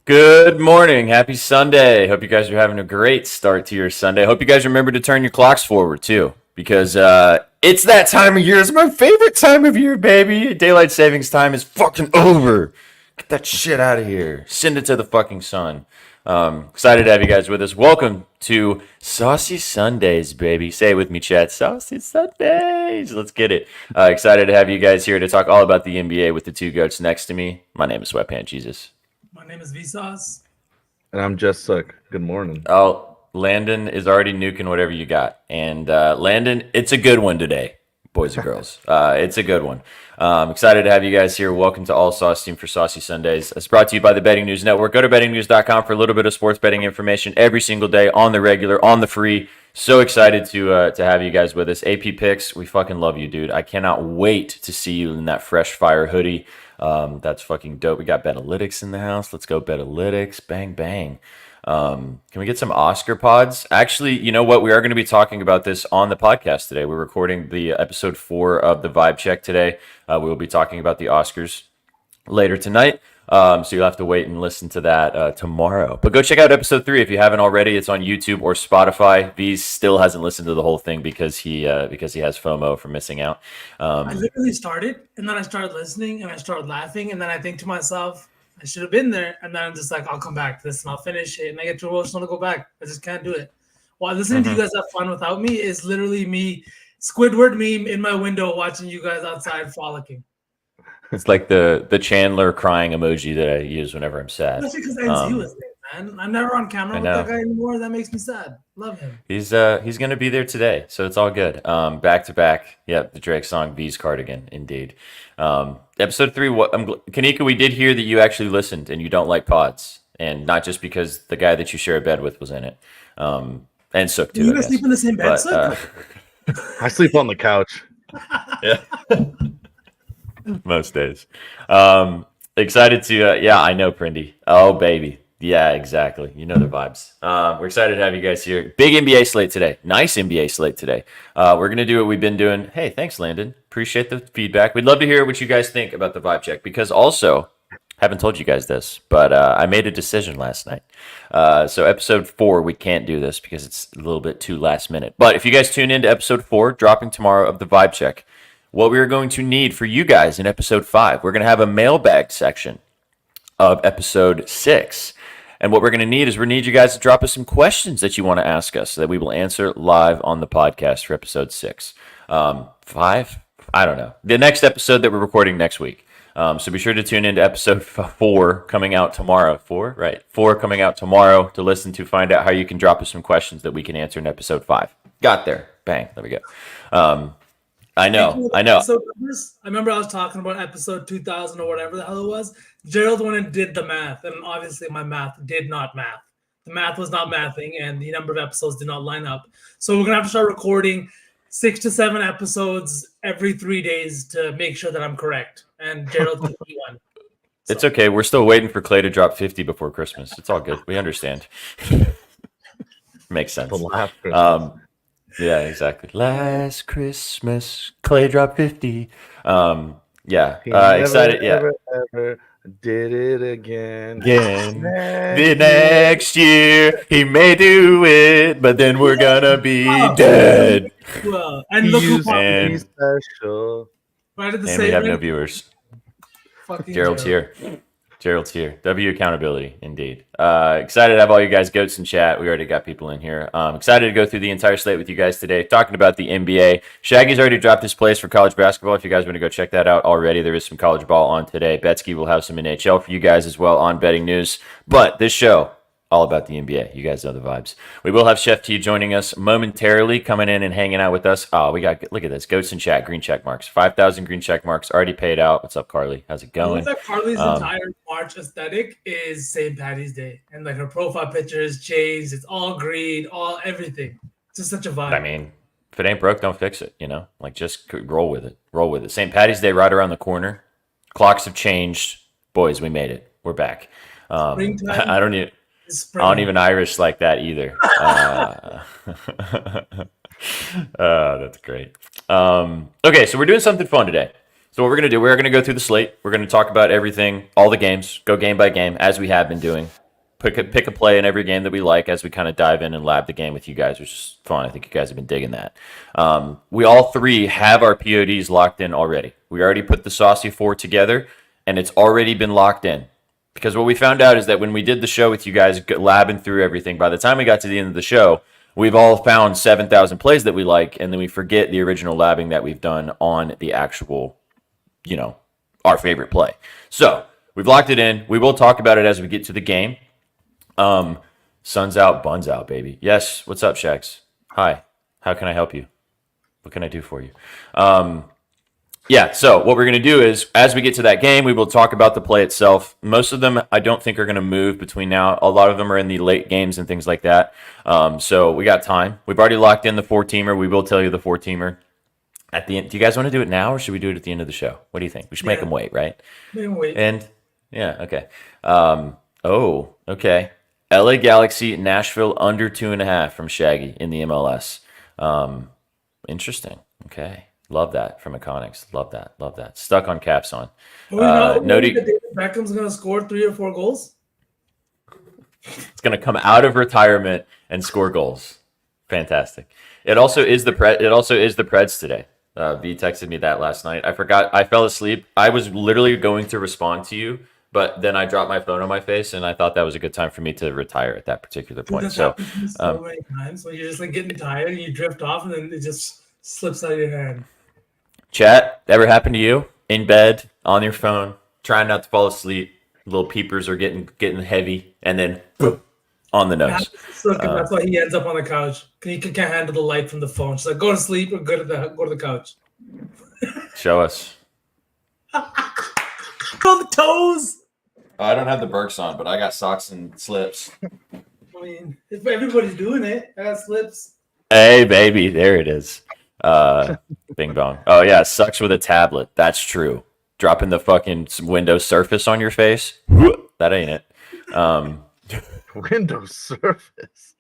Good morning. Happy Sunday. Hope you guys are having a great start to your Sunday. Hope you guys remember to turn your clocks forward too, because it's that time of year. It's my favorite time of year, baby. Daylight savings time is fucking over. Get that shit out of here. Send it to the fucking sun. Excited to have you guys with us. Welcome to Saucy Sundays, baby. Say it with me, chat. Saucy Sundays. Let's get it. Excited to have you guys here to talk all about the NBA with the two goats next to me. My name is Sweatpant Jesus. My name is Vsauce. And I'm just sick. Good morning. Oh, Landon is already nuking whatever you got. And Landon, it's a good one today, boys and girls. It's a good one. Excited to have you guys here. Welcome to All Sauce Team for Saucy Sundays. It's brought to you by the Betting News Network. Go to bettingnews.com for a little bit of sports betting information every single day on the regular, on the free. So excited to have you guys with us. AP Picks, we fucking love you, dude. I cannot wait to see you in that fresh fire hoodie. That's fucking dope. We got Betalytics in the house. Let's go Betalytics. Bang, bang. Can we get some Oscar pods? Actually, you know what? We are going to be talking about this on the podcast today. We're recording the episode 4 of the Vibe Check today. We will be talking about the Oscars later tonight. So you'll have to wait and listen to that tomorrow. But go check out episode 3 if you haven't already. It's on YouTube or Spotify. V's still hasn't listened to the whole thing because he has FOMO for missing out. I literally started, and then I started listening, and I started laughing, and then I think to myself, I should have been there. And then I'm just like, I'll come back to this, and I'll finish it, and I get too emotional to go back. I just can't do it. While listening to you guys have fun without me is literally me, Squidward meme in my window, watching you guys outside frolicking. It's like the Chandler crying emoji that I use whenever I'm sad. Especially because NC was there, man. I'm never on camera with that guy anymore. That makes me sad. Love him. He's gonna be there today, so it's all good. Back to back. Yep, the Drake song V's Cardigan, indeed. Episode 3. Kanika, we did hear that you actually listened and you don't like pods, and not just because the guy that you share a bed with was in it. And Sook too. You guys sleep in the same bed, Sook? I sleep on the couch. Yeah. Most days. Excited to I know, Prindy. Oh baby. Yeah, exactly. You know the vibes. We're excited to have you guys here. Big NBA slate today. Nice NBA slate today. We're gonna do what we've been doing. Hey, thanks, Landon. Appreciate the feedback. We'd love to hear what you guys think about the vibe check, because also haven't told you guys this, but I made a decision last night. So episode 4, we can't do this because it's a little bit too last minute. But if you guys tune into episode 4, dropping tomorrow, of the vibe check, what we are going to need for you guys in episode 5, we're going to have a mailbag section of episode 6. And what we're going to need is we need you guys to drop us some questions that you want to ask us that we will answer live on the podcast for episode 6. 5? I don't know. The next episode that we're recording next week. So be sure to tune into episode 4 coming out tomorrow. 4? Right. 4 coming out tomorrow to listen to find out how you can drop us some questions that we can answer in episode 5. Got there. Bang. There we go. I know. I remember I was talking about episode 2000 or whatever the hell it was. Gerald went and did the math, and obviously my math did not math. The math was not mathing, and the number of episodes did not line up. So we're going to have to start recording 6 to 7 episodes every 3 days to make sure that I'm correct. And Gerald can be one. So. It's okay. We're still waiting for Clay to drop 50 before Christmas. It's all good. We understand. Makes sense. Yeah, exactly. Last Christmas, Clay dropped 50. Excited. Ever did it again. The next year, he may do it, but then we're gonna be dead. Well, and look who and special. Right at the and same we have rate. no viewers. Fucking Gerald's here. W accountability, indeed. Excited to have all you guys goats in chat. We already got people in here. Excited to go through the entire slate with you guys today, talking about the NBA. Shaggy's already dropped his place for college basketball. If you guys want to go check that out already, there is some college ball on today. Betsky will have some NHL for you guys as well on Betting News. But this show, all about the NBA. You guys know the vibes. We will have Chef T joining us momentarily, coming in and hanging out with us. Oh, we got, look at this. Goats in chat, green check marks. 5,000 green check marks already paid out. What's up, Carly? How's it going? That Carly's entire March aesthetic is St. Patty's Day. And like her profile picture is changed. It's all green, all everything. It's just such a vibe. I mean, if it ain't broke, don't fix it, you know? Like, just roll with it. Roll with it. St. Patty's Day right around the corner. Clocks have changed. Boys, we made it. We're back. I don't even Irish like that either. That's great. Okay, so we're doing something fun today. So what we're going to do, we're going to go through the slate. We're going to talk about everything, all the games, go game by game, as we have been doing. Pick a play in every game that we like as we kind of dive in and lab the game with you guys, which is fun. I think you guys have been digging that. We all three have our PODs locked in already. We already put the SAUCY 4 together, and it's already been locked in. Because what we found out is that when we did the show with you guys, labbing through everything, by the time we got to the end of the show, we've all found 7,000 plays that we like, and then we forget the original labbing that we've done on the actual, our favorite play. So we've locked it in. We will talk about it as we get to the game. Sun's out, buns out, baby. Yes. What's up, Shax? Hi. How can I help you? What can I do for you? Yeah, so what we're going to do is, as we get to that game, we will talk about the play itself. Most of them, I don't think, are going to move between now. A lot of them are in the late games and things like that. So we got time. We've already locked in the 4-teamer. We will tell you the 4-teamer at the end. Do you guys want to do it now, or should we do it at the end of the show? What do you think? We should make them wait, right? Make them wait. And, yeah, okay. Okay. LA Galaxy, Nashville, under 2.5 from Shaggy in the MLS. Interesting. Okay. Love that from Iconics. Love that. Stuck on caps on. Beckham's going to score 3 or 4 goals? It's going to come out of retirement and score goals. Fantastic. It also is the Preds today. V texted me that last night. I forgot. I fell asleep. I was literally going to respond to you, but then I dropped my phone on my face, and I thought that was a good time for me to retire at that particular point. This happens to me so many times. So you're just like getting tired, and you drift off, and then it just slips out of your hand. Chat, ever happened to you? In bed, on your phone, trying not to fall asleep. Little peepers are getting heavy, and then boom, on the nose. That's why he ends up on the couch. He can't handle the light from the phone. She's like, go to sleep or go to the couch. Show us. On the toes. I don't have the Birks on, but I got socks and slips. I mean, if everybody's doing it, I got slips. Hey, baby, there it is. Bing bong. Oh yeah, sucks with a tablet. That's true. Dropping the fucking Windows Surface on your face. That ain't it. Windows Surface.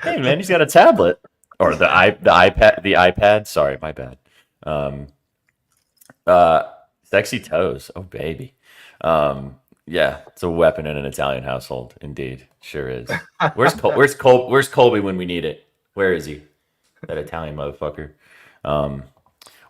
Hey man, he's got a tablet or the iPad. Sorry, my bad. Sexy toes. Oh baby. Yeah, it's a weapon in an Italian household. Indeed, sure is. Where's Colby when we need it? Where is he? That Italian motherfucker.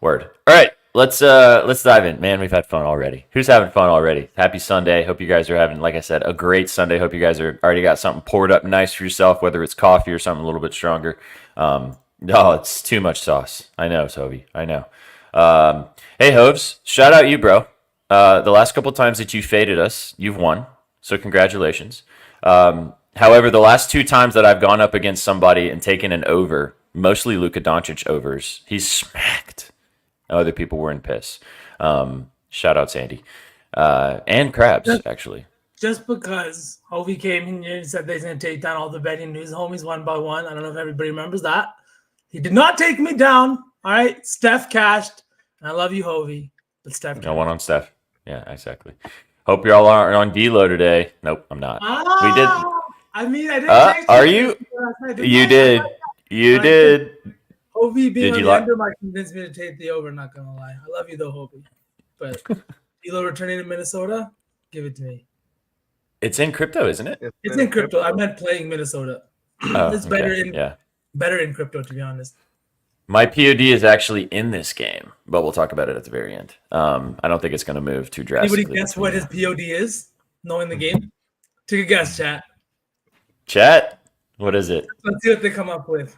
Word. All right, let's dive in. Man, we've had fun already. Who's having fun already? Happy Sunday. Hope you guys are having, like I said, a great Sunday. Hope you guys are already got something poured up nice for yourself, whether it's coffee or something a little bit stronger. It's too much sauce. I know, Toby. I know. Hey, Hoves, shout out you, bro. The last couple times that you faded us, you've won. So congratulations. However, the last 2 times that I've gone up against somebody and taken an over, mostly Luka Doncic overs, he's smacked. Other people were in piss. Shout out Sandy. And Krabs, actually. Just because Hovey came in here and said they're going to take down all the betting news homies one by one. I don't know if everybody remembers that. He did not take me down. All right. Steph cashed. And I love you, Hovey. But Steph cashed. No one on Steph. Yeah, exactly. Hope y'all are on D-Lo today. Nope, I'm not. We did. I mean, I didn't. Are you? You did. You did. Hovey being on the under might convince me to take the over, not going to lie. I love you, though, Hovey. But D-Lo returning to Minnesota, give it to me. It's in crypto, isn't it? It's in crypto. I meant playing Minnesota. It's better in crypto, to be honest. My POD is actually in this game, but we'll talk about it at the very end. I don't think it's going to move too drastically. Anybody guess what his POD is, knowing the game? Take a guess, chat. Chat? What is it? Let's see what they come up with.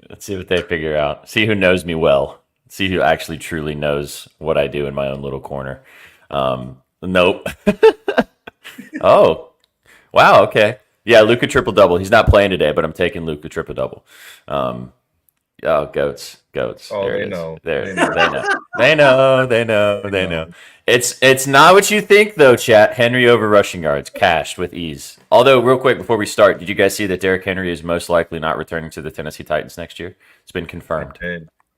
Let's see what they figure out. See who knows me well. See who actually truly knows what I do in my own little corner. Nope. Oh, wow. Okay. Yeah, Luka triple-double. He's not playing today, but I'm taking Luka triple-double. Oh, goats. Oh, there they it is. know. They know. They know. It's not what you think, though, chat. Henry over rushing yards, cashed with ease. Although, real quick, before we start, did you guys see that Derrick Henry is most likely not returning to the Tennessee Titans next year? It's been confirmed.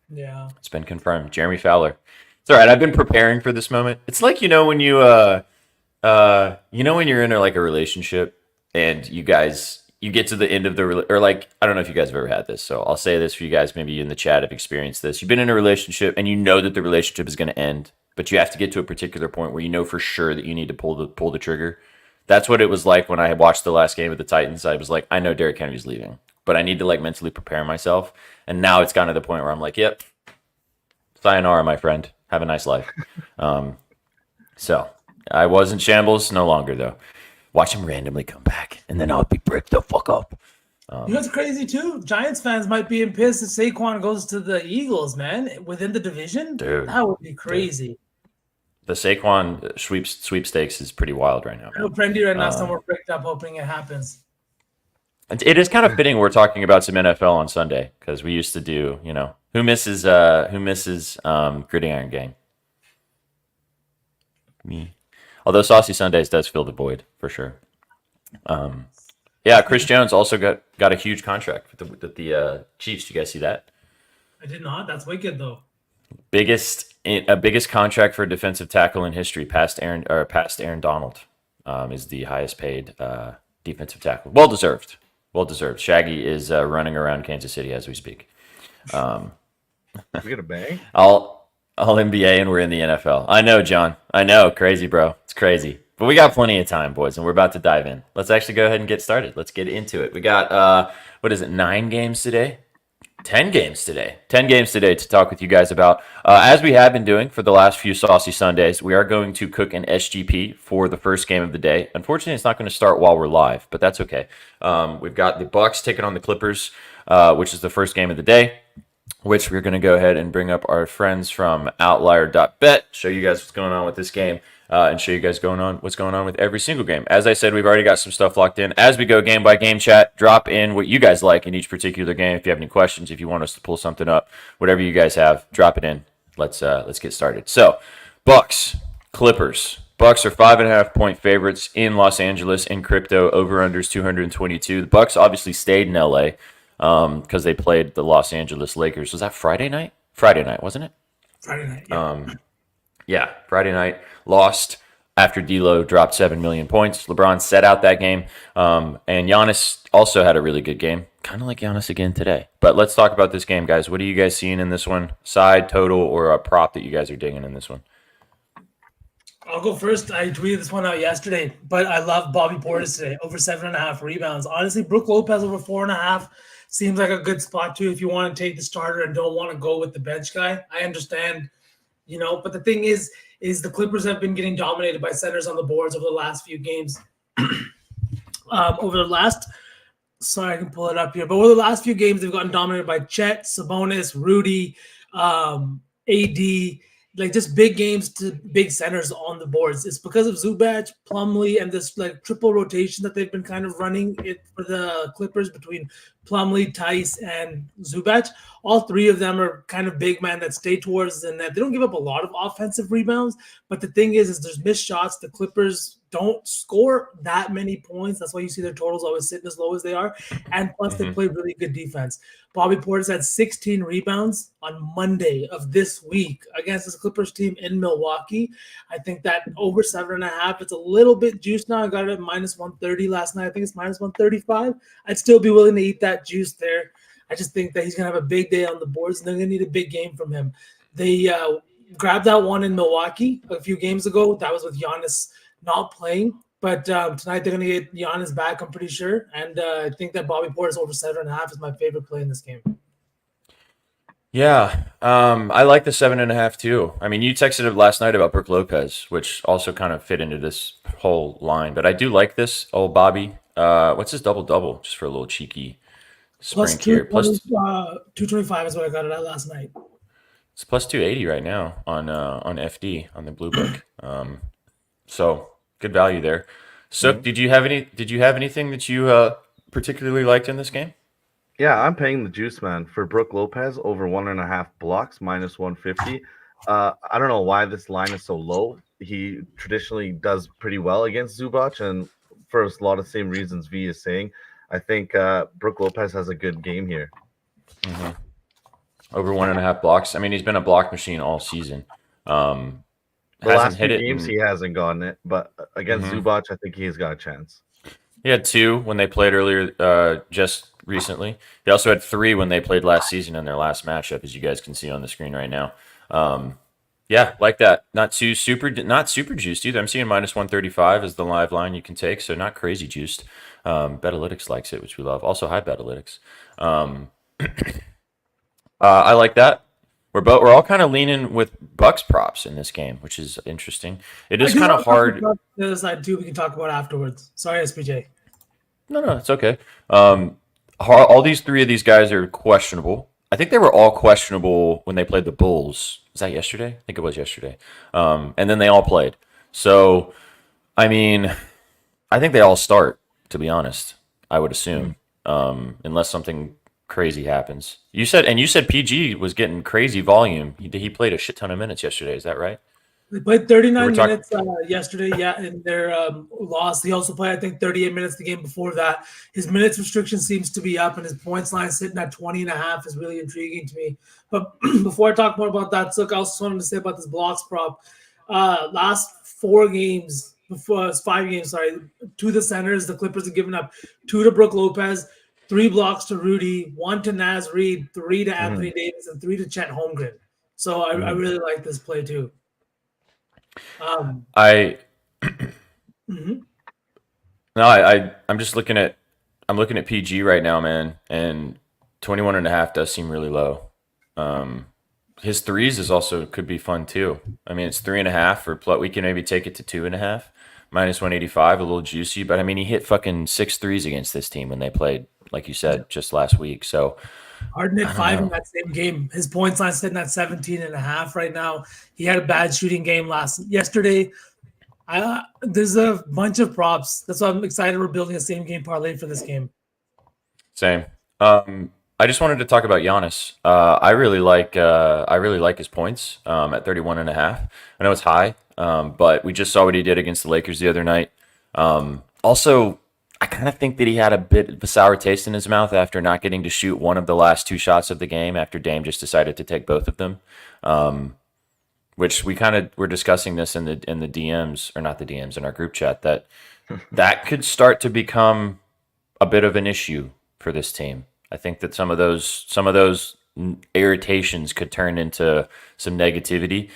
Yeah. It's been confirmed. Jeremy Fowler. It's all right. I've been preparing for this moment. It's like, when you, when you're in like a relationship and you get to the end of or like, I don't know if you guys have ever had this, so I'll say this for you guys. Maybe you in the chat have experienced this. You've been in a relationship and you know that the relationship is going to end, but you have to get to a particular point where you know for sure that you need to pull the trigger. That's what it was like when I watched the last game of the Titans. I was like, I know Derrick Henry's leaving, but I need to like mentally prepare myself. And now it's gotten to the point where I'm like, yep, sayonara, my friend. Have a nice life. So I was in shambles, no longer though. Watch him randomly come back, and then I'll be bricked the fuck up. You know what's crazy too? Giants fans might be pissed if Saquon goes to the Eagles, man, within the division. Dude, that would be crazy. The Saquon sweepstakes is pretty wild right now. I know Prendy right now somewhere bricked up, hoping it happens. It is kind of fitting we're talking about some NFL on Sunday because we used to do, who misses Gridiron Gang? Me. Although Saucy Sundays does fill the void for sure. Yeah, Chris Jones also got a huge contract with the Chiefs. You guys see that? I did not. That's wicked though. Biggest contract for a defensive tackle in history, past Aaron Donald, is the highest paid defensive tackle. Well deserved. Shaggy is running around Kansas City as we speak. We get a bang. All NBA, and we're in the NFL. I know, John. I know, crazy, bro. It's crazy. But we got plenty of time, boys, and we're about to dive in. Let's actually go ahead and get started. Let's get into it. We got, 9 games today? 10 games today. 10 games today to talk with you guys about. As we have been doing for the last few Saucy Sundays, we are going to cook an SGP for the first game of the day. Unfortunately, it's not going to start while we're live, but that's okay. We've got the Bucks taking on the Clippers, which is the first game of the day, which we're going to go ahead and bring up our friends from Outlier.bet, show you guys what's going on with this game, and show you guys what's going on with every single game. As I said, we've already got some stuff locked in. As we go game by game, chat, drop in what you guys like in each particular game. If you have any questions, if you want us to pull something up, whatever you guys have, drop it in. Let's get started. So, Bucks, Clippers. Bucks are 5.5-point favorites in Los Angeles in crypto. Over/unders 222. The Bucks obviously stayed in LA because they played the Los Angeles Lakers. Was that Friday night? Friday night, wasn't it? Friday night. Yeah. Yeah, Friday night. Lost after D'Lo dropped 7 million points. LeBron set out that game. And Giannis also had a really good game. Kind of like Giannis again today. But let's talk about this game, guys. What are you guys seeing in this one? Side, total, or a prop that you guys are digging in this one? I'll go first. I tweeted this one out yesterday, but I love Bobby Portis today. Over 7.5 rebounds. Honestly, Brook Lopez over 4.5 seems like a good spot too if you want to take the starter and don't want to go with the bench guy. I understand, but the thing is the Clippers have been getting dominated by centers on the boards over the last few games. I can pull it up here, but over the last few games, they've gotten dominated by Chet, Sabonis, Rudy, AD, like just big games to big centers on the boards. It's because of Zubac, Plumlee, and this like triple rotation that they've been kind of running it for the Clippers between Plumlee, Tice, and Zubac. All three of them are kind of big men that stay towards the net. They don't give up a lot of offensive rebounds, but the thing is there's missed shots. The Clippers don't score that many points. That's why you see their totals always sitting as low as they are. And plus, they play really good defense. Bobby Portis had 16 rebounds on Monday of this week against this Clippers team in Milwaukee. I think that over 7.5, it's a little bit juiced now. I got it at minus 130 last night. I think it's minus 135. I'd still be willing to eat that juice there. I just think that he's going to have a big day on the boards, and they're going to need a big game from him. They grabbed that one in Milwaukee a few games ago. That was with Giannis not playing. But tonight they're going to get Giannis back, I'm pretty sure. And I think that Bobby Portis over 7.5 is my favorite play in this game. Yeah, I like the 7.5 too. I mean, you texted it last night about Brook Lopez, which also kind of fit into this whole line. But I do like this old Bobby. What's his double-double? Just for a little cheeky Plus sprink here. Plus 225 is what I got it at last night. It's plus 280 right now on FD on the Blue Book. So good value there. So did you have anything that you particularly liked in this game? Yeah, I'm paying the juice, man, for Brook Lopez over 1.5 blocks, minus 150. I don't know why this line is so low. He traditionally does pretty well against Zubac, and for a lot of the same reasons V is saying, I think Brook Lopez has a good game here. Mm-hmm. Over 1.5 blocks. I mean, he's been a block machine all season. The last few games he hasn't gotten it, but against Zubac, I think he's got a chance. He had 2 when they played earlier, just recently. He also had 3 when they played last season in their last matchup, as you guys can see on the screen right now. Yeah, like that. Not super juiced either. I'm seeing minus 135 as the live line you can take, so not crazy juiced. Betalytics likes it, which we love. Also, hi Betalytics. Um, I like that. We're all kind of leaning with Bucks props in this game, which is interesting. It is kind of hard. The other side too, we can talk about afterwards. Sorry, SPJ. No, it's okay. All these three of these guys are questionable. I think they were all questionable when they played the Bulls. Was that yesterday? I think it was yesterday. And then they all played. So, I mean, I think they all start, to be honest. I would assume, unless something crazy happens. You said PG was getting crazy volume. He played a shit ton of minutes yesterday. Is that right? They played 39 minutes yesterday, yeah, in their loss. He also played, I think, 38 minutes the game before that. His minutes restriction seems to be up, and his points line sitting at 20 and a half is really intriguing to me. But before I talk more about that, Sook, I also wanted to say about this blocks prop. Last 4 games, before it's 5 games, sorry, to the centers, the Clippers have given up 2 to Brook Lopez, 3 blocks to Rudy, 1 to Naz Reid, 3 to Anthony Davis, and 3 to Chet Holmgren. So I really like this play too. I'm just looking at PG right now, man, and 21 and a half does seem really low. His threes is also could be fun too. I mean, it's 3.5 or we can maybe take it to 2.5, minus 185, a little juicy, but I mean, he hit fucking 6 threes against this team when they played, like you said, just last week. So Harden hit 5 in that same game. His points line sitting at 17 and a half right now. He had a bad shooting game yesterday. There's a bunch of props. That's why I'm excited we're building a same game parlay for this game. Same. I just wanted to talk about Giannis. I really like his points at 31 and a half. I know it's high, but we just saw what he did against the Lakers the other night. Also, I kind of think that he had a bit of a sour taste in his mouth after not getting to shoot one of the last 2 shots of the game after Dame just decided to take both of them. Which we kind of were discussing this in the DMs, or not the DMs, in our group chat, that could start to become a bit of an issue for this team. I think that some of those irritations could turn into some negativity.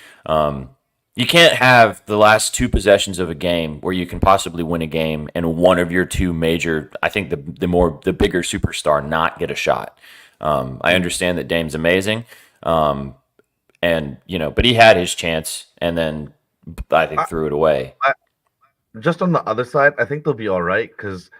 You can't have the last 2 possessions of a game where you can possibly win a game and one of your 2 major, I think the bigger superstar not get a shot. I understand that Dame's amazing. And, but he had his chance and then I think threw it away. Just on the other side, I think they'll be all right because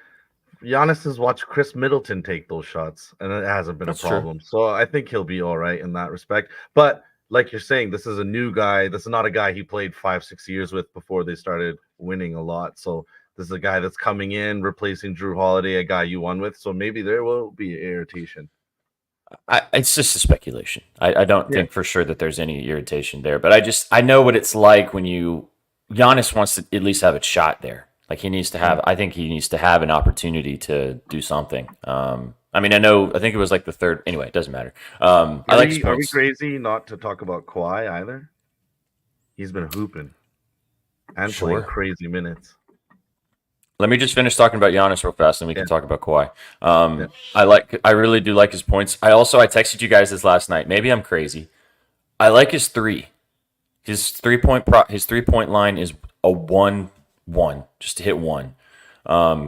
Giannis has watched Chris Middleton take those shots and it hasn't been a problem. True. So I think he'll be all right in that respect. But like you're saying, this is a new guy. This is not a guy he played 5-6 years with before they started winning a lot. So this is a guy that's coming in, replacing Drew Holiday, a guy you won with. So maybe there will be irritation. It's just a speculation. I don't think for sure that there's any irritation there, but I know what it's like when Giannis wants to at least have a shot there. Like I think he needs to have an opportunity to do something. I mean, I think it was like the third. Anyway, it doesn't matter. Are we crazy not to talk about Kawhi either? He's been hooping and playing crazy minutes. Let me just finish talking about Giannis real fast, and we can talk about Kawhi. I really do like his points. I texted you guys this last night. Maybe I'm crazy. I like his 3. His 3-point line is a 1-1, just to hit 1.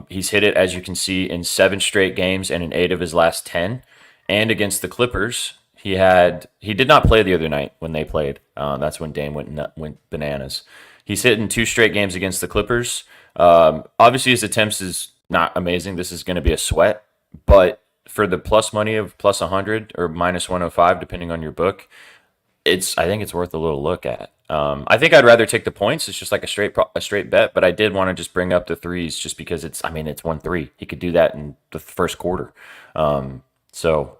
He's hit it, as you can see, in 7 straight games and in 8 of his last 10. And against the Clippers, he did not play the other night when they played. That's when Dame went bananas. He's hit in 2 straight games against the Clippers. Obviously, his attempts is not amazing. This is going to be a sweat. But for the plus money of plus 100 or minus 105, depending on your book, I think it's worth a little look at. I think I'd rather take the points. It's just like a straight bet, but I did want to just bring up the threes just because it's 1-3. He could do that in the first quarter. So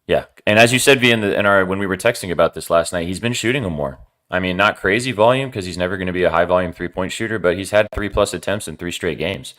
yeah. And as you said, V, when we were texting about this last night, he's been shooting them more. I mean, not crazy volume because he's never going to be a high volume 3-point shooter, but he's had 3+ attempts in 3 straight games.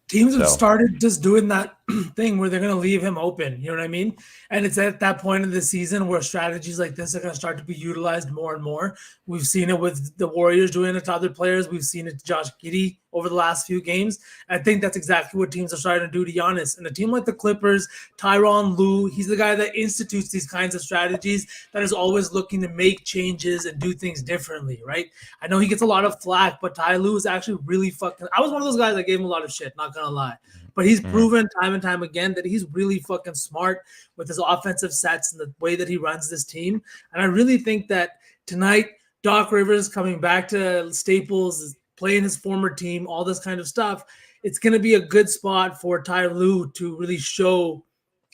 Teams have started just doing that thing where they're going to leave him open. You know what I mean? And it's at that point of the season where strategies like this are going to start to be utilized more and more. We've seen it with the Warriors doing it to other players. We've seen it to Josh Giddey over the last few games. I think that's exactly what teams are starting to do to Giannis. And a team like the Clippers, Tyronn Lue, he's the guy that institutes these kinds of strategies, that is always looking to make changes and do things differently, right? I know he gets a lot of flack, but Ty Lue is actually really fucking. I was one of those guys that gave him a lot of shit, not gonna lie. But he's proven time and time again that he's really fucking smart with his offensive sets and the way that he runs this team. And I really think that tonight, Doc Rivers coming back to Staples, playing his former team, all this kind of stuff, it's going to be a good spot for Ty Lue to really show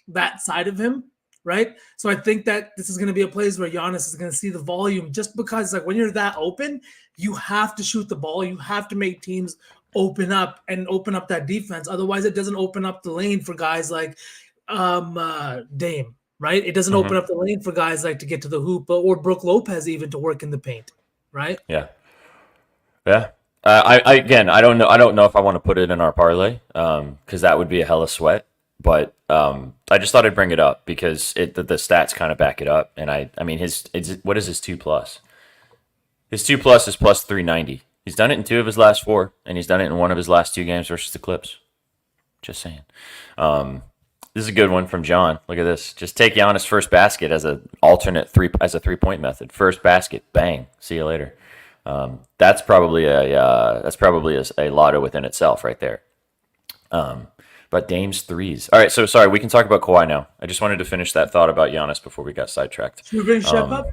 that side of him, right? So I think that this is going to be a place where Giannis is going to see the volume, just because like when you're that open, you have to shoot the ball. You have to make teams open up that defense. Otherwise, it doesn't open up the lane for guys like Dame, right? It doesn't open up the lane for guys like to get to the hoop, or Brook Lopez even to work in the paint, right? Yeah. I don't know if I want to put it in our parlay, because that would be a hella sweat. But I just thought I'd bring it up because the stats kind of back it up. And I mean, what is his 2+? His 2+ is plus 390. He's done it in 2 of his last 4, and he's done it in 1 of his last 2 games versus the Clips. Just saying. This is a good one from John. Look at this. Just take Giannis' first basket as an alternate 3-point method. First basket, bang. See you later. That's probably a lotto within itself right there. But Dame's threes. All right, so sorry, we can talk about Kawhi now. I just wanted to finish that thought about Giannis before we got sidetracked. Should we bring Shep up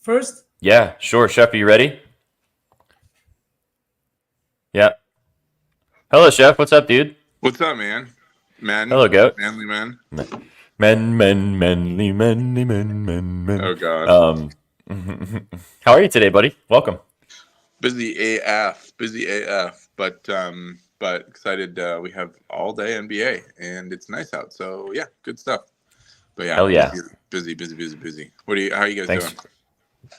first? Yeah, sure. Shep, are you ready? Yeah. Hello, Chef. What's up, dude? What's up, man? Hello, Goat. Manly man. Men. Oh God. How are you today, buddy? Welcome. Busy AF, but excited. We have all day NBA, and it's nice out. So yeah, good stuff. But yeah, hell yeah, busy. How are you guys doing?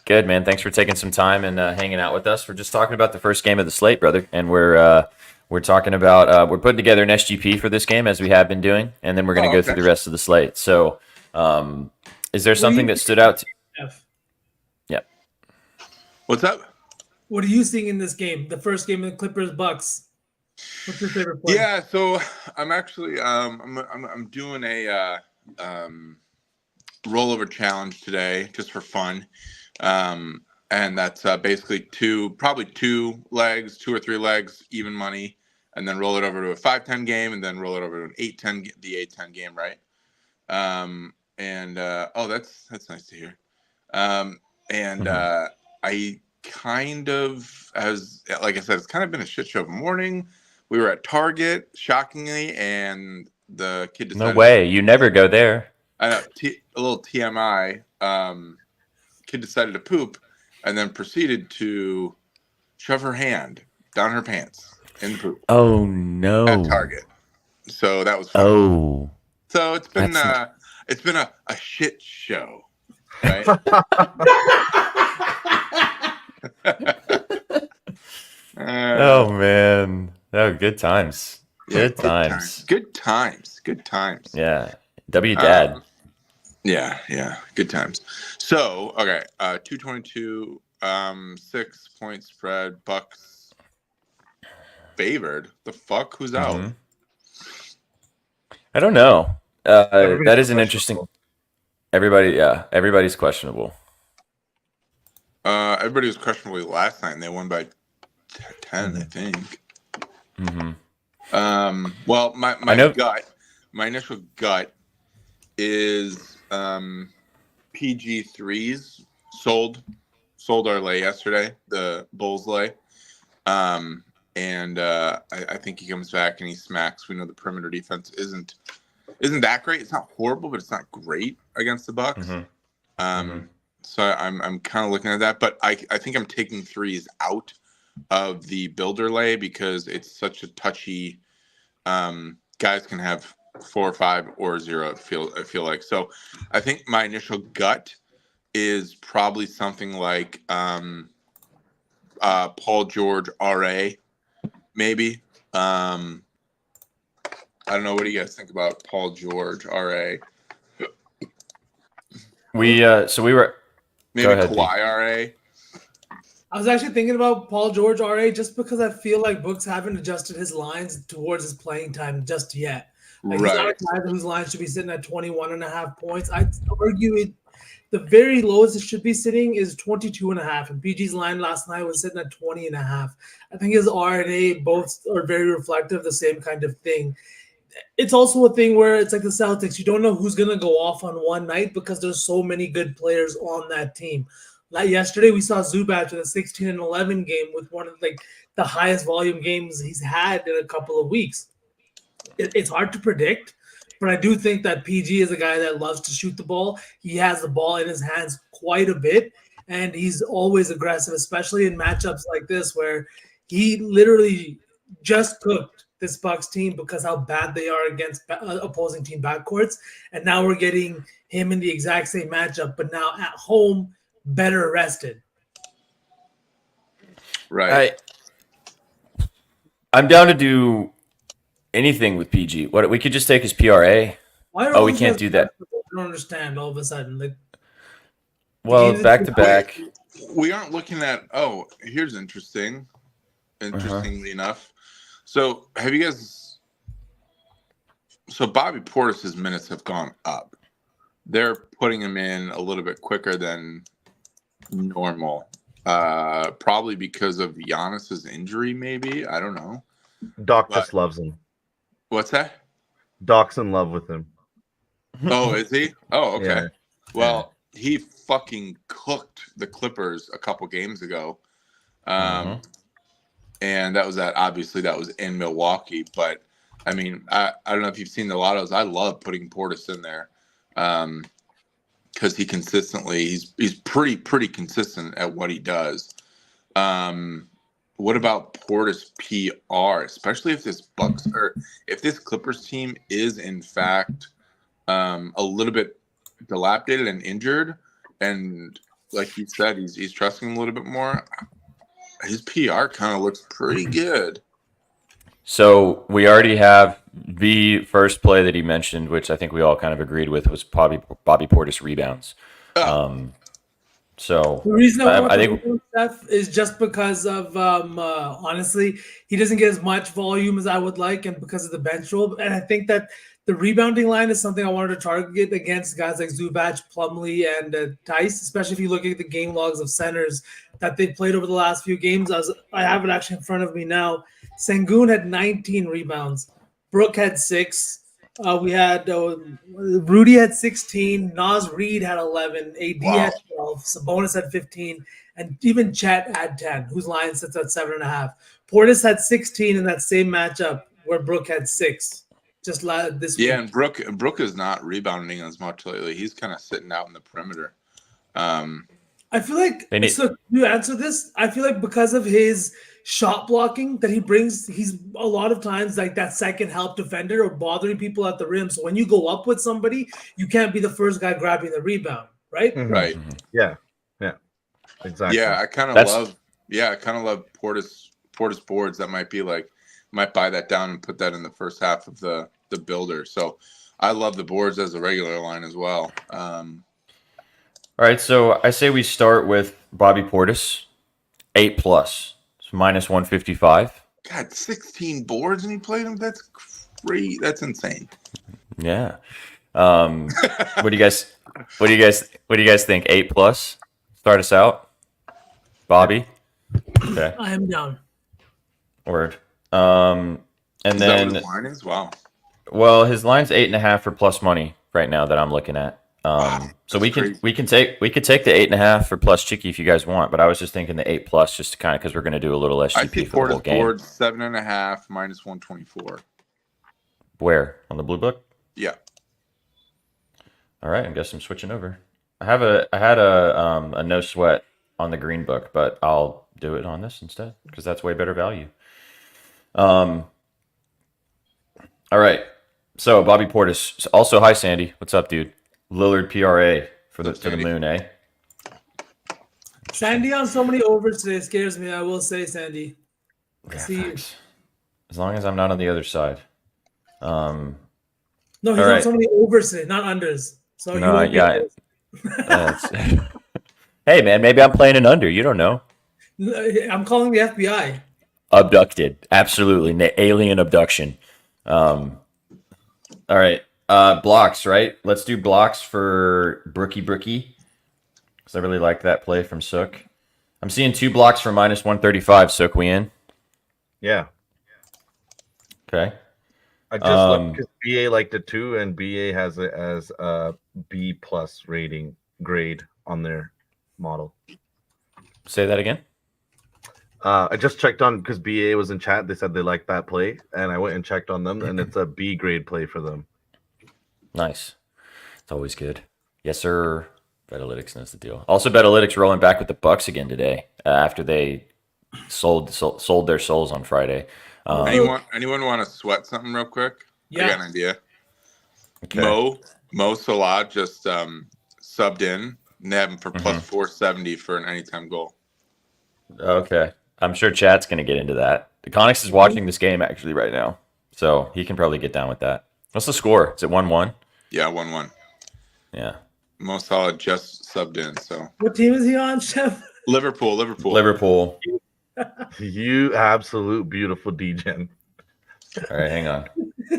Good, man. Thanks for taking some time and hanging out with us. We're just talking about the first game of the slate, brother, and we're talking about we're putting together an SGP for this game, as we have been doing, and then we're going to go through the rest of the slate. So, is there something that stood out? Yeah. What's up? What are you seeing in this game? The first game of the Clippers Bucks. What's your favorite play? Yeah, so I'm actually I'm doing a rollover challenge today just for fun. And that's basically 2 legs, 2 or 3 legs, even money, and then roll it over to a 5-10 game, and then roll it over to an 8-10, the 8-10 game, right? That's nice to hear. I kind of, as like I said, it's kind of been a shit show of a morning. We were at Target, shockingly, and the kid decided. No way, you never go there. I know, a little TMI. Kid decided to poop, and then proceeded to shove her hand down her pants in the poop. Oh no! At Target. So that was fun. Oh. So it's been a shit show, right? Oh man! Oh, good times. Good times. Good times. Yeah. W Dad. Yeah. Good times. So, okay, 222, 6-point spread, Bucks favored. The fuck? Who's out? I don't know. That is an interesting. Everybody's questionable. Everybody was questionable last night, and they won by 10, I think. Well, my initial gut is PG3s sold our lay yesterday, the Bulls lay. I think he comes back and he smacks. We know the perimeter defense isn't that great. It's not horrible, but it's not great against the Bucks. So I'm kind of looking at that, but I think I'm taking 3s out of the builder lay because it's such a touchy. Guys can have 4 or 5 or 0. I feel like. So I think my initial gut is probably something like Paul George RA, maybe. I don't know. What do you guys think about Paul George, RA? We were Maybe Go ahead, Kawhi, RA. I was actually thinking about Paul George RA just because I feel like Brooks haven't adjusted his lines towards his playing time just yet. Like he's not a Right. guy whose lines should be sitting at 21.5 points. I'd argue the very lowest it should be sitting is 22.5. And PG's line last night was sitting at 20.5. I think his R and A both are very reflective of the same kind of thing. It's also a thing where it's like the Celtics. You don't know who's going to go off on one night because there's so many good players on that team. Like yesterday, we saw Zubac in a 16-11 game with one of like the highest volume games he's had in a couple of weeks. It's hard to predict, but I do think that PG is a guy that loves to shoot the ball. He has the ball in his hands quite a bit, and he's always aggressive, especially in matchups like this where he literally just cooked this Bucks team because how bad they are against opposing team backcourts, and now we're getting him in the exact same matchup, but now at home, better rested. Right. I'm down to do anything with PG. What we could just take his PRA. Why are Oh, we these can't guys do that. I don't understand all of a sudden. Like, Well, back to back. We aren't looking at. Oh, here's interesting. Interestingly enough, so have you guys? So Bobby Portis's minutes have gone up. They're putting him in a little bit quicker than normal. Probably because of Giannis's injury. Maybe I don't know. Doc just loves him. What's that? Doc's in love with him. Oh, is he? Oh, okay. Yeah. Well, he fucking cooked the Clippers a couple games ago. And that was obviously that was in Milwaukee. But I mean, I don't know if you've seen the lottos. I love putting Portis in there. Because he consistently he's pretty consistent at what he does. What about Portis PR, especially if this Clippers team is in fact a little bit dilapidated and injured, and like you said, he's trusting him a little bit more. His PR kind of looks pretty good. So we already have the first play that he mentioned, which I think we all kind of agreed with, was Bobby Portis rebounds. So the reason I think Steph is just because of honestly, he doesn't get as much volume as I would like, and because of the bench role. And I think that the rebounding line is something I wanted to target against guys like Zubac, Plumlee, and Tice, especially if you look at the game logs of centers that they've played over the last few games. I have it actually in front of me now. Sengun had 19 rebounds. Brook had 6. We had Rudy had 16. Naz Reid had 11. AD had 12. Sabonis had 15. And even Chet had 10, whose line sits at 7.5. Portis had 16 in that same matchup where Brook had 6. Just this week. Yeah, and Brook is not rebounding as much lately. He's kind of sitting out in the perimeter. I feel like so you answer this. I feel like because of his shot blocking that he brings, he's a lot of times like that second help defender or bothering people at the rim. So when you go up with somebody, you can't be the first guy grabbing the rebound, right? Mm-hmm. Right. Yeah. Exactly. Yeah, I kind of love Portis boards that might buy that down and put that in the first half of the builder. So I love the boards as a regular line as well. All right, so I say we start with Bobby Portis, 8+, so minus 155. God, 16 boards and he played them. That's great. That's insane. Yeah. What do you guys think? 8+. Start us out, Bobby. Okay. I am down. Word. And Is then that what his line is? Wow. Well, his line's 8.5 for plus money right now that I'm looking at. So we could take the 8.5 for plus Chicky if you guys want, but I was just thinking the 8+ just to kind of because we're going to do a little I SGP see for the whole Portis game. board 7.5 minus 124. Where on the blue book? Yeah. All right, I guess I'm switching over. I had a no sweat on the green book, but I'll do it on this instead because that's way better value. All right. So Bobby Portis. Also, hi Sandy. What's up, dude? Lillard PRA for to the moon, eh? Sandy on so many overs today scares me. I will say, Sandy. Yeah, See you. facts. As long as I'm not on the other side. No, he's All on right. so many overs today, not unders. So he No, won't be yeah. overs. Hey, man, maybe I'm playing an under. You don't know. I'm calling the FBI. Abducted. Absolutely. Alien abduction. All right. Blocks, right? Let's do blocks for Brookie. Because I really like that play from Sook. I'm seeing 2 blocks for minus 135. Sook, we in? Yeah. Okay. I just looked because BA liked it too, and BA has it as a B plus rating grade on their model. Say that again. I just checked on because BA was in chat. They said they liked that play, and I went and checked on them, and it's a B grade play for them. Nice. It's always good. Yes, sir. Betalytics knows the deal. Also, Betalytics rolling back with the Bucks again today after they sold their souls on Friday. Anyone want to sweat something real quick? Yeah. I got an idea. Okay. Mo Salah just subbed in and they have him for plus 470 for an anytime goal. Okay. I'm sure chat's going to get into that. Iconics is watching this game actually right now, so he can probably get down with that. What's the score? Is it 1-1? Yeah, 1-1. Yeah. Mo Salah just subbed in. So What team is he on, Chef? Liverpool. You absolute beautiful DGen. All right, hang on.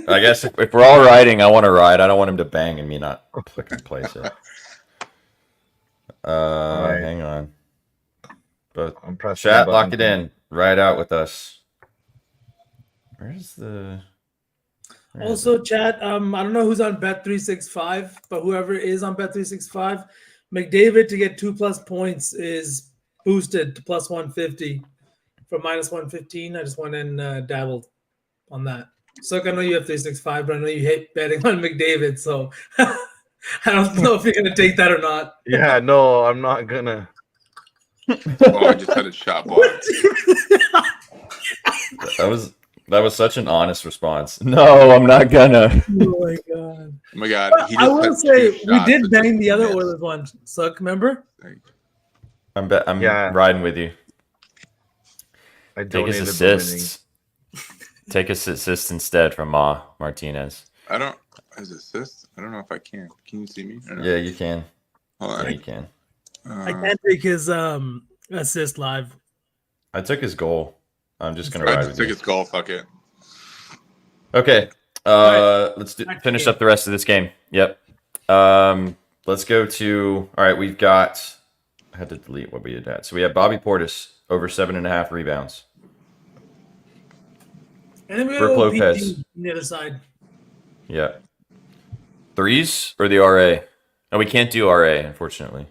I guess if we're all riding, I want to ride. I don't want him to bang and me not fucking place it. Right. Hang on. But I'm pressing chat, the lock button. it in. Ride out with us. Where's the? where is Also, chat. I don't know who's on Bet365, but whoever is on Bet365, McDavid to get 2+ points is boosted to plus 150 from minus 115. I just went and dabbled on that. So I know you have 365, but I know you hate betting on McDavid, so I don't know if you're gonna take that or not. Yeah, no, I'm not gonna. Oh, I just had a shot block. That was such an honest response. No, I'm not gonna. Oh my god! Oh my god. But He I just will had say 2 we shots did that bang just the other missed. Oilers one. So remember? I'm Yeah. riding with you. I Take his donated the assists. Take his assists instead from Martinez. I don't his assist. I don't know if I can. Can you see me? Or no? Yeah, you can. Hold Yeah, on. you can. I can't take his assist live. I took his goal. I'm just gonna I ride just with took you. his goal. Fuck it. Okay. Let's finish up the rest of this game. Yep. Let's go to. All right, we've got. I had to delete what we had at. So we have Bobby Portis over 7.5 rebounds. And then we Brooke go Lopez. PG on the other side. Yeah. Threes or the RA? No, we can't do RA, unfortunately.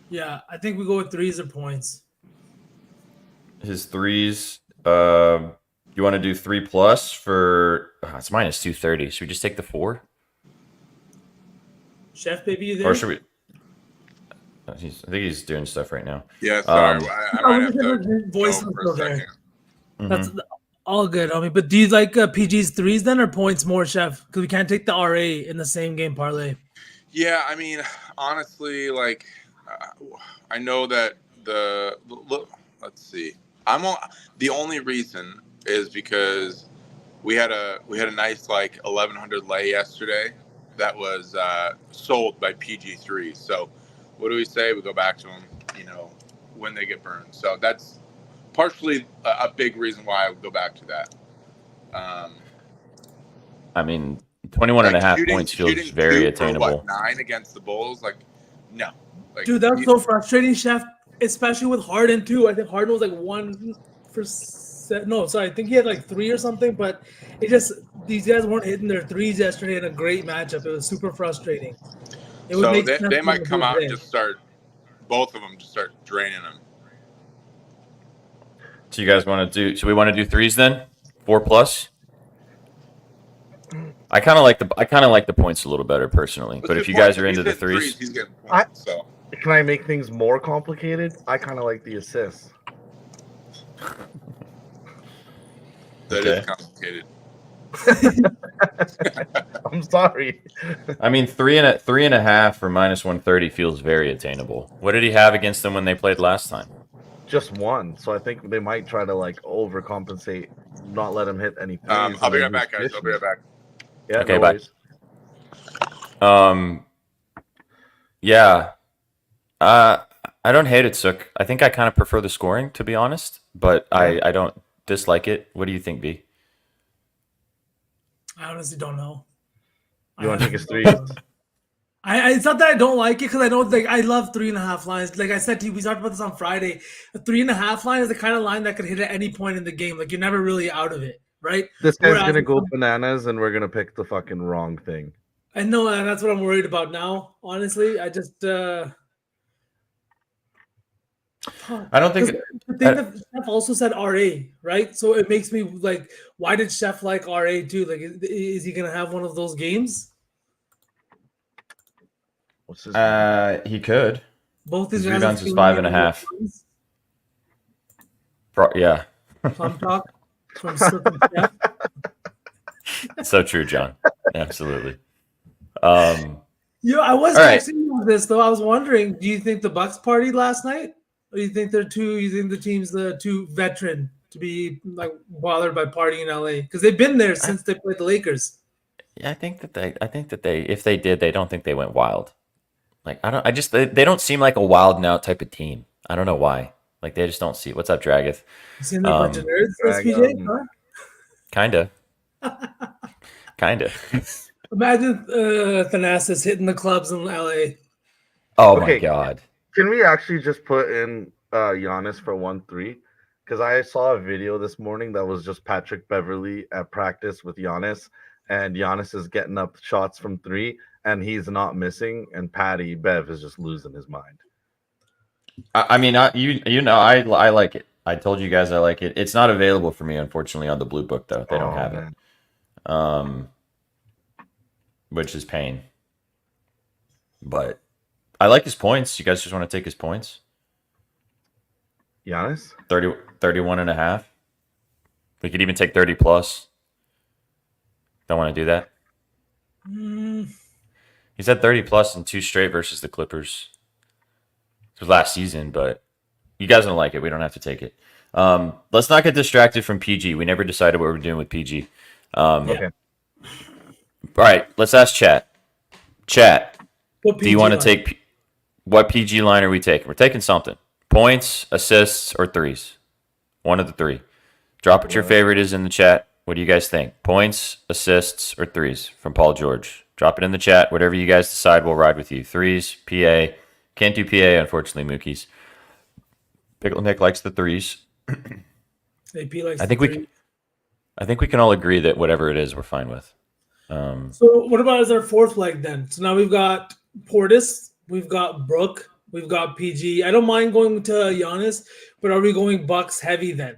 Yeah, I think we go with threes or points. His threes. You want to do 3+ for? It's minus 230. Should we just take the 4? Chef, baby, you there? Or should we? I think he's doing stuff right now. Yeah, sorry. I might have his to voice go was for still a there. second. That's all good, homie. But do you like PG's threes then or points more, Chef? Because we can't take the RA in the same game parlay. Yeah, I mean, honestly, like, I know that let's see. The only reason is because we had a nice like 1100 lay yesterday that was sold by PG3. So what do we say? We go back to them, when they get burned. So that's partially a big reason why I would go back to that. I mean, 21.5 points feels very 2 attainable. For 9 against the Bulls? Like, no. Like, Dude, that's so frustrating, Chef. Especially with Harden too. I think Harden was like 1 for 7. No, sorry, I think he had like 3 or something. But these guys weren't hitting their threes yesterday in a great matchup. It was super frustrating. So they might come out and just start, both of them just start draining them. So you guys want to do? So we want to do threes then? 4+. I kind of like the points a little better personally. But if you guys are into the threes, he's getting points. So Can I make things more complicated? I kind of like the assists. that Okay. is complicated. I'm sorry. I mean, 3.5 for minus 130 feels very attainable. What did he have against them when they played last time? Just one. So I think they might try to like overcompensate not let him hit any threes. I'll be right back, guys. I'll be right back. Yeah, Okay, no bye. worries. Yeah. I don't hate it, Sook. I think I kind of prefer the scoring, to be honest, but I don't dislike it. What do you think, B? I honestly don't know. You want to take his threes? It's not that I don't like it because I don't think I love 3.5 lines. Like I said to you, we talked about this on Friday. A 3.5 line is the kind of line that could hit at any point in the game. Like you're never really out of it, right? This guy's Whereas- gonna go bananas, and we're gonna pick the fucking wrong thing. I know, and that's what I'm worried about now. Honestly, I just I don't think the thing that Chef also said RA, right? So it makes me like, why did Chef like RA too? Like, is he gonna have one of those games? What's his he could. Both these His guys rebounds are is feeling 5.5. it. Yeah. Plum talk from Sook and Chef. So true, John. Absolutely. Yeah, I was All right. texting you on this though. I was wondering, do you think the Bucks partied last night, or do you think the team's too veteran to be like bothered by partying in LA? Because they've been there since they played the Lakers. Yeah, I think that they, if they did, they don't think they went wild. Like, they don't seem like a wild and out type of team. I don't know why. Like, they just don't see. What's up, Dragath? You seen a bunch of nerds, SPJ? Huh? Kinda. Imagine Thanasis hitting the clubs in LA. Oh Okay. my God. Can we actually just put in Giannis for 1-3? Because I saw a video this morning that was just Patrick Beverly at practice with Giannis, and Giannis is getting up shots from 3, and he's not missing, and Patty Bev is just losing his mind. I mean, I like it. I told you guys I like it. It's not available for me, unfortunately, on the Blue Book though. They don't have it, which is pain. But I like his points. You guys just want to take his points? Giannis? 31.5. We could even take 30 plus. Don't want to do that. He's had 30 plus in 2 straight versus the Clippers. It was last season, but you guys don't like it. We don't have to take it. Let's not get distracted from PG. We never decided what we're doing with PG. Okay. All right, let's ask Chat. Chat, What do you want to PG line? take what PG line are we taking? We're taking something. Points, assists, or threes. One of the 3. Drop what your favorite is in the chat. What do you guys think? Points, assists, or threes from Paul George? Drop it in the chat. Whatever you guys decide, we'll ride with you. Threes, PA. Can't do PA, unfortunately, Mookies. Pickle Nick likes the threes. AP likes I think the we three. I think we can all agree that whatever it is, we're fine with. So what about as our fourth leg then? So now we've got Portis, we've got Brooke, we've got PG. I don't mind going to Giannis, but are we going Bucks heavy then?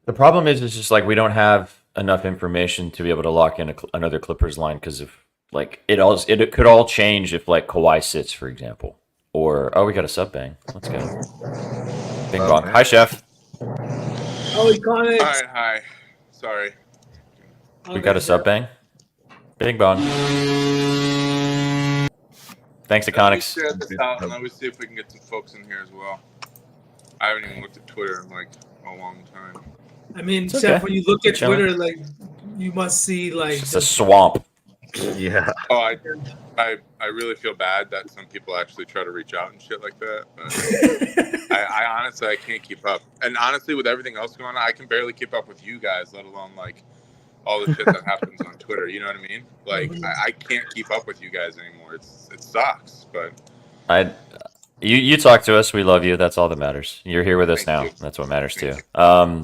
The problem is, it's just like we don't have enough information to be able to lock in another Clippers line because of like it could all change if like Kawhi sits, for example, or we got a sub bang. Let's go. Bing bong. Hi, Chef. Oh, Iconics. All right, hi. Sorry. We got a sub bang. Bing bong. Thanks, Let me Iconics. share this out and let me see if we can get some folks in here as well. I haven't even looked at Twitter in like a long time. I mean, It's Chef, okay. when you look at Chilling. Twitter, like you must see like It's a swamp. Yeah. Oh, I really feel bad that some people actually try to reach out and shit like that. But I honestly I can't keep up. And honestly, with everything else going on, I can barely keep up with you guys, let alone like all the shit that happens on Twitter. You know what I mean? Like I can't keep up with you guys anymore. It sucks. But You talk to us. We love you. That's all that matters. You're here with us Thank now. you. That's what matters Thank too. All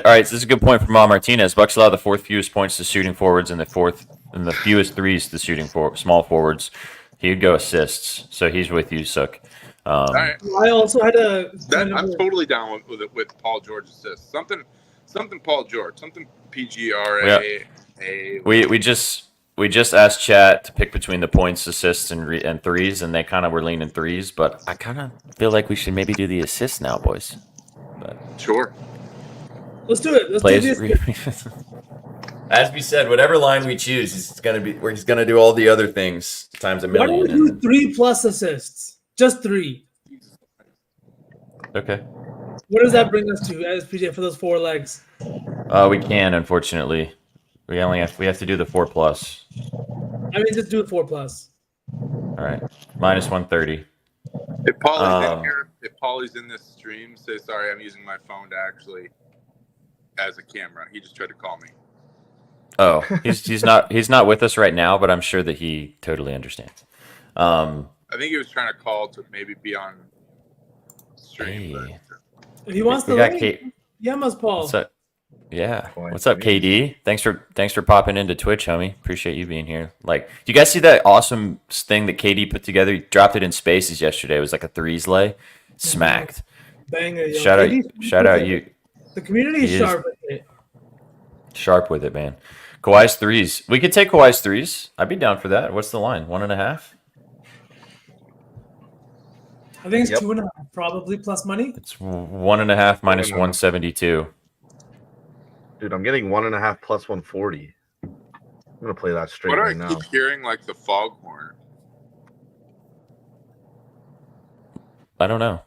right. So this is a good point from Mom Martinez. Bucks allow the 4th fewest points to shooting forwards and the fewest threes to shooting small forwards. He'd go assists. So he's with you, Sook. all right. I also had a I'm totally down with Paul George assists. Something Paul George, something PGRA. We just asked Chat to pick between the points, assists, and threes, and they kind of were leaning threes. But I kind of feel like we should maybe do the assists now, boys. Sure. Let's do it. Let's do this. As we said, whatever line we choose, he's gonna do all the other things times a Why don't we million. do 3+ assists? Just 3. Okay. What does that bring us to, as PJ, for those 4 legs? We can, unfortunately. We have to do the 4+. I mean, just do it 4 plus. All right, minus 130. If Paulie's in here, if Paulie's in this stream, say sorry. I'm using my phone to actually as a camera. He just tried to call me. Oh, he's not with us right now, but I'm sure that he totally understands. I think he was trying to call to maybe be on stream. Hey. If he wants We to got link, Kate. Paul. What's up? Yeah. Quite What's up, nice. KD? Thanks for popping into Twitch, homie. Appreciate you being here. Like, do you guys see that awesome thing that KD put together? He dropped it in Spaces yesterday. It was like a 3s lay. Smacked. Banger, yo. Shout KD out you. The community is He is. sharp with it. Sharp with it, man. Kawhi's 3s. We could take Kawhi's 3s. I'd be down for that. What's the line? 1.5? I think it's Yep. 2.5, probably plus money. It's 1.5 minus 172. Dude, I'm getting 1.5 plus 140. I'm gonna play that straight What do I right now. keep hearing like the foghorn? I don't know.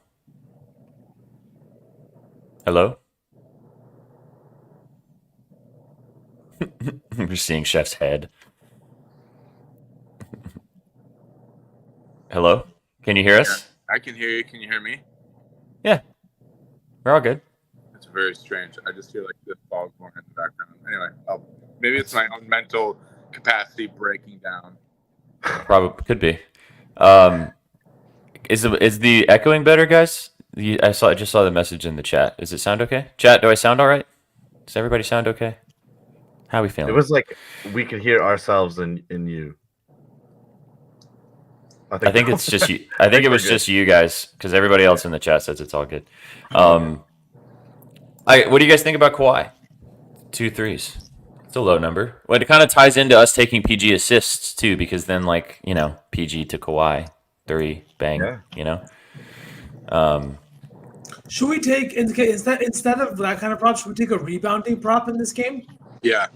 Hello? We're seeing Chef's head. Hello? Can you hear us? I can hear you. Can you hear me? Yeah. We're all good. It's very strange. I just hear like the foghorn in the background. Anyway, maybe it's my own mental capacity breaking down. Probably could be. Is the echoing better, guys? I just saw the message in the chat. Does it sound okay? Chat, do I sound all right? Does everybody sound okay? How we It feeling? was like we could hear ourselves in you. I think it's just you. I think it was just you guys, because everybody else in the chat says it's all good. What do you guys think about Kawhi? 2 3s. It's a low number. Well, it kind of ties into us taking PG assists too, because then PG to Kawhi, 3 bang. Yeah. Should we take instead of that kind of prop? Should we take a rebounding prop in this game? Yeah.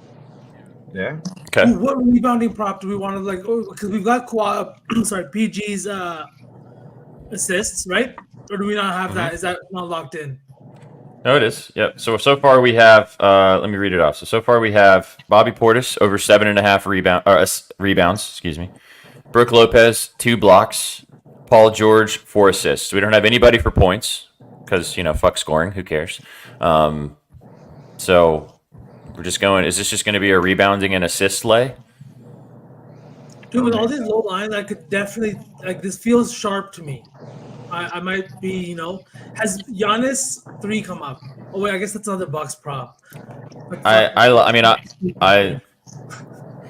Yeah. Okay. Ooh, what rebounding prop do we want to because we've got PG's assists, right? Or do we not have that? Is that not locked in? No, it is. Yep. So far we have. Let me read it off. So far we have Bobby Portis over 7.5 rebounds. Excuse me. Brooke Lopez 2 blocks. Paul George 4 assists. We don't have anybody for points because fuck scoring. Who cares? So we're just going. Is this just going to be a rebounding and assist lay? Dude, with all these low lines, I could definitely this feels sharp to me. I might be, has Giannis 3 come up? Oh wait, I guess that's another Bucks prop. I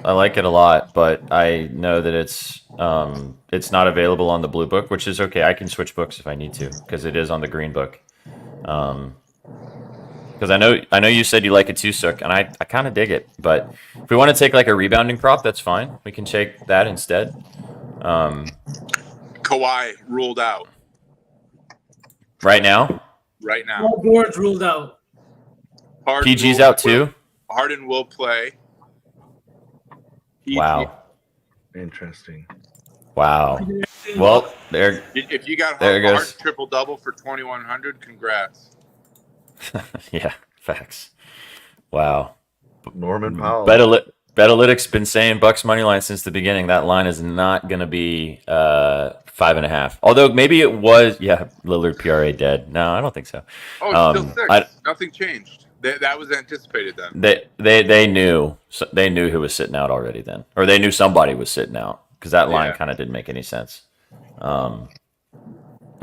like it a lot, but I know that it's not available on the blue book, which is okay. I can switch books if I need to because it is on the green book. Because I know you said you like it too, Sook, and I kind of dig it. But if we want to take like a rebounding prop, that's fine. We can take that instead. Kawhi ruled out Right now, All boards ruled out. Harden PG's will out play. too. Harden will play. Wow. Interesting. Wow. Well, there. If you got There it Harden goes. triple double for 2,100, congrats. Yeah. Facts. Wow. Norman Powell. Betalytics been saying Bucks money line since the beginning. That line is not going to be 5.5. Although maybe it was. Yeah, Lillard PRA dead. No, I don't think so. Oh, it's still 6. Nothing changed. That was anticipated then. They knew who was sitting out already then, or they knew somebody was sitting out because that line kind of didn't make any sense.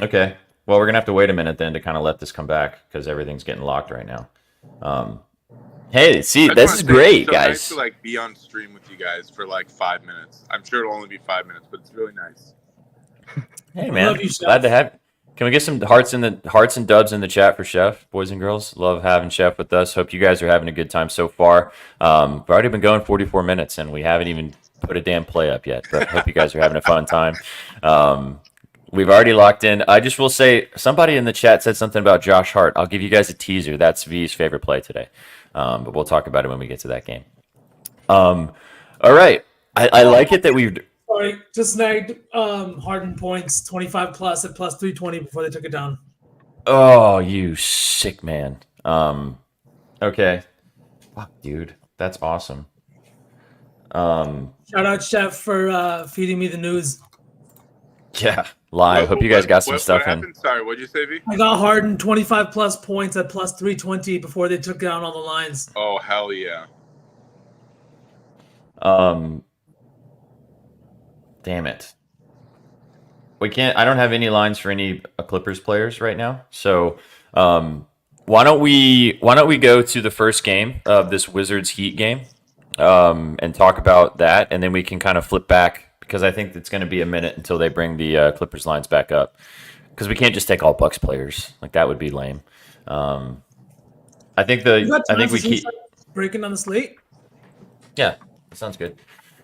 Okay, well we're gonna have to wait a minute then to kind of let this come back because everything's getting locked right now. Hey, see, this is great, guys. Nice to be on stream with you guys for 5 minutes. I'm sure it'll only be 5 minutes, but it's really nice. Hey man, Love you, glad to Chef. have. Can we get some hearts and dubs in the chat for Chef, boys and girls? Love having Chef with us. Hope you guys are having a good time so far. We've already been going 44 minutes and we haven't even put a damn play up yet. But hope you guys are having a fun time. We've already locked in. I just will say somebody in the chat said something about Josh Hart. I'll give you guys a teaser. That's V's favorite play today. But we'll talk about it when we get to that game. All right. I like it that we've. Sorry, just snagged Harden points 25 plus at plus 320 before they took it down. Oh, you sick man. Okay. Fuck, dude. That's awesome. Shout out Chef for feeding me the news. Yeah, live. Hope you guys got some what stuff in. happened? Sorry, what'd you say, V? I got Harden 25 plus points at plus 320 before they took down all the lines. Oh, hell yeah. Damn it. We can't. I don't have any lines for any Clippers players right now. So, why don't we go to the first game of this Wizards Heat game, and talk about that, and then we can kind of flip back because I think it's going to be a minute until they bring the Clippers lines back up because we can't just take all Bucks players. Like that would be lame. I think You got I time think to we see keep. some breaking down the slate. Yeah, that sounds good.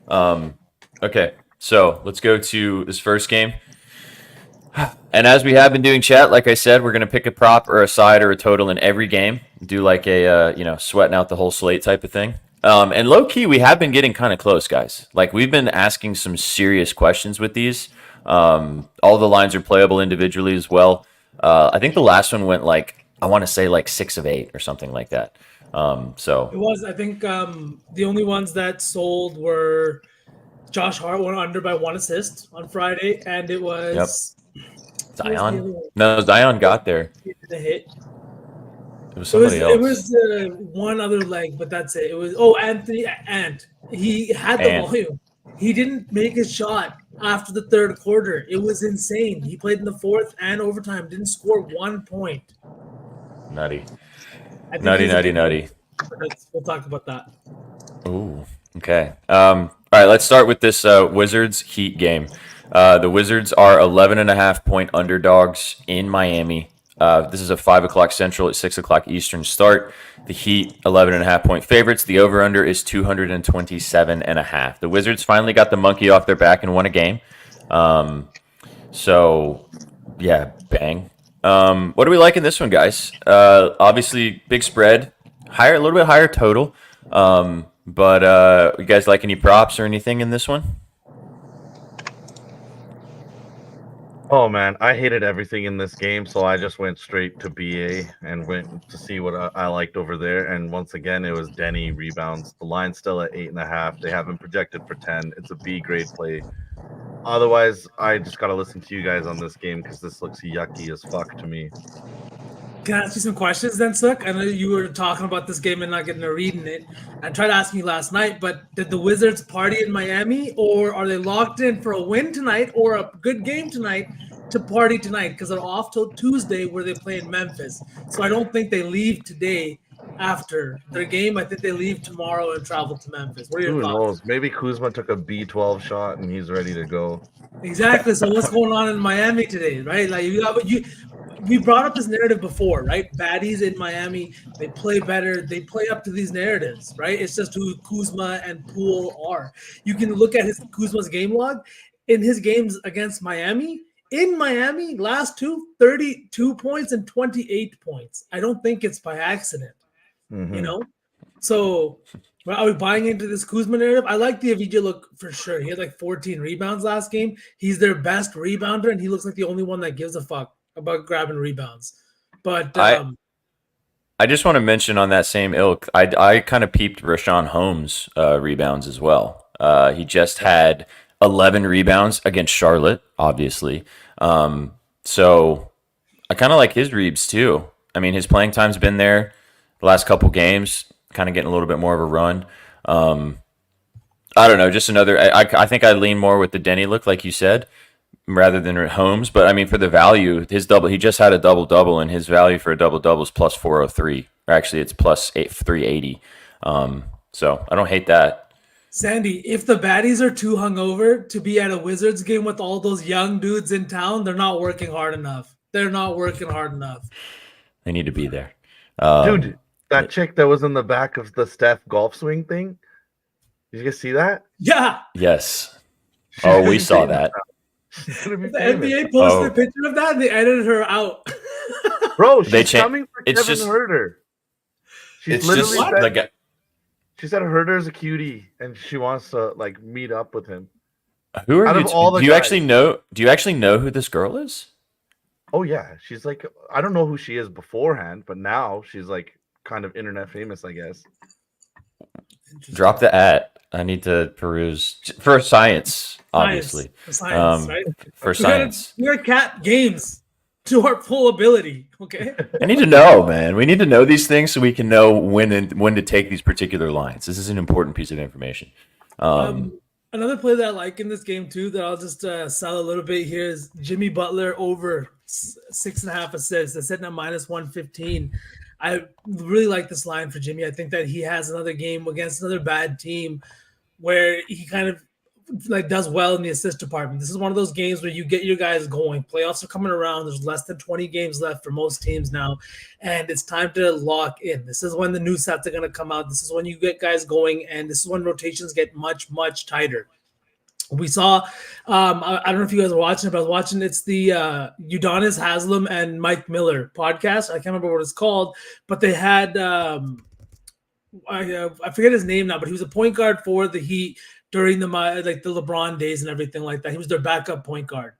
Okay, so let's go to this first game. And as we have been doing, chat, like I said, we're going to pick a prop or a side or a total in every game. Do like a, sweating out the whole slate type of thing. And low key, we have been getting kind of close, guys. Like we've been asking some serious questions with these. All the lines are playable individually as well. I think the last one went I want to say 6 of 8 or something like that. It was, I think, the only ones that sold were Josh Hart went under by 1 assist on Friday, and it was Zion. No, Zion got there. the hit. It was somebody else. It was one other leg, but that's it. It was Anthony Ant. He had the volume. He didn't make a shot after the third quarter. It was insane. He played in the fourth and overtime. Didn't score 1 point. Nutty. Nutty. We'll talk about that. Ooh. Okay. All right. Let's start with this Wizards Heat game. The Wizards are 11.5 point underdogs in Miami. This is a 5 o'clock Central at 6 o'clock Eastern start. The Heat 11.5 point favorites. The over under is 227.5. The Wizards finally got the monkey off their back and won a game. So yeah, bang. What do we like in this one, guys? Obviously, big spread, a little bit higher total. But you guys like any props or anything in this one? Oh man, I hated everything in this game, so I just went straight to BA and went to see what I liked over there. And once again, it was Denny rebounds. The line's still at 8.5. They haven't projected for 10. It's a B grade play. Otherwise, I just gotta listen to you guys on this game because this looks yucky as fuck to me. Can I ask you some questions then, Sook? I know you were talking about this game and not getting a read in it. I tried asking you last night, but did the Wizards party in Miami, or are they locked in for a win tonight or a good game tonight to party tonight? Because they're off till Tuesday where they play in Memphis. So I don't think they leave today after their game. I think they leave tomorrow and travel to Memphis. What are your Who thoughts? knows? Maybe Kuzma took a B12 shot and he's ready to go. Exactly. So what's going on in Miami today, right? Like we brought up this narrative before, right? Baddies in Miami, they play better. They play up to these narratives, right? It's just who Kuzma and Poole are. You can look at Kuzma's game log in his games against Miami. In Miami, last 32 points and 28 points. I don't think it's by accident, you know? So are we buying into this Kuzma narrative? I like the Avdija look for sure. He had 14 rebounds last game. He's their best rebounder, and he looks like the only one that gives a fuck about grabbing rebounds. But I just want to mention on that same ilk, I kind of peeped Rashawn Holmes' rebounds as well. He just had 11 rebounds against Charlotte, obviously. So I kind of like his reebs too. I mean, his playing time's been there the last couple games, kind of getting a little bit more of a run. I don't know, just another. I think I lean more with the Denny look, like you said, rather than Holmes. But I mean, for the value, his double, he just had a double, and his value for a double is plus 403. Or actually, it's plus 380. So I don't hate that. Sandy, if the baddies are too hungover to be at a Wizards game with all those young dudes in town, they're not working hard enough. They need to be there. Dude, that chick that was in the back of the Steph golf swing thing, did you guys see that? Yeah. Yes. Oh, we saw that. The NBA posted a picture of that and they edited her out. Bro, she's coming for Kevin Huerter. She's literally said, she said Huerter's a cutie and she wants to meet up with him. Who are you? Do you actually know who this girl is? Oh yeah, she's like, I don't know who she is beforehand, but now she's like kind of internet famous, I guess. Drop the at. I need to peruse for science, Science, obviously. for science, Um, right? for We science. gotta cap games to our full ability. Okay. I need to know, man. We need to know these things so we can know when to take these particular lines. This is an important piece of information. Another play that I like in this game too that I'll just sell a little bit here is Jimmy Butler over 6.5 assists. That's sitting at -115. I really like this line for Jimmy. I think that he has another game against another bad team where he kind of like does well in the assist department. This is one of those games where you get your guys going. Playoffs are coming around. There's less than 20 games left for most teams now, and it's time to lock in. This is when the new sets are going to come out. This is when you get guys going, and this is when rotations get much tighter. We saw, I don't know if you guys are watching it, but I was watching. It's the Udonis Haslam and Mike Miller podcast. I can't remember what it's called, but they had I forget his name now, but he was a point guard for the Heat during the LeBron days and everything like that. He was their backup point guard.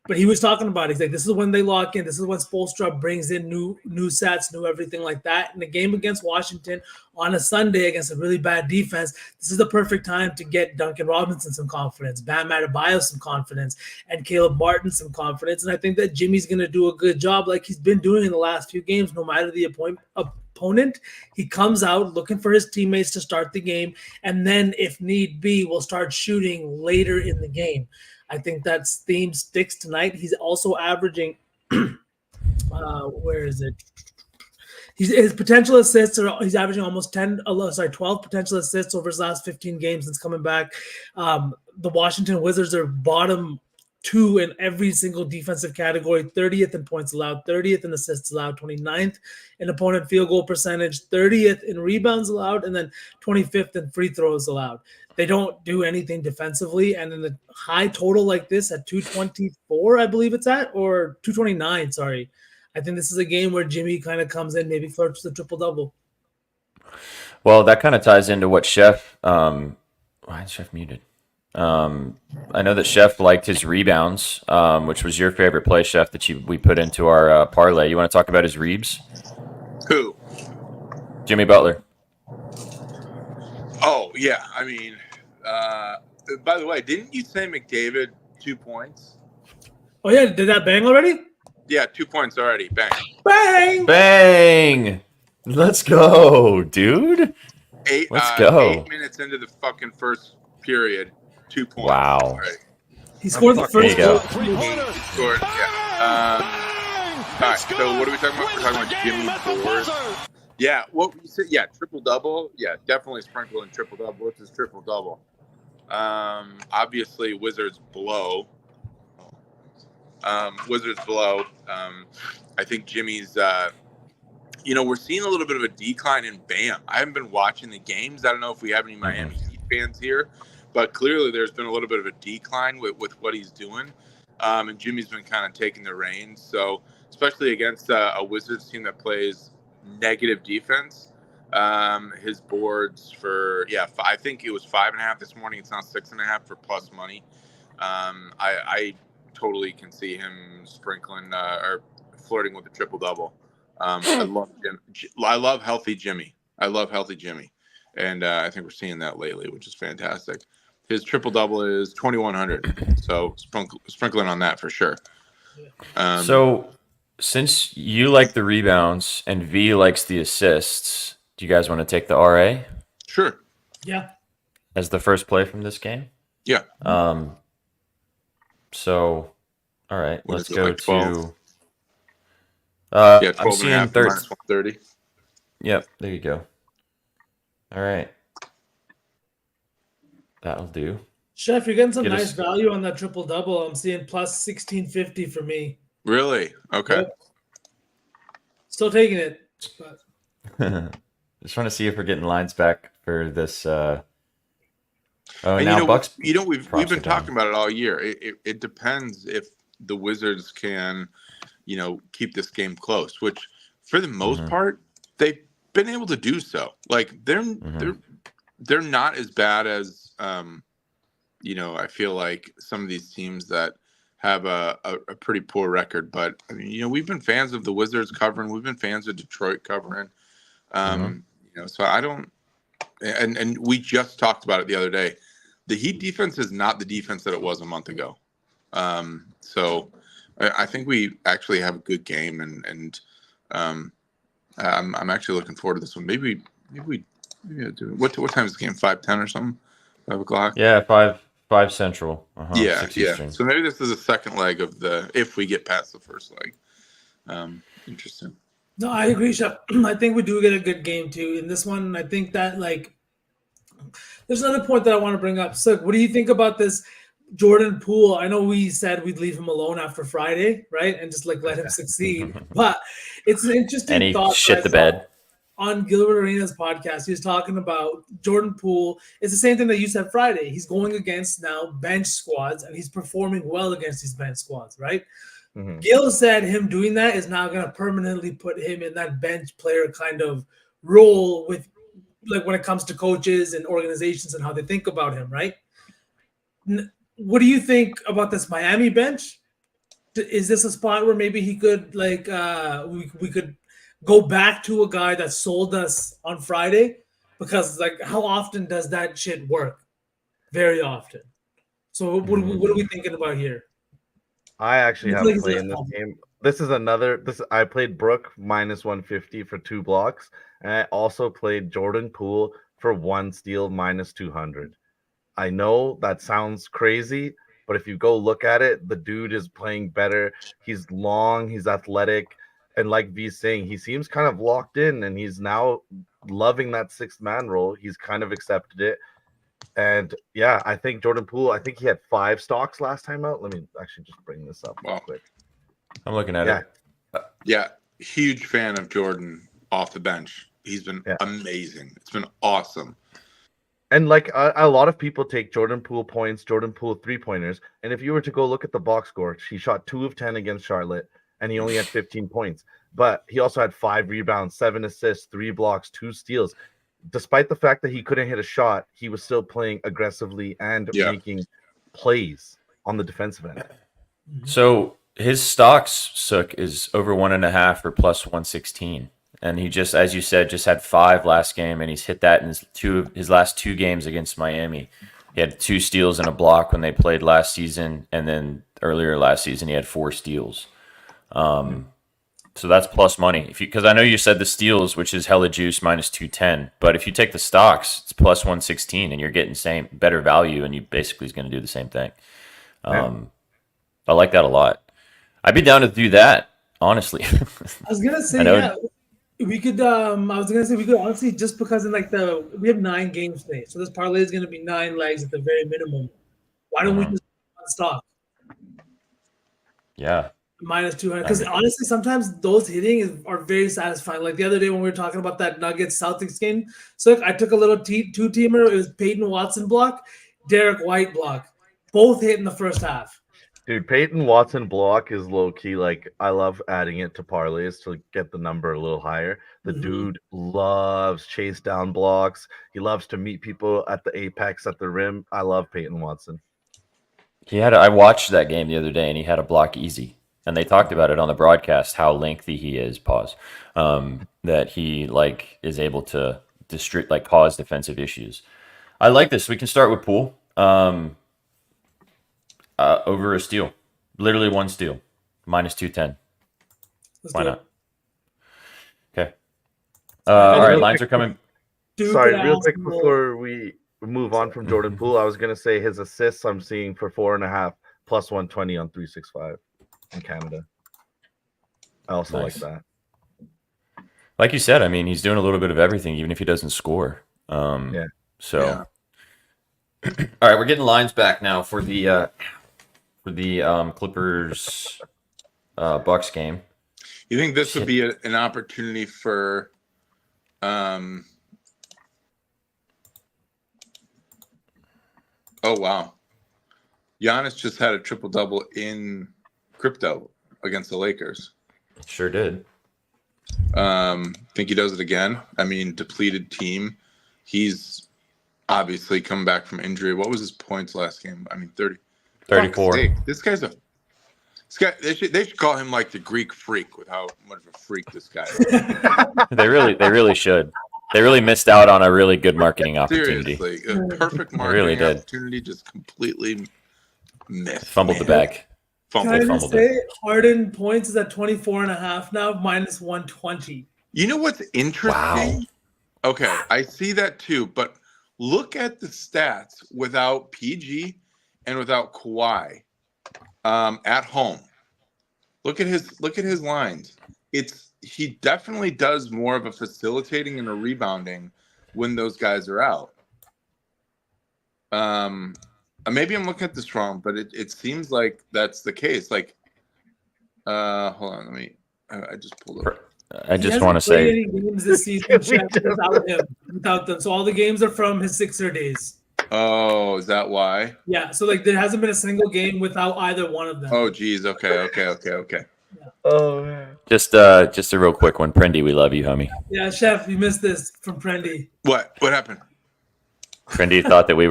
But he was talking about it. He's like, this is when they lock in. This is when Spoelstra brings in new sets, new everything like that. In the game against Washington on a Sunday against a really bad defense, this is the perfect time to get Duncan Robinson some confidence, Bam Adebayo some confidence, and Caleb Martin some confidence. And I think that Jimmy's going to do a good job like he's been doing in the last few games, no matter the opponent. He comes out looking for his teammates to start the game, and then if need be, will start shooting later in the game. I think that theme sticks tonight. He's also averaging where is it? His potential assists are he's averaging almost 12 potential assists over his last 15 games since coming back. The Washington Wizards are bottom 2 in every single defensive category, 30th in points allowed, 30th in assists allowed, 29th in opponent field goal percentage, 30th in rebounds allowed, and then 25th in free throws allowed. They don't do anything defensively, and in a high total like this at 224, I believe it's at, or 229, sorry. I think this is a game where Jimmy kind of comes in, maybe flirts the triple-double. Well, that kind of ties into what Chef why is Chef muted? I know that Chef liked his rebounds, which was your favorite play, Chef, that we put into our parlay. You want to talk about his reebs? Who? Jimmy Butler. Oh, yeah. I mean, by the way, didn't you say McDavid 2 points? Oh, yeah. Did that bang already? Yeah, 2 points already. Bang. Bang! Bang! Let's go, dude. Let's go. 8 minutes into the fucking first period, 2 points. Wow. Right. He scored the first There you goal. He scored, yeah. All right, so what are we talking about? We're talking about Jimmy Boers. Yeah, what you said? Yeah, triple double. Yeah, definitely sprinkle in triple double. What's his triple double? Obviously Wizards blow. Wizards blow. I think Jimmy's. We're seeing a little bit of a decline in Bam. I haven't been watching the games. I don't know if we have any Miami Heat fans here, but clearly there's been a little bit of a decline with what he's doing. And Jimmy's been kind of taking the reins. So especially against a Wizards team that plays negative defense, his boards for I think it was 5.5 this morning. It's now 6.5 for plus money. I totally can see him sprinkling or flirting with a triple double. I love healthy Jimmy. And I think we're seeing that lately, which is fantastic. His triple double is 2,100, so sprinkling on that for sure. So, since you like the rebounds and V likes the assists, do you guys want to take the RA? Sure. Yeah. As the first play from this game? Yeah. So, all right, let's go like 12? to. 12 I'm and seeing a half minus 130. Yep, there you go. All right, that'll do. Chef, you're getting some nice value on that triple double. I'm seeing plus 1650 for me. Really? Okay. Yep. Still taking it. But... Just want to see if we're getting lines back for this. And Bucks. We've been talking about it all year. It depends if the Wizards can, keep this game close, which for the most part they've been able to do so. Like they're not as bad as I feel like some of these teams that have a pretty poor record. But I mean, we've been fans of the Wizards covering. We've been fans of Detroit covering. So I don't. And we just talked about it the other day. The Heat defense is not the defense that it was a month ago. So I think we actually have a good game, and I'm actually looking forward to this one. Maybe we do it. What time is the game? 5:10 or something? 5 o'clock? Yeah, 5 Central. Yeah. 6 Eastern. So maybe this is a second leg of if we get past the first leg. Interesting. No, I agree, Chef. I think we do get a good game too in this one. I think that there's another point that I want to bring up. So, what do you think about this Jordan Poole? I know we said we'd leave him alone after Friday, right, and just let him succeed. But it's an interesting And he thought. shit the bed. On Gilbert Arenas' podcast, he was talking about Jordan Poole. It's the same thing that you said Friday. He's going against now bench squads, and he's performing well against these bench squads, right? Mhm. Gil said him doing that is now going to permanently put him in that bench player kind of role with, when it comes to coaches and organizations and how they think about him, right? What do you think about this Miami bench? Is this a spot where maybe he could we could go back to a guy that sold us on Friday? Because how often does that shit work? Very often. So what are we thinking about here? I actually have played in this game. This is another. I played Brook minus 150 for 2 blocks, and I also played Jordan Poole for 1 steal minus 200. I know that sounds crazy, but if you go look at it, the dude is playing better. He's long, he's athletic, and like V's saying, he seems kind of locked in, and he's now loving that 6th man role. He's kind of accepted it. And yeah, I think Jordan Poole, I think he had 5 stocks last time out. Let me actually just bring this up real quick. I'm looking at it. Yeah, huge fan of Jordan off the bench. He's been amazing. It's been awesome. And a lot of people take Jordan Poole points, Jordan Poole 3-pointers. And if you were to go look at the box score, he shot 2 of 10 against Charlotte, and he only had 15 points. But he also had 5 rebounds, 7 assists, 3 blocks, 2 steals. Despite the fact that he couldn't hit a shot, he was still playing aggressively and making plays on the defensive end. So his stocks, Sook, is over 1.5 or plus 116. And he just, as you said, just had 5 last game, and he's hit that in his last 2 games against Miami. He had 2 steals and a block when they played last season, and then earlier last season he had 4 steals. So that's plus money. Because I know you said the steals, which is hella juice, minus 210. But if you take the stocks, it's plus 116, and you're getting better value, and you basically is going to do the same thing. I like that a lot. I'd be down to do that, honestly. I was gonna say we could. I was gonna say we could honestly, just because we have 9 games today, so this parlay is gonna be 9 legs at the very minimum. Why don't we just stock? Yeah. Minus 200, because honestly, sometimes those hitting are very satisfying. Like the other day when we were talking about that Nuggets Celtics game, so I took a little 2-teamer. It was Peyton Watson block, Derek White block, both hit in the first half. Dude, Peyton Watson block is low key. I love adding it to parlays to get the number a little higher. The dude loves chase down blocks. He loves to meet people at the apex at the rim. I love Peyton Watson. I watched that game the other day, and he had a block easy. And they talked about it on the broadcast, how lengthy he is, that he is able to cause defensive issues. I like this. We can start with Poole. Over a steal. Literally 1 steal. Minus 210. Why not? Okay. All right, lines are coming. Sorry, real quick before we move on from Jordan Poole, I was going to say his assists I'm seeing for 4.5 plus 120 on 365 in Canada. I also like that. Like you said, I mean, he's doing a little bit of everything, even if he doesn't score. All right, we're getting lines back now for the Clippers Bucks game. You think this would be an opportunity for oh wow. Giannis just had a triple-double in crypto against the Lakers. Sure did. Think he does it again? I mean, depleted team. He's obviously come back from injury. What was his points last game? I mean, 30. 34. This guy's a This guy, they should call him like the Greek freak with how much of a freak this guy is. They really should. They really missed out on a really good marketing opportunity. Seriously, a perfect They really marketing did. opportunity, just completely missed. Fumbled the man. bag. Can I just fumbled say Harden points is at 24.5 now, minus 120. You know what's interesting? Wow. Okay, I see that too, but look at the stats without PG and without Kawhi at home. Look at his lines. He definitely does more of a facilitating and a rebounding when those guys are out. Maybe I'm looking at this wrong, but it seems like that's the case. Like, hold on, I just pulled up. I just want to say, any games this season without them. So all the games are from his Sixer days. Oh, is that why? Yeah. So like there hasn't been a single game without either one of them. Oh, geez. Okay. Oh man. just a real quick one. Prendy, we love you, homie. Yeah, Chef, you missed this from Prendy. What happened? Prendy thought that we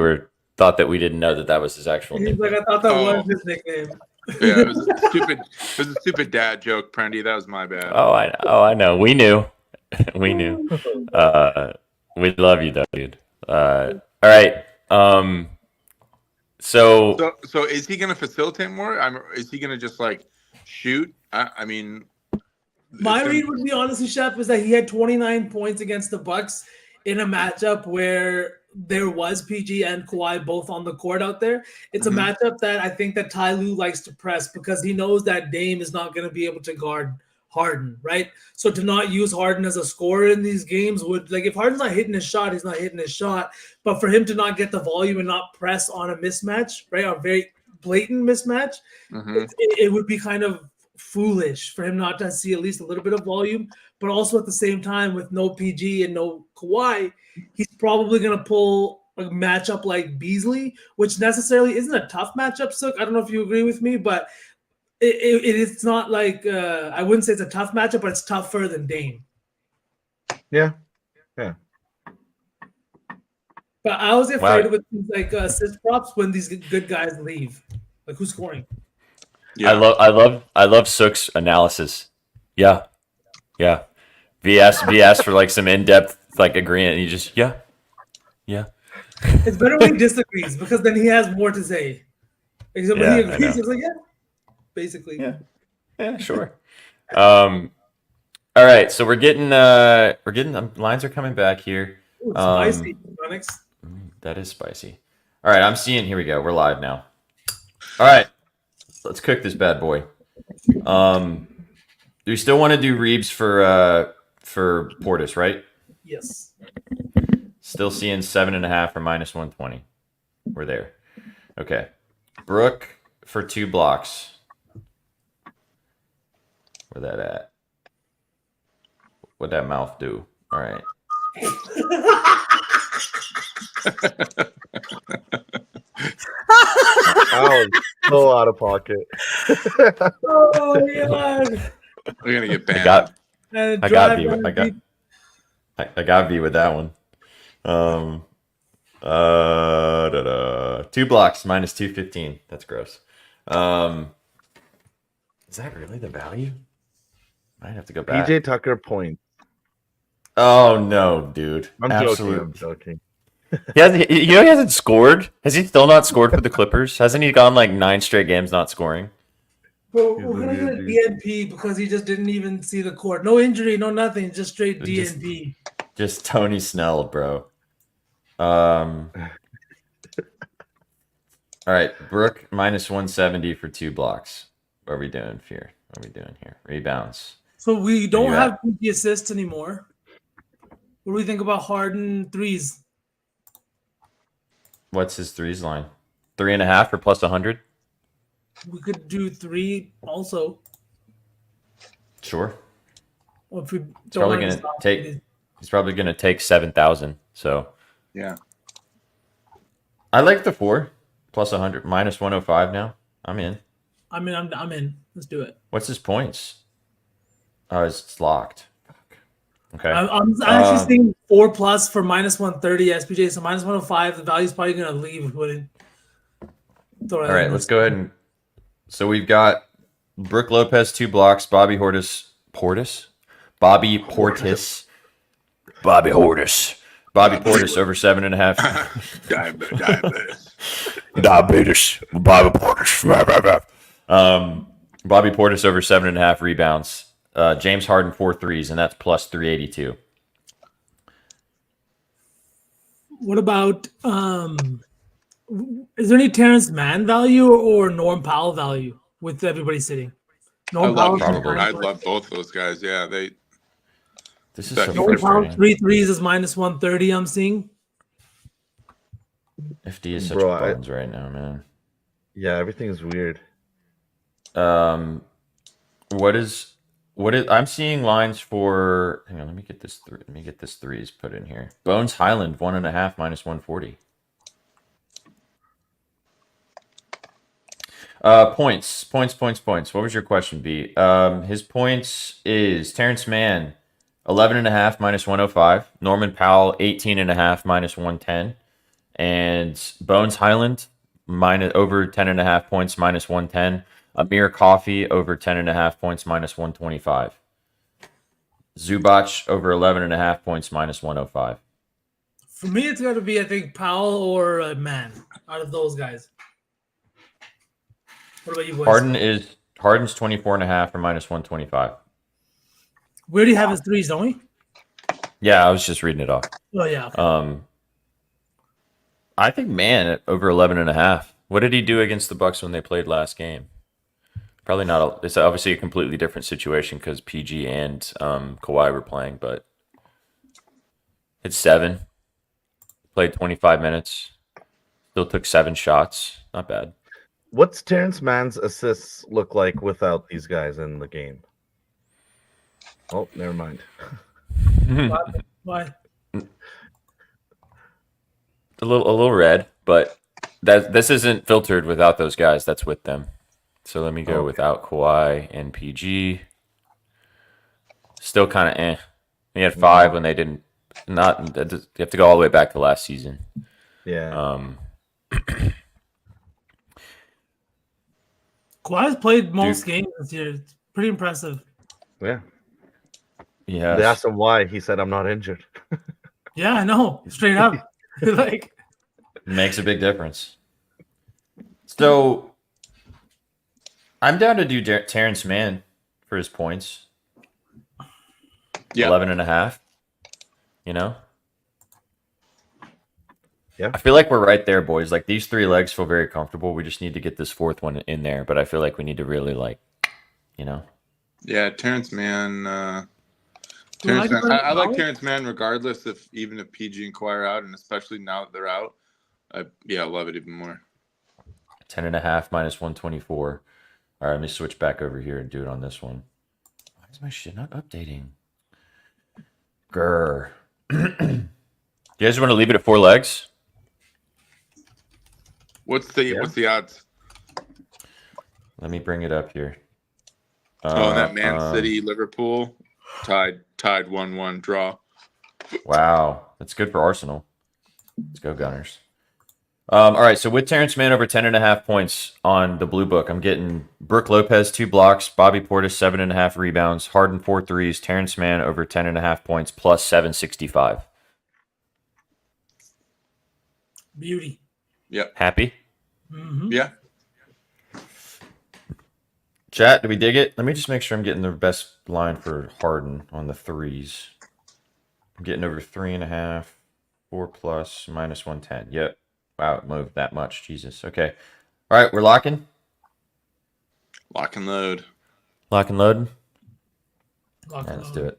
didn't know that was his actual He's name. like, I thought that was his nickname. Yeah, it was a stupid dad joke, Prendy. That was my bad. Oh, I know. We knew. We knew. We love you, though, dude. All right. So is he going to facilitate more? Is he going to just like shoot? I mean, my read would be honestly, Chef, is that he had 29 points against the Bucks in a matchup where there was PG and Kawhi both on the court out there. It's a matchup that I think that Ty Lue likes to press because he knows that Dame is not going to be able to guard Harden, right? So to not use Harden as a scorer in these games would, like, if Harden's not hitting his shot, he's not hitting his shot. But for him to not get the volume and not press on a mismatch, right, a very blatant mismatch, it would be kind of foolish for him not to see at least a little bit of volume. But also at the same time, with no PG and no Kawhi, he's probably going to pull a matchup like Beasley, which necessarily isn't a tough matchup, Sook. I don't know if you agree with me, but it's not like I wouldn't say it's a tough matchup, but it's tougher than Dame. Yeah. But I was afraid with things like assist props when these good guys leave. Like, who's scoring? yeah. I love Sook's analysis. Yeah. VS for like some in-depth like agreement. And you just yeah. It's better when he disagrees because then he has more to say. Because when he agrees, he's like, basically. Yeah, sure. All right, so we're getting lines are coming back here. Ooh, spicy. Onyx. That is spicy. All right, I'm seeing. Here we go. We're live now. All right, let's cook this bad boy. Do we still want to do Reeves for Portis, right? Yes. Still seeing 7.5 or minus 120. We're there. Okay. Brooke for 2 blocks. Where that at? What'd that mouth do? All right. I was so out of pocket. Oh, yeah. We're gonna get banned. I got V with that one. 2 blocks minus 215. That's gross. Is that really the value? Might have to go back. PJ Tucker points. Oh no, dude! I'm joking. He hasn't scored. Has he still not scored for the Clippers? Hasn't he gone like 9 straight games not scoring? Bro, we're gonna get a DNP because he just didn't even see the court. No injury, no nothing, just straight DNP. Just Tony Snell, bro. All right, Brooke minus 170 for 2 blocks. What are we doing here? Rebounds. So we don't have PG assists anymore. What do we think about Harden threes? What's his threes line? 3.5 or plus 100? We could do 3 also. Sure. Well, if we He's probably gonna take 7,000. So yeah. I like the 4 plus 100 minus 105 now. I'm in. I'm in. Let's do it. What's his points? Oh, it's locked. Okay. I'm actually seeing 4 plus for minus 130 SPJ. So minus 105, the value's probably gonna leave. All right, let's go ahead and. So we've got Brooke Lopez 2 blocks. Bobby Portis. Bobby Portis. Bobby Portis. Bobby Portis over 7.5. Diabetes. Diabetes. Bobby Portis. Bobby Portis over 7.5 rebounds. James Harden 4 threes, and that's plus 382. What about is there any Terrence Mann value or Norm Powell value with everybody sitting? I love, Probably. I love both those guys. Yeah, This is That so Norm Powell frustrating. 3 threes is minus 130. I'm seeing. FD is such Bro, buns right now, man. Yeah, everything's weird. What is I'm seeing lines for, hang on, let me get this threes put in here. Bones Highland 1.5 minus 140. Points. What was your question, B? His points is Terrence Mann 11.5 minus 105, Norman Powell 18.5 minus 110, and Bones Highland minus over 10.5 points minus 110. Amir Coffey over 10.5 points minus 125. Zubac over 11.5 points minus 105. For me, it's got to be, I think, Powell or Mann out of those guys. What about you boys? Harden's 24.5 for minus 125. We already have his threes, don't we? Yeah, I was just reading it off. Oh yeah. Okay. I think Mann at over 11.5. What did he do against the Bucks when they played last game? Probably not. It's obviously a completely different situation because PG and Kawhi were playing, but it's 7. Played 25 minutes. Still took 7 shots. Not bad. What's Terrence Mann's assists look like without these guys in the game? Oh, never mind. Why? A little red, but this isn't filtered without those guys. That's with them. So let me go without Kawhi and PG. Still kind of eh. We had 5 when they didn't. Not you have to go all the way back to last season. Yeah. Kawhi's played most games this year. It's pretty impressive. Yeah. Yeah. They asked him why. He said, "I'm not injured." Yeah, I know. Straight up. Like, Makes a big difference. So I'm down to do Terrence Mann for his points. Yeah. 11.5. You know? Yeah. I feel like we're right there, boys. Like, these 3 legs feel very comfortable. We just need to get this 4th one in there. But I feel like we need to really, like, you know? Yeah, Terrence Mann. I like Terrence Mann regardless even if PG and Kawhi are out, and especially now that they're out. I love it even more. 10.5 minus 124. All right, let me switch back over here and do it on this one. Why is my shit not updating? Grr. You guys want to leave it at 4 legs? What's the odds? Let me bring it up here. That Man City Liverpool tied 1-1 draw. Wow, that's good for Arsenal. Let's go Gunners. All right, so with Terrence Mann over 10.5 points on the blue book, I'm getting Brooke Lopez 2 blocks, Bobby Portis 7.5 rebounds, Harden 4 threes, Terrence Mann over 10.5 points plus 765. beauty. Yep. Happy? Mm-hmm. Yeah. Chat, do we dig it? Let me just make sure I'm getting the best line for Harden on the threes. I'm getting over 3.5, 4 plus, minus 110. Yep. Wow, it moved that much. Jesus. Okay. All right, we're locking. Lock and load. Lock and load. Let's do it.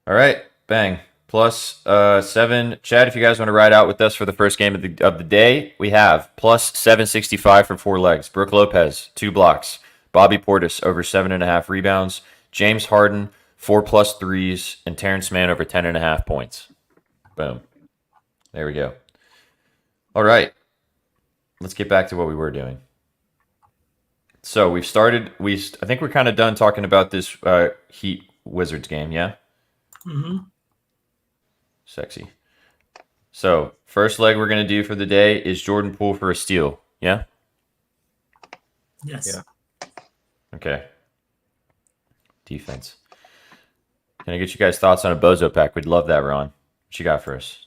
All right, bang. Plus 7. Chad, if you guys want to ride out with us for the first game of the day, we have plus 765 for 4 legs. Brooke Lopez, 2 blocks. Bobby Portis, over 7.5 rebounds. James Harden, 4 plus threes. And Terrence Mann, over 10.5 points. Boom. There we go. All right. Let's get back to what we were doing. So we've started. I think we're kind of done talking about this Heat Wizards game, yeah? Mm-hmm. Sexy. So, first leg we're going to do for the day is Jordan Poole for a steal. Yeah? Yes. Yeah. Okay. Defense. Can I get you guys' thoughts on a Bozo pack? We'd love that, Ron. What you got for us?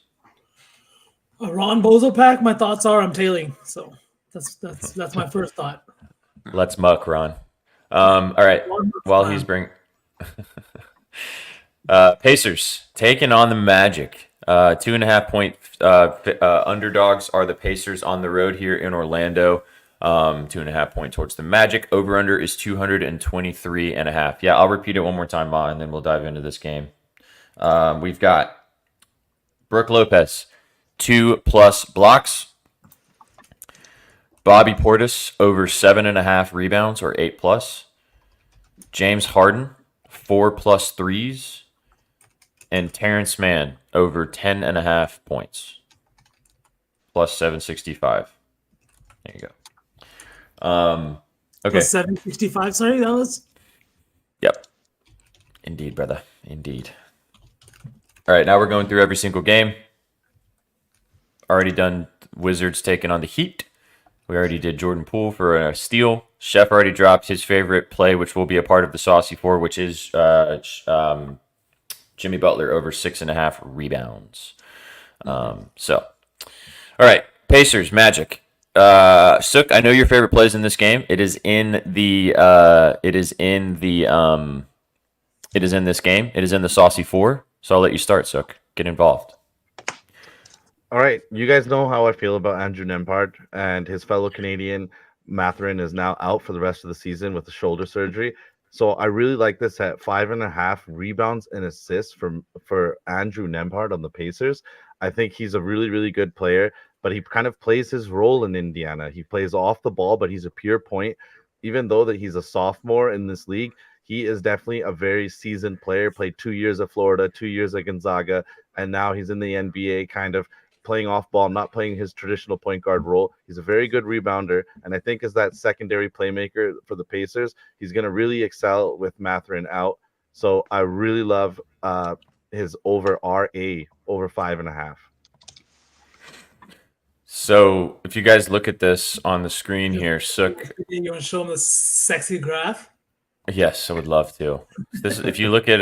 A Ron Bozo pack. My thoughts are I'm tailing. So that's my first thought. Let's muck, Ron. All right. Ron While Bozo he's pack. bring Pacers taking on the Magic. 2.5 point underdogs are the Pacers on the road here in Orlando. 2.5 point towards the Magic. Over under is 223.5. Yeah, I'll repeat it one more time, Ma, and then we'll dive into this game. We've got Brooke Lopez, 2+ blocks. Bobby Portis over 7.5 rebounds or 8+. James Harden, 4+ threes. And Terrence Mann over 10.5 points. Plus 765. There you go. Okay. Plus 765. Sorry, that was. Yep. Indeed, brother. Indeed. All right, now we're going through every single game. Already done Wizards taking on the Heat. We already did Jordan Poole for a steal. Chef already dropped his favorite play, which will be a part of the Saucy 4, which is Jimmy Butler over 6.5 rebounds. All right, Pacers, Magic. Sook, I know your favorite plays in this game. It is in the Saucy 4. So I'll let you start, Sook. Get involved. All right, you guys know how I feel about Andrew Nembhard, and his fellow Canadian Mathurin is now out for the rest of the season with the shoulder surgery. So I really like this at 5.5 rebounds and assists for Andrew Nembhard on the Pacers. I think he's a really, really good player, but he kind of plays his role in Indiana. He plays off the ball, but he's a pure point. Even though that he's a sophomore in this league, he is definitely a very seasoned player. Played 2 years at Florida, 2 years at Gonzaga, and now he's in the NBA kind of playing off ball, not playing his traditional point guard role. He's a very good rebounder, and I think as that secondary playmaker for the Pacers, he's going to really excel with Mathurin out. So I really love his over RA over 5.5. So if you guys look at this on the screen here, Sook. You want to show him the sexy graph? Yes, I would love to. This, if you look at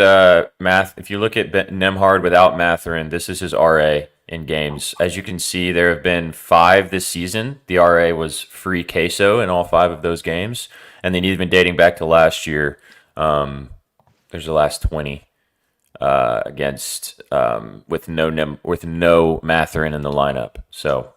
if you look at Nembhard without Mathurin, this is his RA in games. As you can see, there have been 5 this season. The RA was free queso in all 5 of those games, and then even dating back to last year, there's the last 20 against with no Mathurin in the lineup. So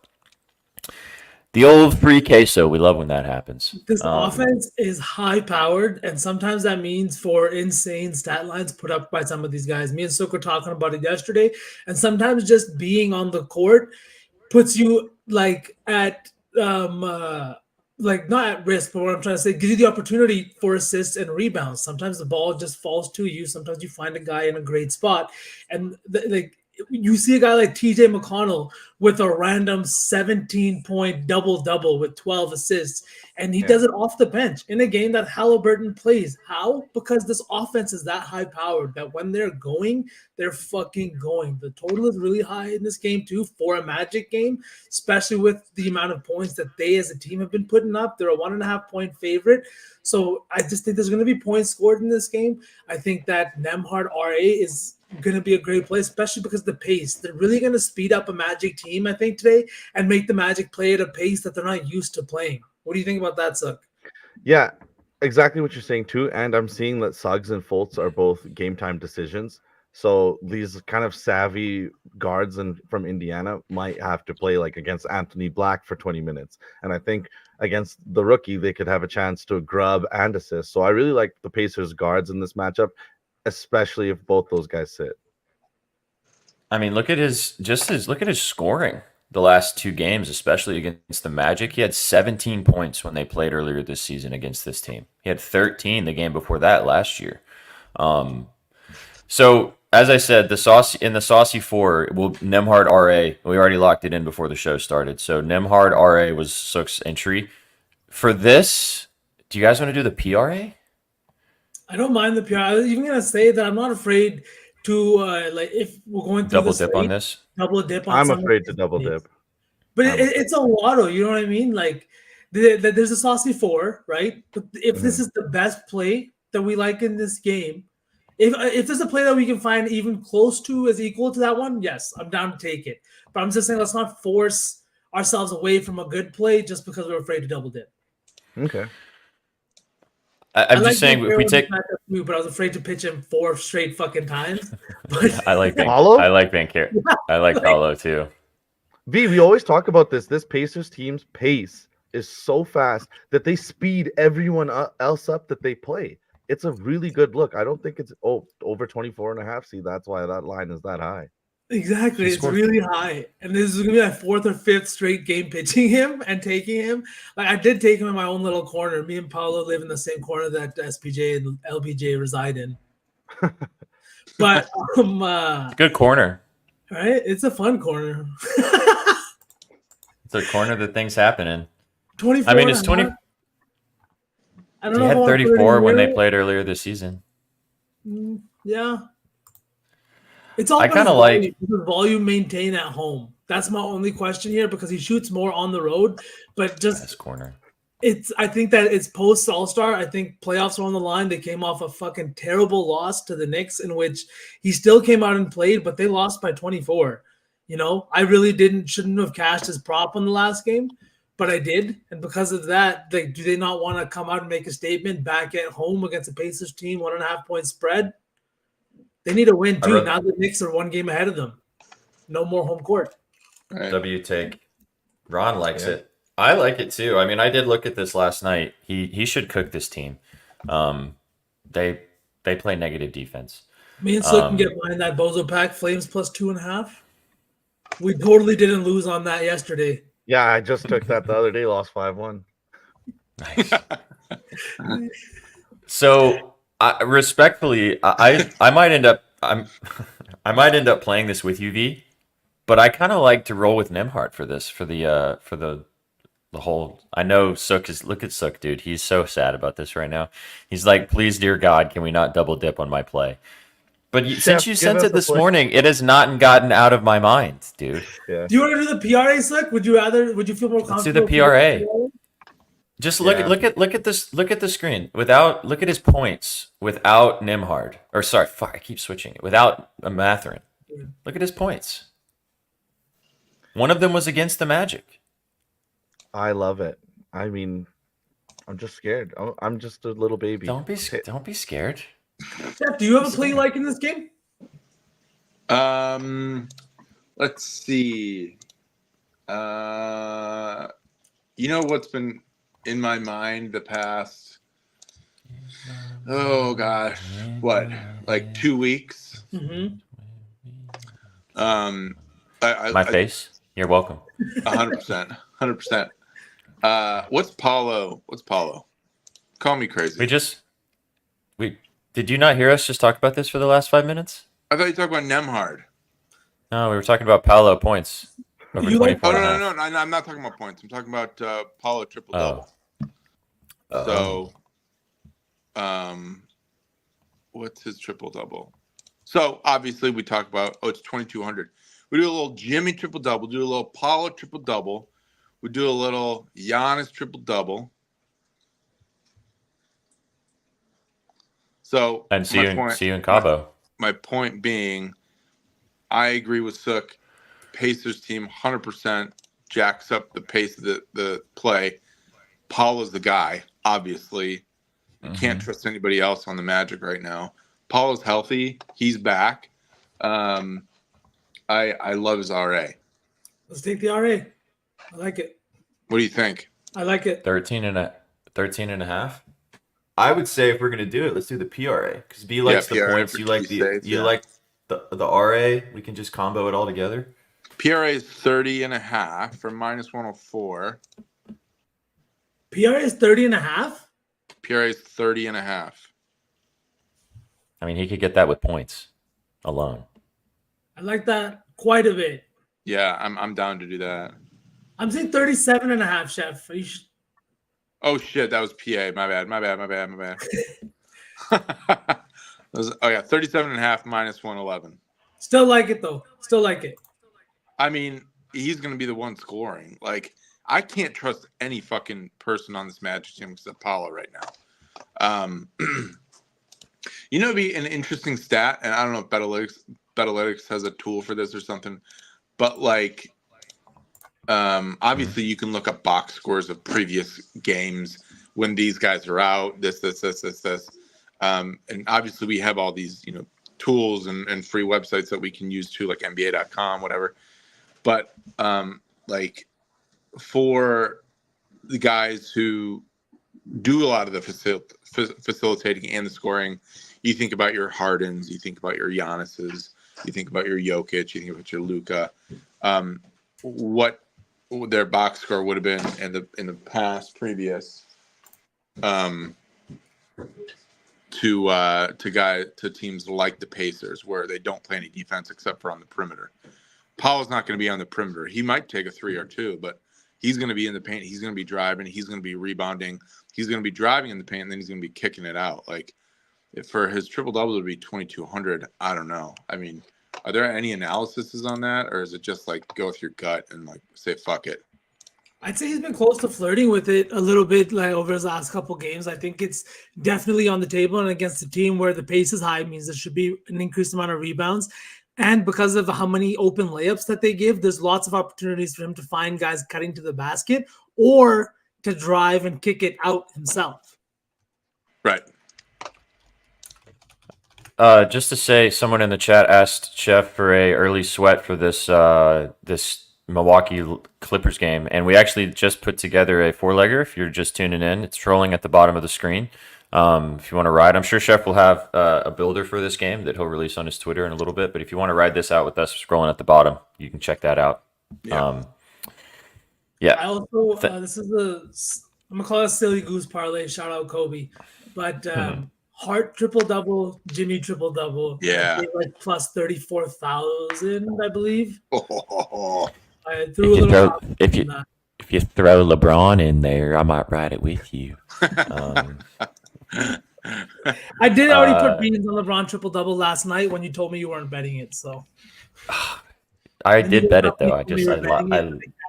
the old free queso, we love when that happens. This offense is high-powered, and sometimes that means for insane stat lines put up by some of these guys. Me and Sook were talking about it yesterday, and sometimes just being on the court puts you at not at risk, but what I'm trying to say, gives you the opportunity for assists and rebounds. Sometimes the ball just falls to you. Sometimes you find a guy in a great spot, and you see a guy like TJ McConnell with a random 17-point double-double with 12 assists, and he does it off the bench in a game that Halliburton plays. How? Because this offense is that high-powered that when they're going, they're fucking going. The total is really high in this game, too, for a Magic game, especially with the amount of points that they as a team have been putting up. They're a 1.5-point favorite. So I just think there's going to be points scored in this game. I think that Nembhard RA is going to be a great play, especially because the pace. They're really going to speed up a Magic team, I think, today and make the Magic play at a pace that they're not used to playing. What do you think about that, Sugg? Yeah, exactly what you're saying too. And I'm seeing that Suggs and Fultz are both game time decisions. So these kind of savvy guards from Indiana might have to play like against Anthony Black for 20 minutes. And I think against the rookie, they could have a chance to grub and assist. So I really like the Pacers guards in this matchup, especially if both those guys sit. I mean, look at his scoring the last 2 games, especially against the Magic. He had 17 points when they played earlier this season against this team. He had 13 the game before that last year. So as I said, the Saucy 4 will Nembhard RA. We already locked it in before the show started. So Nembhard RA was Sook's entry. For this, do you guys want to do the PRA? I don't mind the PR. I was even gonna say that I'm not afraid to if we're going through Double dip on this. Double dip on. I'm afraid to double dip. But it's a lotto. You know what I mean? Like There's a saucy 4, right? But if this is the best play that we like in this game, if there's a play that we can find even close to as equal to that one, yes, I'm down to take it. But I'm just saying, let's not force ourselves away from a good play just because we're afraid to double dip. Okay. I'm just saying, if we take, too, but I was afraid to pitch him 4 straight fucking times. But I like Paulo? I like Banker. I like Paulo too. V, we always talk about this. This Pacers team's pace is so fast that they speed everyone else up that they play. It's a really good look. I don't think it's over 24.5. See, that's why that line is that high. Exactly. It's really high. And this is going to be my 4th or 5th straight game pitching him and taking him. Like, I did take him in my own little corner. Me and Paulo live in the same corner that SPJ and LBJ reside in. But Good corner. right? It's a fun corner. It's a corner that things happen in. 24. I mean, it's 20. I don't They know. had if I wanna put it 34 in when they here. played earlier this season. Yeah. It's all I about kinda his like- volume. Does volume maintain at home. That's my only question here because he shoots more on the road. But just This corner. I think that it's post All-Star. I think playoffs are on the line. They came off a fucking terrible loss to the Knicks in which he still came out and played, but they lost by 24. You know, I really shouldn't have cashed his prop on the last game, but I did. And because of that, do they not want to come out and make a statement back at home against a Pacers team, 1.5 point spread? They need a win too. Now the Knicks are 1 game ahead of them. No more home court. Right. W take. Ron likes it. I like it too. I mean, I did look at this last night. He should cook this team. They play negative defense. Me and Slick can get behind that Bozo pack. Flames plus 2.5. We totally didn't lose on that yesterday. Yeah, I just took that the other day, lost 5-1. Nice. So, respectfully, I might end up I might end up playing this with UV, but I kind of like to roll with Nemhard for this for the whole. I know Sook is look at Sook, dude. He's so sad about this right now. He's like, please, dear God, can we not double dip on my play? But since you sent it this morning, it has not gotten out of my mind, dude. Yeah. Do you want to do the PRA, Slick? Would you feel more comfortable? Let's do the PRA. Just look at this. Look at the screen. Look at his points without Nemhard. Or sorry, fuck, I keep switching it. Without a Matherin. Look at his points. One of them was against the Magic. I love it. I mean, I'm just scared. I'm just a little baby. Don't be scared. Jeff, do you have a play you like in this game? Let's see. You know what's been in my mind the past, oh gosh, what, like 2 weeks? Mm-hmm. My face. You're welcome. 100%. What's Paulo? Call me crazy. Did you not hear us just talk about this for the last 5 minutes? I thought you talked about Nemhard. No, we were talking about Paolo points. Over You like- 24 Oh and a half. no! I'm not talking about points. I'm talking about Paulo triple double. So, what's his triple double? So obviously we talk about it's 2,200. We do a little Jimmy triple double. Do a little Paulo triple double. We do a little Giannis triple double. So And see you in Cabo. My point being, I agree with Sook. Pacers team 100% jacks up the pace of the play. Paulo's the guy, obviously. You can't trust anybody else on the Magic right now. Paulo's healthy. He's back. I love his RA. Let's take the RA. I like it. What do you think? I like it. 13 and a half. I would say if we're gonna do it, let's do the PRA because B likes the PRA points. for You like key saves, you like the RA. We can just combo it all together. PRA is 30.5 for minus 104. PRA is 30.5. PRA is 30.5. I mean, he could get that with points alone. I like that quite a bit. Yeah, I'm down to do that. I'm saying 37.5, Chef. Oh shit, that was PA. My bad. Oh yeah, 37.5 minus 111. Still like it though. Still like it. I mean, he's going to be the one scoring. Like, I can't trust any fucking person on this Magic team except Paolo right now. It'd be an interesting stat, and I don't know if Betalytics has a tool for this or something, but like, obviously you can look up box scores of previous games when these guys are out. This. And obviously we have all these, tools and free websites that we can use too, like NBA.com, whatever. But like for the guys who do a lot of the facilitating and the scoring, you think about your Hardens, you think about your Giannis's, you think about your Jokic, you think about your Luka. What their box score would have been in the past previous to teams like the Pacers, where they don't play any defense except for on the perimeter. Paul's not going to be on the perimeter. He might take a 3 or 2, but he's going to be in the paint. He's going to be driving. He's going to be rebounding. He's going to be driving in the paint, and then he's going to be kicking it out. Like, for his triple-double to be 2,200, I don't know. I mean, are there any analyses on that, or is it just like go with your gut and like say fuck it? I'd say he's been close to flirting with it a little bit, like over his last couple games. I think it's definitely on the table, and against a team where the pace is high means there should be an increased amount of rebounds. And because of how many open layups that they give, there's lots of opportunities for him to find guys cutting to the basket or to drive and kick it out himself. Right. Just to say, someone in the chat asked Chef for a early sweat for this Milwaukee Clippers game, and we actually just put together a 4-legger. If you're just tuning in, it's trolling at the bottom of the screen. If you want to ride, I'm sure Chef will have a builder for this game that he'll release on his Twitter in a little bit. But if you want to ride this out with us, scrolling at the bottom, you can check that out. Yeah. I also this is I'm gonna call it a silly goose parlay. Shout out Kobe, but Hart triple-double, Jimmy triple-double. Yeah. Like plus 34,000, I believe. I threw if you throw LeBron in there, I might ride it with you. I did already put beans on LeBron triple-double last night when you told me you weren't betting it. So I did bet it though.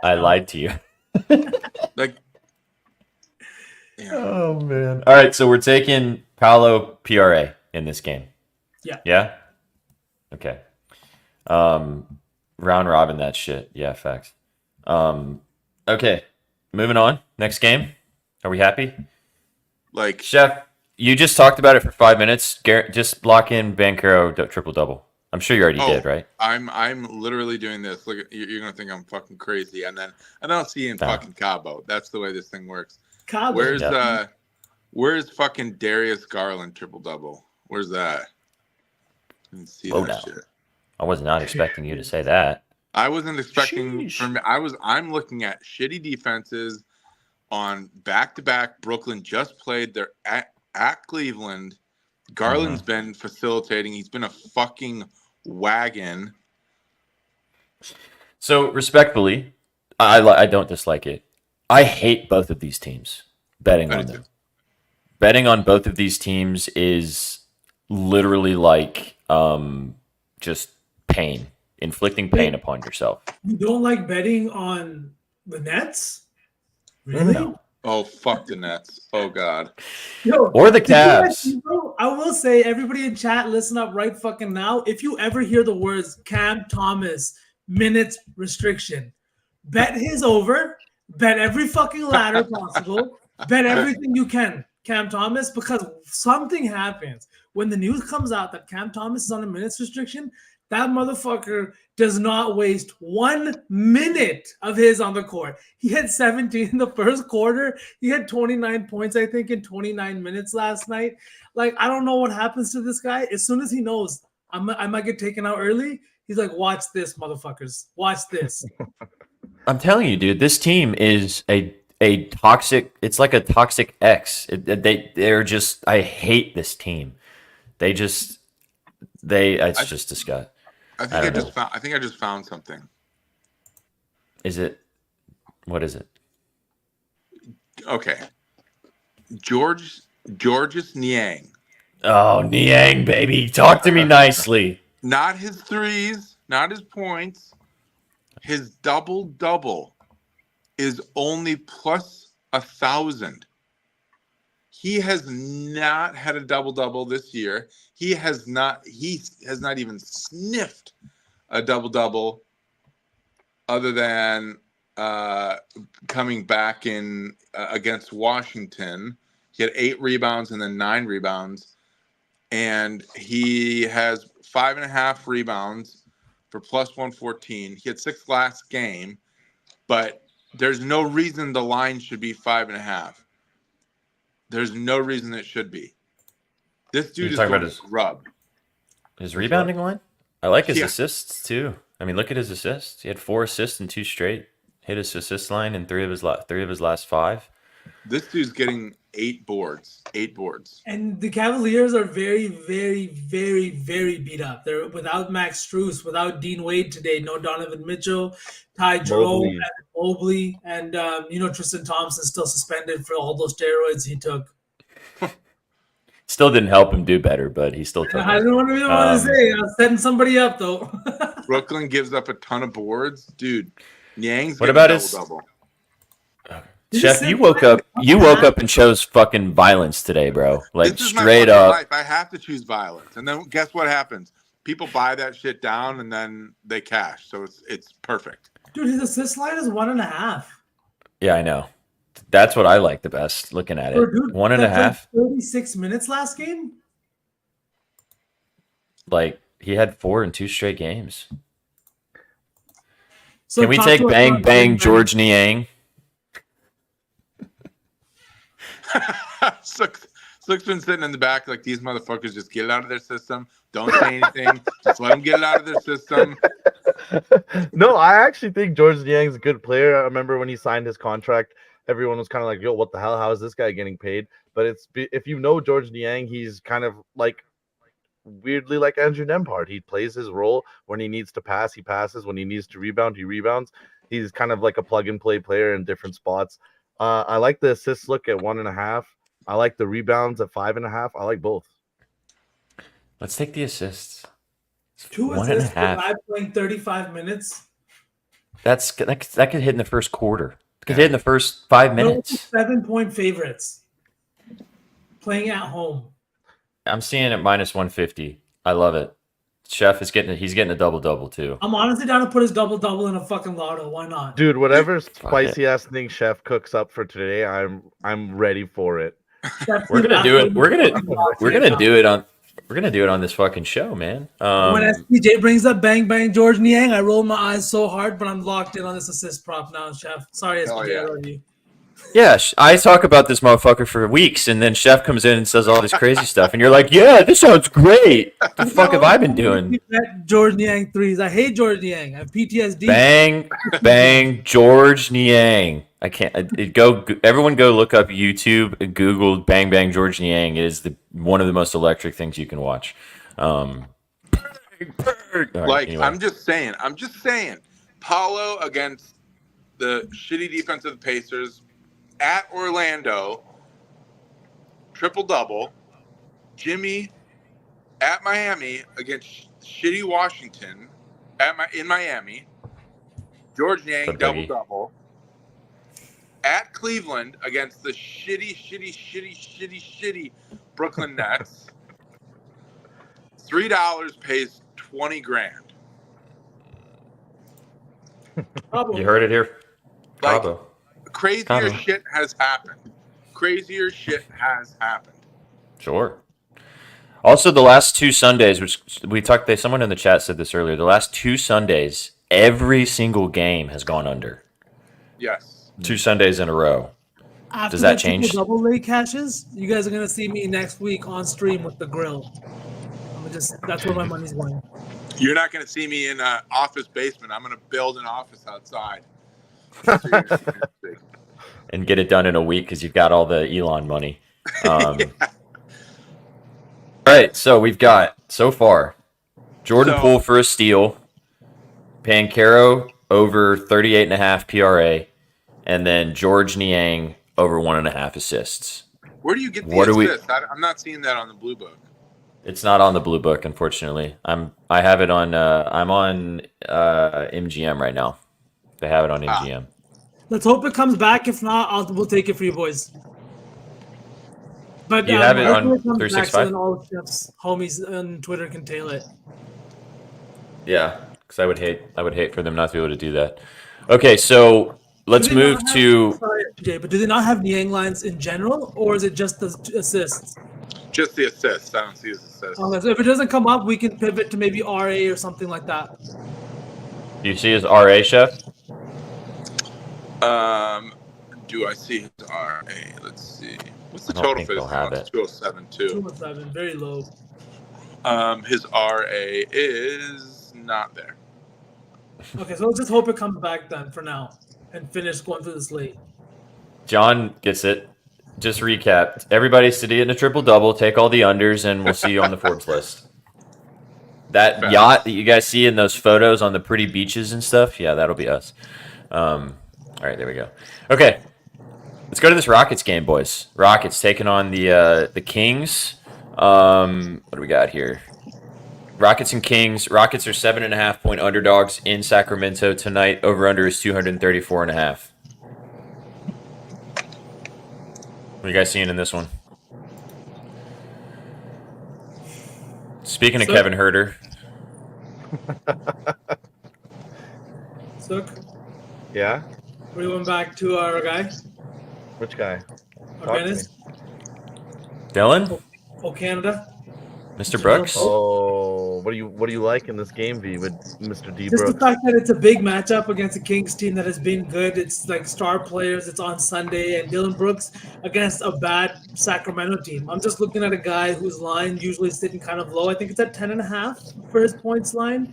I lied to you. Like, yeah. Oh man! All right, so we're taking Paolo PRA in this game. Yeah. Yeah. Okay. Round robin that shit. Yeah, facts. Okay, moving on. Next game. Are we happy? Like, Chef, you just talked about it for 5 minutes. Just lock in Banchero triple-double. I'm sure you already did, right? I'm literally doing this. Look, you're gonna think I'm fucking crazy, and then I don't see in fucking Cabo. That's the way this thing works. Cabo. Where's fucking Darius Garland triple-double? Where's that? I didn't see that shit. I was not expecting you to say that. I wasn't expecting I'm looking at shitty defenses on back-to-back. Brooklyn just played. They're at Cleveland. Garland's been facilitating. He's been a fucking wagon. So respectfully, I don't dislike it. I hate both of these teams. Betting on them. Betting on both of these teams is literally like just pain. Inflicting pain upon yourself. You don't like betting on the Nets? Really? No. Oh, fuck the Nets. Oh, God. Yo, or the Cavs. I will say, everybody in chat, listen up right fucking now. If you ever hear the words Cam Thomas minutes restriction, bet his over, bet every fucking ladder possible, bet everything you can, Cam Thomas, because something happens. When the news comes out that Cam Thomas is on a minutes restriction, that motherfucker does not waste 1 minute of his on the court. He had 17 in the first quarter. He had 29 points, I think, in 29 minutes last night. Like, I don't know what happens to this guy. As soon as he knows I might get taken out early, he's like, watch this, motherfuckers. Watch this. I'm telling you, dude, this team is a toxic. It's like a toxic ex. They're just. I hate this team. It's just disgusting. I think I just found something. Is it? What is it? Okay. Georges Niang. Oh, Niang, baby. Talk to me nicely. Not his threes, not his points. His double-double is only plus 1,000. He has not had a double-double this year. He has not even sniffed a double-double other than coming back in against Washington. He had 8 rebounds and then 9 rebounds. And he has 5.5 rebounds for plus 114. He had 6 last game, but there's no reason the line should be 5.5. There's no reason it should be. This dude is going to grub. His rebounding line? I like his assists too. I mean, look at his assists. He had 4 assists in 2 straight. Hit his assist line in 3 of his last 5. This dude's getting 8 boards. 8 boards. And the Cavaliers are very, very, very, very beat up. They're without Max Strus, without Dean Wade today, no Donovan Mitchell, Ty Jerome, and Mobley, and Tristan Thompson still suspended for all those steroids he took. Still didn't help him do better, but he still took it. I don't want to say. I was setting somebody up though. Brooklyn gives up a ton of boards, dude. Niang's what about his double? Chef, you woke up and chose fucking violence today, bro. Like this is straight my up. Life. I have to choose violence. And then guess what happens? People buy that shit down and then they cash. So it's perfect. Dude, his assist line is 1.5. Yeah, I know. That's what I like the best looking at it. Dude, 1.5. 36 minutes last game? Like he had 4 in 2 straight games. So can we take bang George Niang? Slick's been sitting in the back like these motherfuckers just get it out of their system. Don't say anything. Just let them get it out of their system. No, I actually think George Niang's a good player. I remember when he signed his contract, everyone was kind of like, yo, what the hell? How is this guy getting paid? But if you know George Niang, he's kind of like weirdly like Andrew Nembhard. He plays his role. When he needs to pass, he passes. When he needs to rebound, he rebounds. He's kind of like a plug-and-play player in different spots. I like the assists look at 1.5. I like the rebounds at 5.5. I like both. Let's take the assists. 2 assists for 5 playing 35 minutes. That could hit in the first quarter. It could hit in the first 5 minutes. 7-point favorites. Playing at home. I'm seeing it minus 150. I love it. Chef is getting a double-double too. I'm honestly down to put his double-double in a fucking lotto. Why not? Dude, whatever spicy ass thing Chef cooks up for today, I'm ready for it. We're gonna do it. We're gonna do it on this fucking show, man. When SPJ brings up bang George Niang, I roll my eyes so hard, but I'm locked in on this assist prop now, Chef. Sorry, SPJ, I love you. Yeah, I talk about this motherfucker for weeks, and then Chef comes in and says all this crazy stuff, and you're like, "Yeah, this sounds great." What the fuck have I been doing? George Niang threes. I hate George Niang. I have PTSD. Bang, George Niang. I can't everyone go look up YouTube and Google bang George Niang. It is one of the most electric things you can watch. Anyway. I'm just saying, Paulo against the shitty defense of the Pacers at Orlando, triple-double. Jimmy at Miami against shitty Washington in Miami. George Niang, double-double. At Cleveland against the shitty Brooklyn Nets. $3 pays $20,000. You heard it here. Like, crazier shit has happened. Sure. Also, the last 2 Sundays, which we talked, someone in the chat said this earlier. The last 2 Sundays, every single game has gone under. Yes. 2 Sundays in a row. After Does that change? Double late cashes, you guys are gonna see me next week on stream with the grill. That's where my money's going. You're not gonna see me in an office basement. I'm gonna build an office outside. And get it done in a week because you've got all the Elon money. All right, so we've got so far Jordan Poole for a steal, Pancaro over 38.5 PRA, and then George Niang over 1.5 assists. Where do you get the assists? I'm not seeing that on the Blue Book. It's not on the Blue Book, unfortunately. I have it on. I'm on MGM right now. They have it on MGM. Let's hope it comes back. If not, we'll take it for you boys. But You have it on hopefully it comes back 365? so then all Chef's homies on Twitter can tail it. Yeah, because I would hate for them not to be able to do that. Okay, so let's Do they move not have- to. Sorry, Jay, but do they not have Niang lines in general, or is it just the assists? Just the assists. I don't see his assists. Okay, so if it doesn't come up, we can pivot to maybe RA or something like that. Do you see his RA, Chef? Do I see his RA? Let's see. What's the I don't total think for this? they'll have one? it. 207 too. 207, very low. His RA is not there. Okay, so let's just hope it comes back then for now and finish going through the slate. John gets it. Just recap. Everybody's to get a triple double. Take all the unders, and we'll see you on the Forbes list. That yacht that you guys see in those photos on the pretty beaches and stuff, yeah, that'll be us. All right, there we go. Okay, let's go to this Rockets game, boys. Rockets taking on the Kings. What do we got here? Rockets and Kings. Rockets are 7.5 point underdogs in Sacramento tonight. Over under is 234.5. What are you guys seeing in this one? Speaking of So- Kevin Herter, Sook, Yeah? we went back to our guy, Which guy? our Talk to Dennis. Dylan, Oh, Canada. Mr. Brooks. Oh, what do you like in this game, V, with Mr. D Just the Brooks? fact that it's a big matchup against a Kings team that has been good. It's like star players. It's on Sunday, and Dylan Brooks against a bad Sacramento team. I'm just looking at a guy whose line usually is sitting kind of low. I think it's at 10.5 for his points line.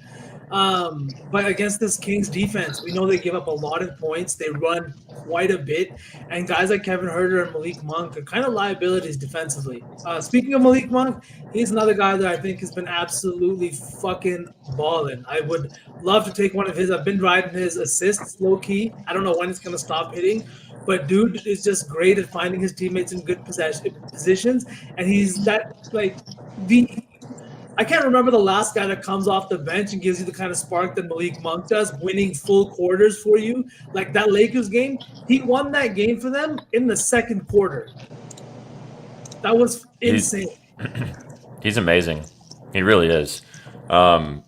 But against this Kings defense, we know they give up a lot of points. They run quite a bit, and guys like Kevin Herter and Malik Monk are kind of liabilities defensively. Speaking of Malik Monk, he's another guy that I think has been absolutely fucking balling. I would love to take one of his. I've been riding his assists low key. I don't know when it's gonna stop hitting, but dude is just great at finding his teammates in good positions, and he's that like the. I can't remember the last guy that comes off the bench and gives you the kind of spark that Malik Monk does, winning full quarters for you. Like that Lakers game, he won that game for them in the second quarter. That was insane. He's amazing. He really is. And,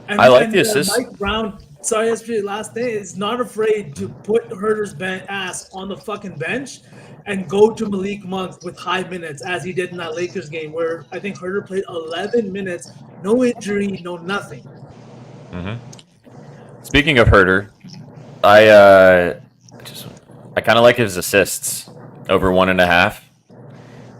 I like the assist. Mike Brown, sorry, yesterday last day, is not afraid to put Herter's ass on the fucking bench and go to Malik Monk with high minutes, as he did in that Lakers game, where I think Herter played 11 minutes, no injury, no nothing. Speaking of Herter, I kind of like his assists over 1.5.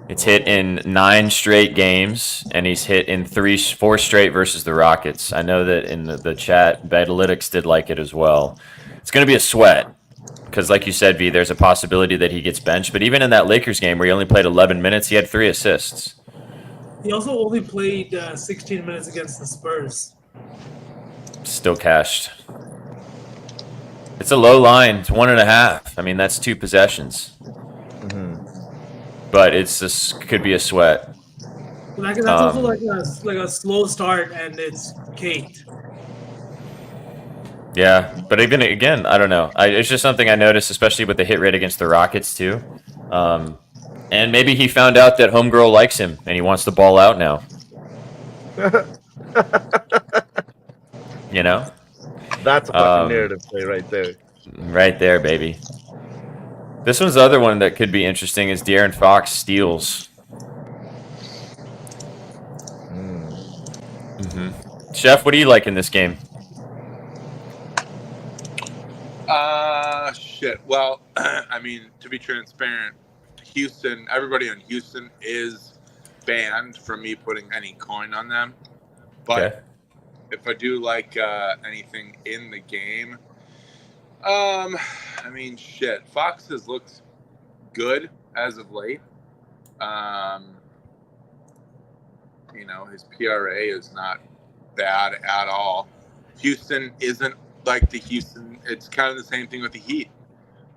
It's hit in 9 straight games, and he's hit in 4 straight versus the Rockets. I know that in the chat, Betalytics did like it as well. It's going to be a sweat because, like you said, V, there's a possibility that he gets benched. But even in that Lakers game where he only played 11 minutes, he had 3 assists. He also only played 16 minutes against the Spurs. Still cashed. It's a low line. It's 1.5. I mean, that's 2 possessions. But could be a sweat. Like, that's also like a slow start, and it's Kate. Yeah, but even again, I don't know. It's just something I noticed, especially with the hit rate against the Rockets too. And maybe he found out that homegirl likes him, and he wants to ball out now. You know? That's a fucking narrative play right there. Right there, baby. This one's the other one that could be interesting is De'Aaron Fox steals. Chef, what do you like in this game? Shit. Well, I mean, to be transparent, Houston, everybody on Houston is banned from me putting any coin on them. But Okay. if I do like anything in the game, I mean, shit. Fox has looked good as of late. You know, his PRA is not bad at all. Houston isn't like the Houston. It's kind of the same thing with the Heat.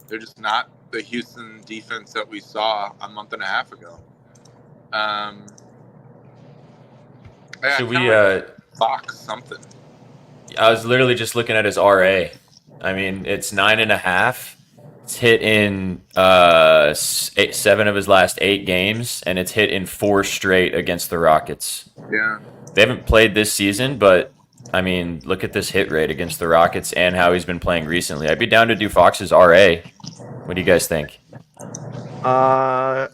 They're just not the Houston defense that we saw a month and a half ago. Yeah, Should we? kinda like Fox something. I was literally just looking at his RA. I mean, it's 9.5. It's hit in 7 of his last 8 games, and it's hit in 4 straight against the Rockets. Yeah. They haven't played this season, but I mean, look at this hit rate against the Rockets and how he's been playing recently. I'd be down to do Fox's RA. What do you guys think? Can I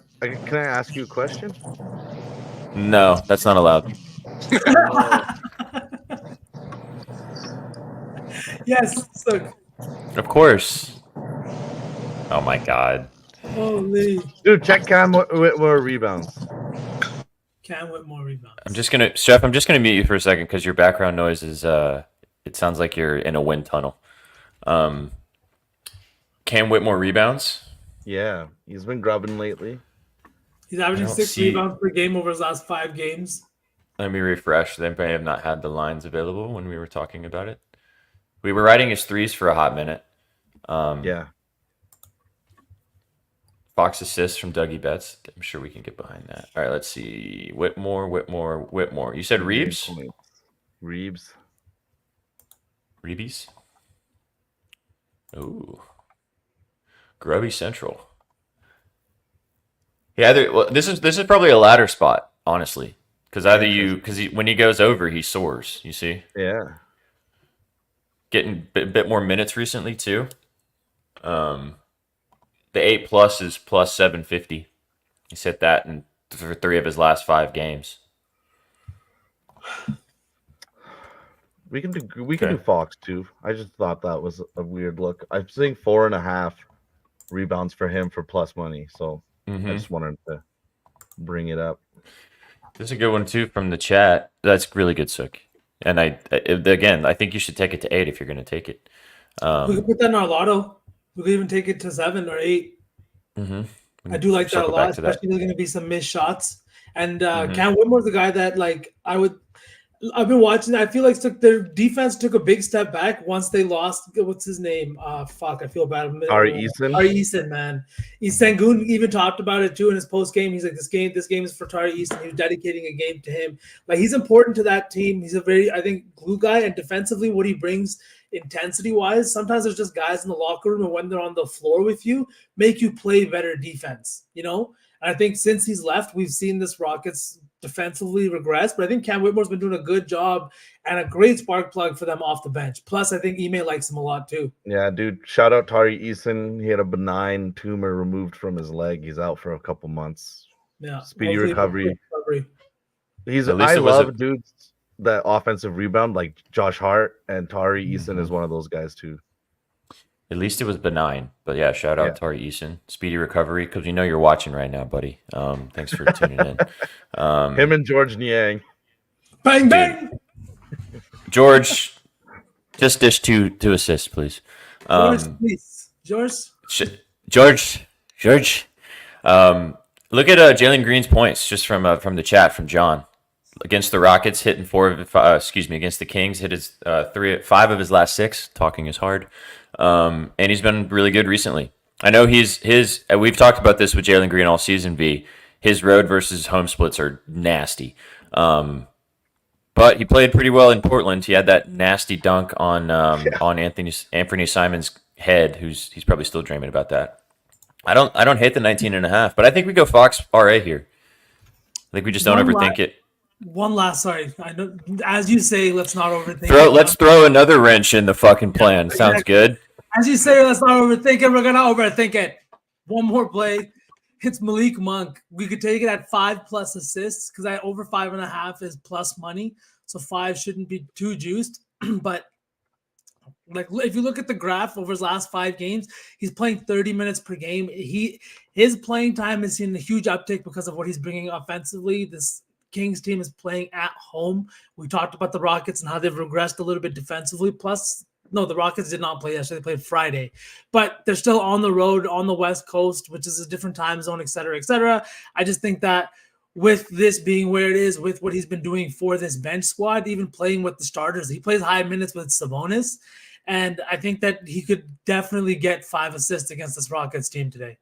ask you a question? No, that's not allowed. Yes, look. Of course. Oh my God. Holy. Dude, check Cam Whitmore rebounds. Cam Whitmore rebounds. Chef, I'm just gonna mute you for a second because your background noise is it sounds like you're in a wind tunnel. Cam Whitmore rebounds. Yeah, he's been grubbing lately. He's averaging 6 rebounds per game over his last 5 games. Let me refresh. They may have not had the lines available when we were talking about it. We were writing his threes for a hot minute. Yeah. Fox assists from Dougie Betts. I'm sure we can get behind that. All right, let's see. Whitmore. You said Reeves? Reeves. Reeves? Ooh. Grubby Central. Yeah, this is probably a ladder spot, honestly. Because when he goes over, he soars, you see? Yeah. Getting a bit more minutes recently, too. The 8+ is plus 750. He's hit that for 3 of his last 5 games. We can do Fox too. I just thought that was a weird look. I'm seeing 4.5 rebounds for him for plus money, so I just wanted to bring it up. This is a good one too from the chat. That's really good, Sook. And I think you should take it to 8 if you're going to take it. We could put that in our lotto. We could even take it to 7 or 8. I do like that a lot, especially there's going to be some missed shots. And Cam Whitmore's the guy that I've been watching. I feel like their defense took a big step back once they lost. What's his name? I feel bad. Tari Eason, man. Sengun even talked about it too in his post game. He's like, this game is for Tari Eason. He was dedicating a game to him. Like, he's important to that team. He's a very, I think, glue guy. And defensively, what he brings intensity wise, sometimes there's just guys in the locker room, and when they're on the floor with you, make you play better defense. And I think since he's left, we've seen this Rockets defensively regress, but I think Cam Whitmore's been doing a good job and a great spark plug for them off the bench. Plus, I think Ime likes him a lot too. Yeah, dude. Shout out Tari Eason. He had a benign tumor removed from his leg. He's out for a couple months. Yeah, speedy recovery. I love dudes that offensive rebound like Josh Hart, and Tari Eason is one of those guys too. At least it was benign. But yeah, shout out Tari Eason. Speedy recovery, because we know you're watching right now, buddy. Thanks for tuning in. Him and George Niang. Bang, bang! George, just dish two assists, please. George, please. George? George. Look at Jalen Green's points just from the chat from John. Against the Rockets, hitting against the Kings, hit his 5 of his last 6. Talking is hard. And he's been really good recently. I know we've talked about this with Jalen Green all season, V. His road versus home splits are nasty. But he played pretty well in Portland. He had that nasty dunk on Anthony Simon's head, he's probably still dreaming about that. I don't hate the 19.5, but I think we go Fox RA here. I think we just don't overthink it. One last, sorry. I know, as you say, let's not overthink it. Let's throw another wrench in the fucking plan. Sounds good. As you say, let's not overthink it. We're gonna overthink it. One more play. It's Malik Monk. We could take it at 5+ assists because over 5.5 is plus money. So 5 shouldn't be too juiced. But like, if you look at the graph over his last 5 games, he's playing 30 minutes per game. His playing time has seen a huge uptick because of what he's bringing offensively. This Kings team is playing at home. We talked about the Rockets and how they've regressed a little bit defensively. Plus, no, the Rockets did not play yesterday. They played Friday. But they're still on the road on the West Coast, which is a different time zone, et cetera, et cetera. I just think that with this being where it is, with what he's been doing for this bench squad, even playing with the starters, he plays high minutes with Sabonis. And I think that he could definitely get 5 assists against this Rockets team today.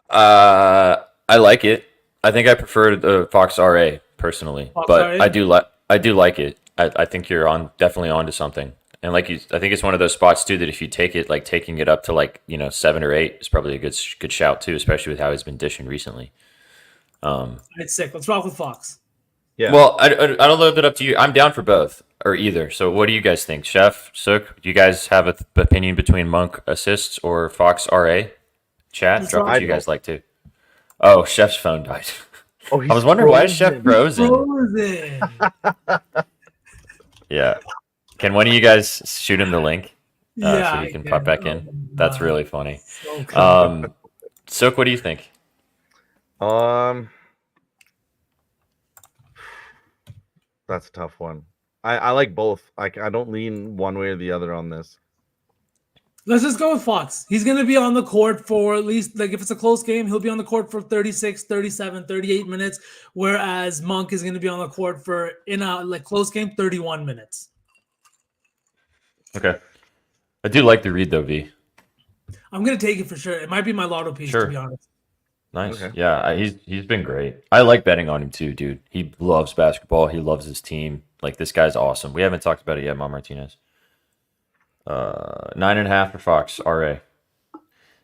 I like it. I think I prefer the Fox RA personally, but RA? I do like it. I think you're definitely onto something. And like I think it's one of those spots too that if you take it, like taking it up to like 7 or 8 is probably a good shout too, especially with how he's been dishing recently. It's sick. Let's rock with Fox. Yeah. Well, I don't leave it up to you. I'm down for both or either. So what do you guys think, Chef Sook? Do you guys have an opinion between Monk assists or Fox RA? Chat, drop what you guys like too. Oh, Chef's phone died. Oh, I was wondering why is Chef frozen? Frozen. Yeah. Can one of you guys shoot him the link Yeah, so I he can pop back in? Oh, That's my. really funny. So cool. Sook, what do you think? That's a tough one. I like both. I don't lean one way or the other on this. Let's just go with Fox. He's going to be on the court for at least, like, if it's a close game, he'll be on the court for 36, 37, 38 minutes, whereas Monk is going to be on the court for, in a like close game, 31 minutes. Okay. I do like the read though, V. I'm going to take it for sure. It might be my lotto piece, Sure. to be honest. Nice. Okay. Yeah, he's been great. I like betting on him too, dude. He loves basketball. He loves his team. Like, this guy's awesome. We haven't talked about it yet, Mom Martinez. 9.5 for Fox RA.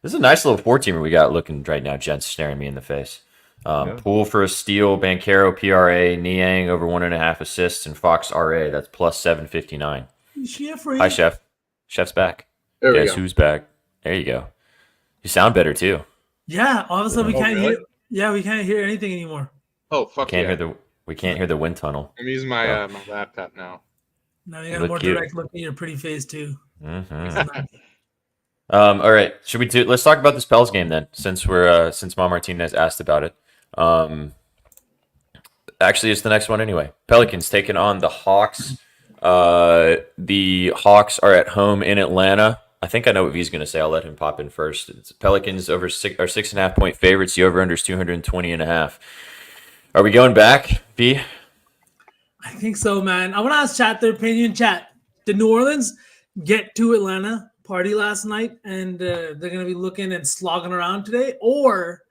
This is a nice little 4-teamer we got looking right now. Gents staring me in the face. Pool for a steal, Banchero PRA, Niang over 1.5 assists, and Fox RA. That's plus 759. Hi, Chef. Chef's back. There we Guess go. who's back? There you go. You sound better too. Yeah, all of a sudden we Oh, can't really? hear. Yeah, we can't hear anything anymore. Oh, fuck Can't yeah. hear we can't hear the wind tunnel. I'm using my my laptop now. Now you You got a look more cute. direct look at your pretty face too. Mm-hmm. All right, should we do? Let's talk about this Pels game then, since Mom Martinez asked about it. Actually, it's the next one anyway. Pelicans taking on the Hawks. The Hawks are at home in Atlanta. I think I know what V's going to say. I'll let him pop in first. It's Pelicans over 6.5 point favorites. The over under is 220.5. Are we going back, V? I think so, man. I want to ask chat their opinion. Chat, did New Orleans get to Atlanta party last night and they're going to be looking and slogging around today? Or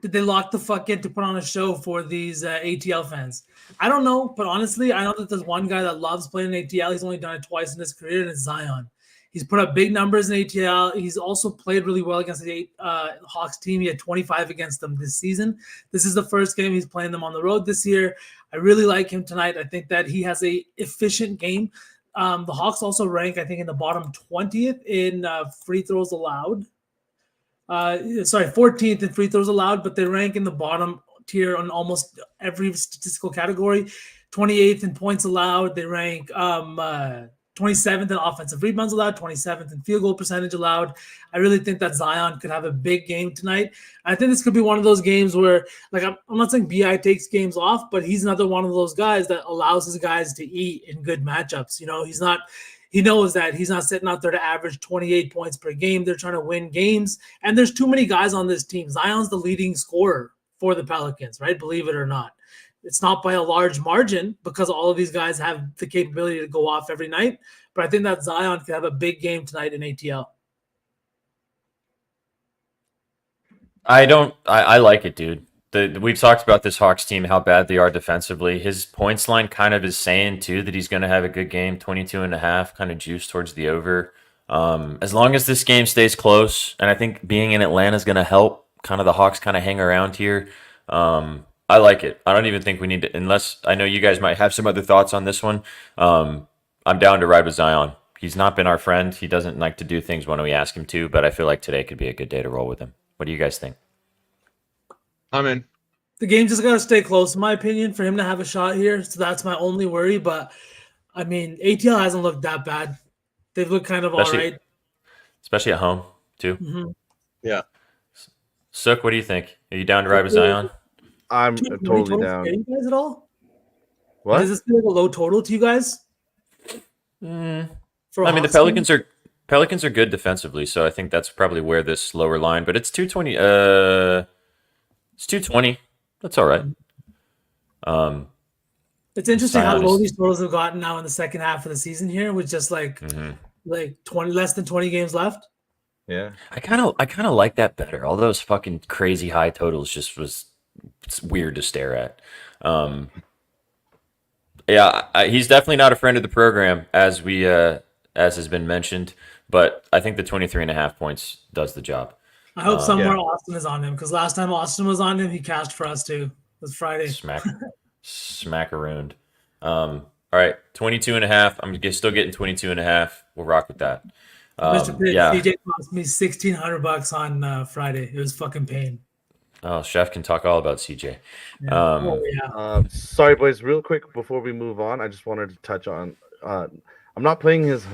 did they lock the fuck in to put on a show for these ATL fans? I don't know, but honestly, I know that there's one guy that loves playing ATL. He's only done it twice in his career, and it's Zion. He's put up big numbers in ATL. He's also played really well against the Hawks team. He had 25 against them this season. This is the first game he's playing them on the road this year. I really like him tonight. I think that he has a efficient game. The Hawks also rank, I think, in the bottom 20th in free throws allowed. 14th in free throws allowed, but they rank in the bottom tier on almost every statistical category. 28th in points allowed. They rank 27th in offensive rebounds allowed, 27th in field goal percentage allowed. I really think that Zion could have a big game tonight. I think this could be one of those games where, like, I'm not saying BI takes games off, but he's another one of those guys that allows his guys to eat in good matchups. You know, he knows that he's not sitting out there to average 28 points per game. They're trying to win games, and there's too many guys on this team. Zion's the leading scorer for the Pelicans, right? Believe it or not. It's not by a large margin because all of these guys have the capability to go off every night. But I think that Zion could have a big game tonight in ATL. I like it, dude. We've talked about this Hawks team, how bad they are defensively. His points line kind of is saying, too, that he's going to have a good game, 22.5, kind of juice towards the over. As long as this game stays close, and I think being in Atlanta is going to help kind of the Hawks kind of hang around here. I like it. I don't even think we need to, unless I know you guys might have some other thoughts on this one. I'm down to ride with Zion. He's not been our friend. He doesn't like to do things when we ask him to, but I feel like today could be a good day to roll with him. What do you guys think? I'm in. The game just got to stay close, in my opinion, for him to have a shot here. So that's my only worry. But, I mean, ATL hasn't looked that bad. They've looked kind of all right. Especially at home, too. Mm-hmm. Yeah. Sook, what do you think? Are you down to ride with Zion? I'm totally down. You guys at all? What? Does this feel like a low total to you guys? I mean, the Pelicans are good defensively, so I think that's probably where this lower line. But it's 220. It's 220. That's all right. It's interesting how Zion low is- these totals have gotten now in the second half of the season here, with just like 20 less than 20 games left. Yeah. I kind of like that better. All those fucking crazy high totals it's weird to stare at. He's definitely not a friend of the program, as we as has been mentioned, but I think the 23.5 points does the job. I hope somewhere Yeah. Austin is on him because last time Austin was on him, he cashed for us too. It was Friday. Smackarooned. All right, 22.5. I'm still getting 22.5. We'll rock with that. Mr. Pitt, Yeah. CJ cost me $1,600 on Friday. It was fucking pain. Oh, Chef can talk all about CJ. Yeah. Oh yeah. Sorry, boys. Real quick before we move on, I just wanted to touch on. I'm not playing his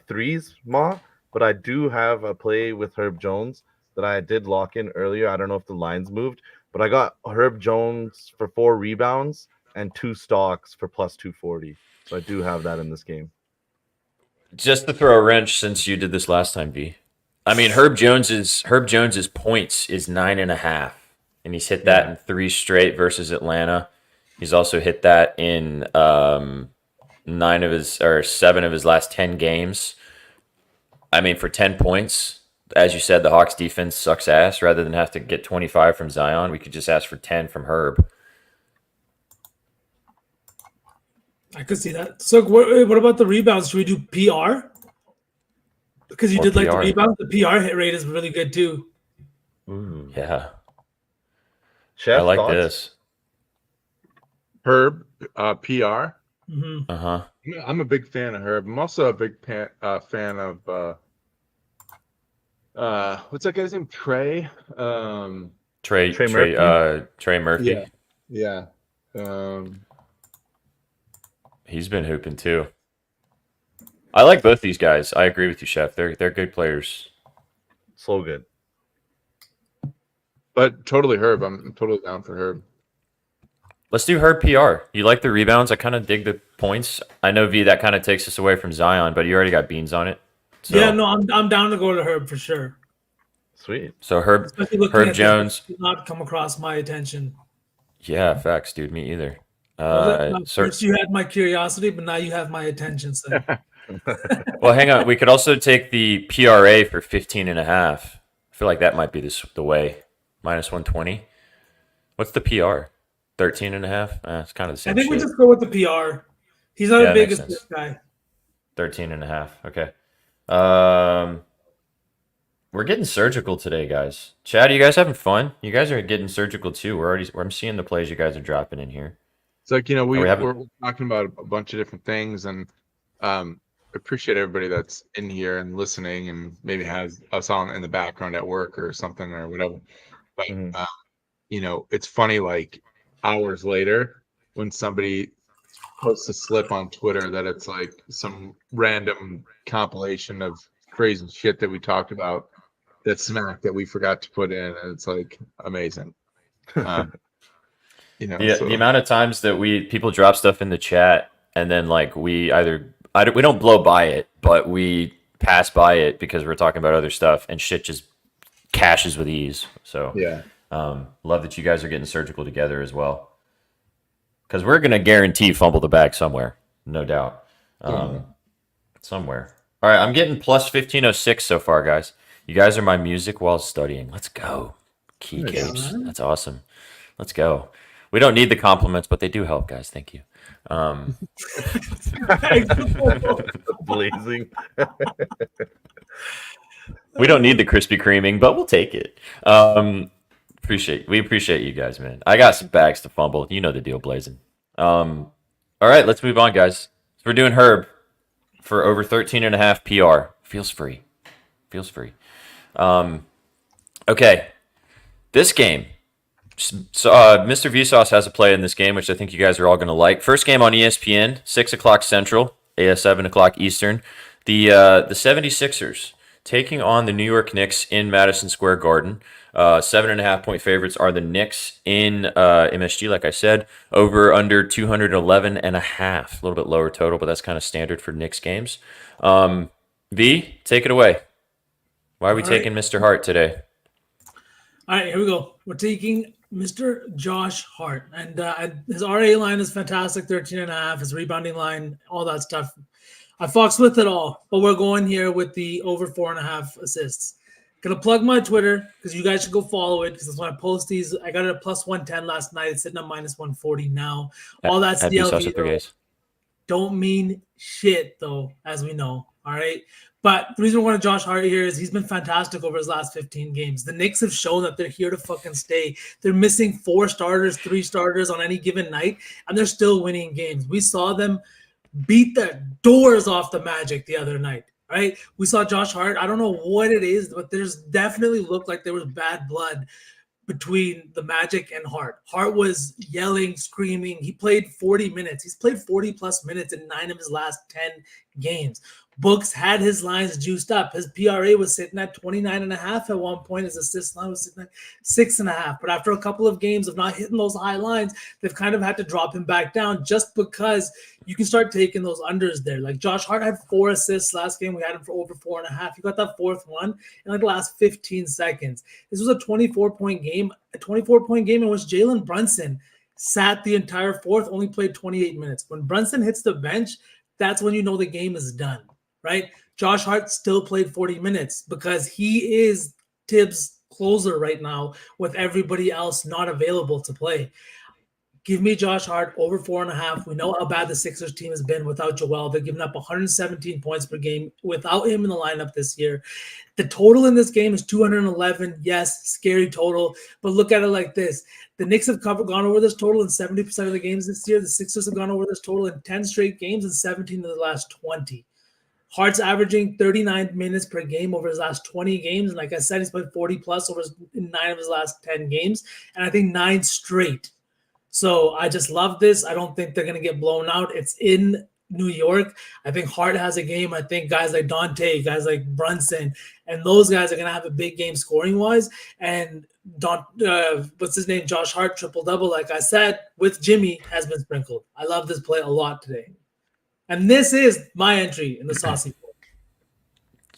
threes, Ma, but I do have a play with Herb Jones that I did lock in earlier. I don't know if the lines moved, but I got Herb Jones for 4 rebounds and 2 stocks for plus 240. So I do have that in this game. Just to throw a wrench, since you did this last time, V. I mean, Herb Jones's points is 9.5, and he's hit that in 3 straight versus Atlanta. He's also hit that in 7 of his last 10 games. I mean, for 10 points, as you said, the Hawks defense sucks ass. Rather than have to get 25 from Zion, we could just ask for 10 from Herb. I could see that. So what about the rebounds? Should we do PR? Because you Or did like the PR. rebounds. The PR hit rate is really good too. Yeah, Chef, I like thoughts? this. Herb, PR. Hmm. Uh-huh. I'm a big fan of Herb. I'm also a big fan of what's that guy's name? Trey. Trey Murphy? Trey Murphy. Yeah. He's been hooping too. I like both these guys. I agree with you, Chef. They're good players. So good. But totally Herb. I'm totally down for Herb. Let's do Herb PR. You like the rebounds? I kind of dig the points. I know V, that kind of takes us away from Zion, but you already got beans on it. So, Yeah, no, I'm down to go to Herb for sure. Sweet. So Herb Especially looking Herb at Jones. this, did not come across my attention. Yeah, facts, dude. Me either. First you had my curiosity, but now you have my attention. So Well, hang on. We could also take the PRA for 15.5. I feel like that might be the way. Minus 120. What's the PR? 13.5? It's kind of the I same think we shit. just go with the PR. He's not Yeah, a big makes assist sense. guy. 13.5. Okay. We're getting surgical today, guys. Chad, are you guys having fun? You guys are getting surgical too. I'm seeing the plays you guys are dropping in here. It's like, we having- we're talking about a bunch of different things, and appreciate everybody that's in here and listening, and maybe has us on in the background at work or something or whatever. But Mhm. it's funny, like hours later when somebody posts a slip on Twitter that it's like some random compilation of crazy shit that we talked about, that smack that we forgot to put in, and it's like amazing. The amount of times that people drop stuff in the chat and then like we don't blow by it, but we pass by it because we're talking about other stuff and shit just caches with ease. So yeah. love that you guys are getting surgical together as well, because we're gonna guarantee fumble the bag somewhere, no doubt. Somewhere. All right, I'm getting plus 1506 so far, guys. You guys are my music while studying. Let's go. Key Nice. capes. That's awesome. Let's go. We don't need the compliments, but they do help, guys. Thank you. Blazing. We don't need the Krispy Kreming, but we'll take it. We appreciate you guys, man. I got some bags to fumble. You know the deal, blazing. All right, let's move on, guys. So we're doing Herb for over 13.5 PR. Feels free. Okay, this game. So Mr. Vsauce has a play in this game, which I think you guys are all going to like. First game on ESPN, 6 o'clock Central, 7 o'clock Eastern. The 76ers taking on the New York Knicks in Madison Square Garden. 7.5 point favorites are the Knicks in MSG, like I said. Over under 211.5. A little bit lower total, but that's kind of standard for Knicks games. V, take it away. Why are we taking Mr. Hart today? All right, here we go. We're taking Mr. Josh Hart, and his RA line is fantastic, 13.5. His rebounding line, all that stuff. I fucks with it all, but we're going here with the over 4.5 assists. Gonna plug my Twitter because you guys should go follow it, because that's when I post these. I got it at plus 110 last night. It's sitting at minus 140 now. All that's At Vsauce DLV. at the gaze. Don't mean shit though, as we know. All right. But the reason we're going to Josh Hart here is he's been fantastic over his last 15 games. The Knicks have shown that they're here to fucking stay. They're missing 4 starters, 3 starters on any given night, and they're still winning games. We saw them beat the doors off the Magic the other night, right? We saw Josh Hart. I don't know what it is, but there's definitely looked like there was bad blood between the Magic and Hart. Hart was yelling, screaming. He played 40 minutes. He's played 40 plus minutes in 9 of his last 10 games. Books had his lines juiced up. His PRA was sitting at 29.5 at one point. His assist line was sitting at 6.5. But after a couple of games of not hitting those high lines, they've kind of had to drop him back down just because you can start taking those unders there. Like Josh Hart had 4 assists last game. We had him for over 4.5. He got that 4th one in like the last 15 seconds. This was a 24-point game, in which Jalen Brunson sat the entire 4th, only played 28 minutes. When Brunson hits the bench, that's when you know the game is done. Right? Josh Hart still played 40 minutes because he is Tibbs' closer right now with everybody else not available to play. Give me Josh Hart over 4.5. We know how bad the Sixers team has been without Joel. They're giving up 117 points per game without him in the lineup this year. The total in this game is 211. Yes, scary total. But look at it like this. The Knicks have gone over this total in 70% of the games this year. The Sixers have gone over this total in 10 straight games and 17 of the last 20. Hart's averaging 39 minutes per game over his last 20 games. And like I said, he's played 40 plus in 9 of his last 10 games. And I think 9 straight. So I just love this. I don't think they're going to get blown out. It's in New York. I think Hart has a game. I think guys like Dante, guys like Brunson, and those guys are going to have a big game scoring-wise. And what's his name? Josh Hart, triple-double, like I said, with Jimmy has been sprinkled. I love this play a lot today. And this is my entry in the Saucy 4.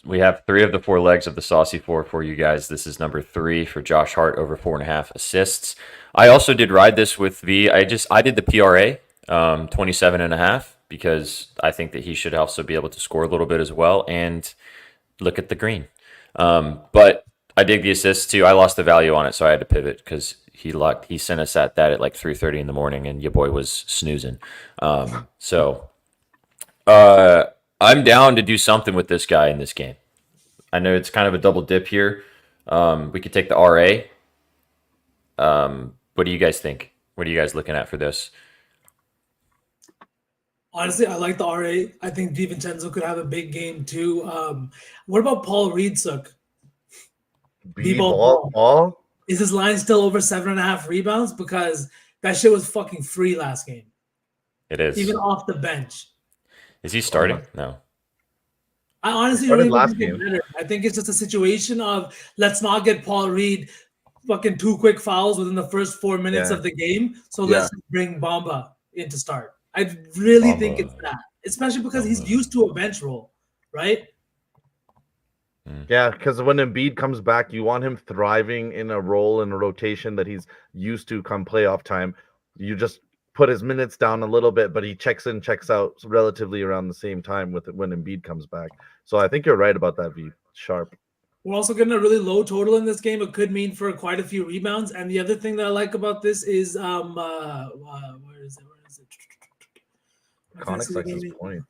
We have 3 of the 4 legs of the Saucy 4 for you guys. This is number 3 for Josh Hart over 4.5 assists. I also did ride this with V. I did the PRA 27.5 because I think that he should also be able to score a little bit as well. And look at the green. But I dig the assists too. I lost the value on it, so I had to pivot because he sent us at that at like 3:30 in the morning, and your boy was snoozing. I'm down to do something with this guy in this game. I know it's kind of a double dip here. We could take the RA. What do you guys think? What are you guys looking at for this? Honestly, I like the RA. I think DiVincenzo could have a big game too. What about Paul Reed-Sook? B-ball? Is his line still over 7.5 rebounds? Because that shit was fucking free last game. It is. Even off the bench. Is he starting? No. I honestly really think it's better. I think it's just a situation of let's not get Paul Reed fucking 2 quick fouls within the first 4 minutes of the game. So let's bring Bamba in to start. I really think it's that, especially because he's used to a bench role, right? Yeah, because when Embiid comes back, you want him thriving in a role in a rotation that he's used to come playoff time. You just put his minutes down a little bit, but he checks in, checks out relatively around the same time with it when Embiid comes back. So I think you're right about that, V. Sharp. We're also getting a really low total in this game. It could mean for quite a few rebounds. And the other thing that I like about this is where is it? Connick likes his points.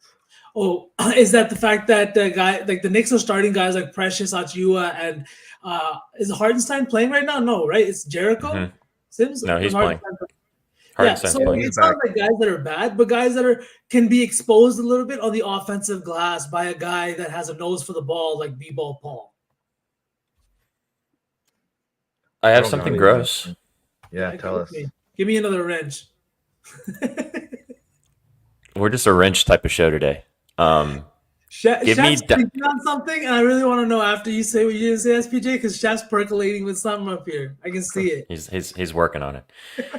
Oh, is that the fact that the guy like the Knicks are starting guys like Precious Achiuwa and is Hartenstein playing right now? No, right? It's Jericho Sims. No, he's playing. Yeah, so it's not like guys that are bad, but guys that can be exposed a little bit on the offensive glass by a guy that has a nose for the ball like B-ball Paul. I have something gross. Yeah, tell us. Give me another wrench. We're just a wrench type of show today. Chef's thinking on something, and I really want to know after you say what you didn't say, SPJ, because Chef's percolating with something up here. I can see it. He's working on it.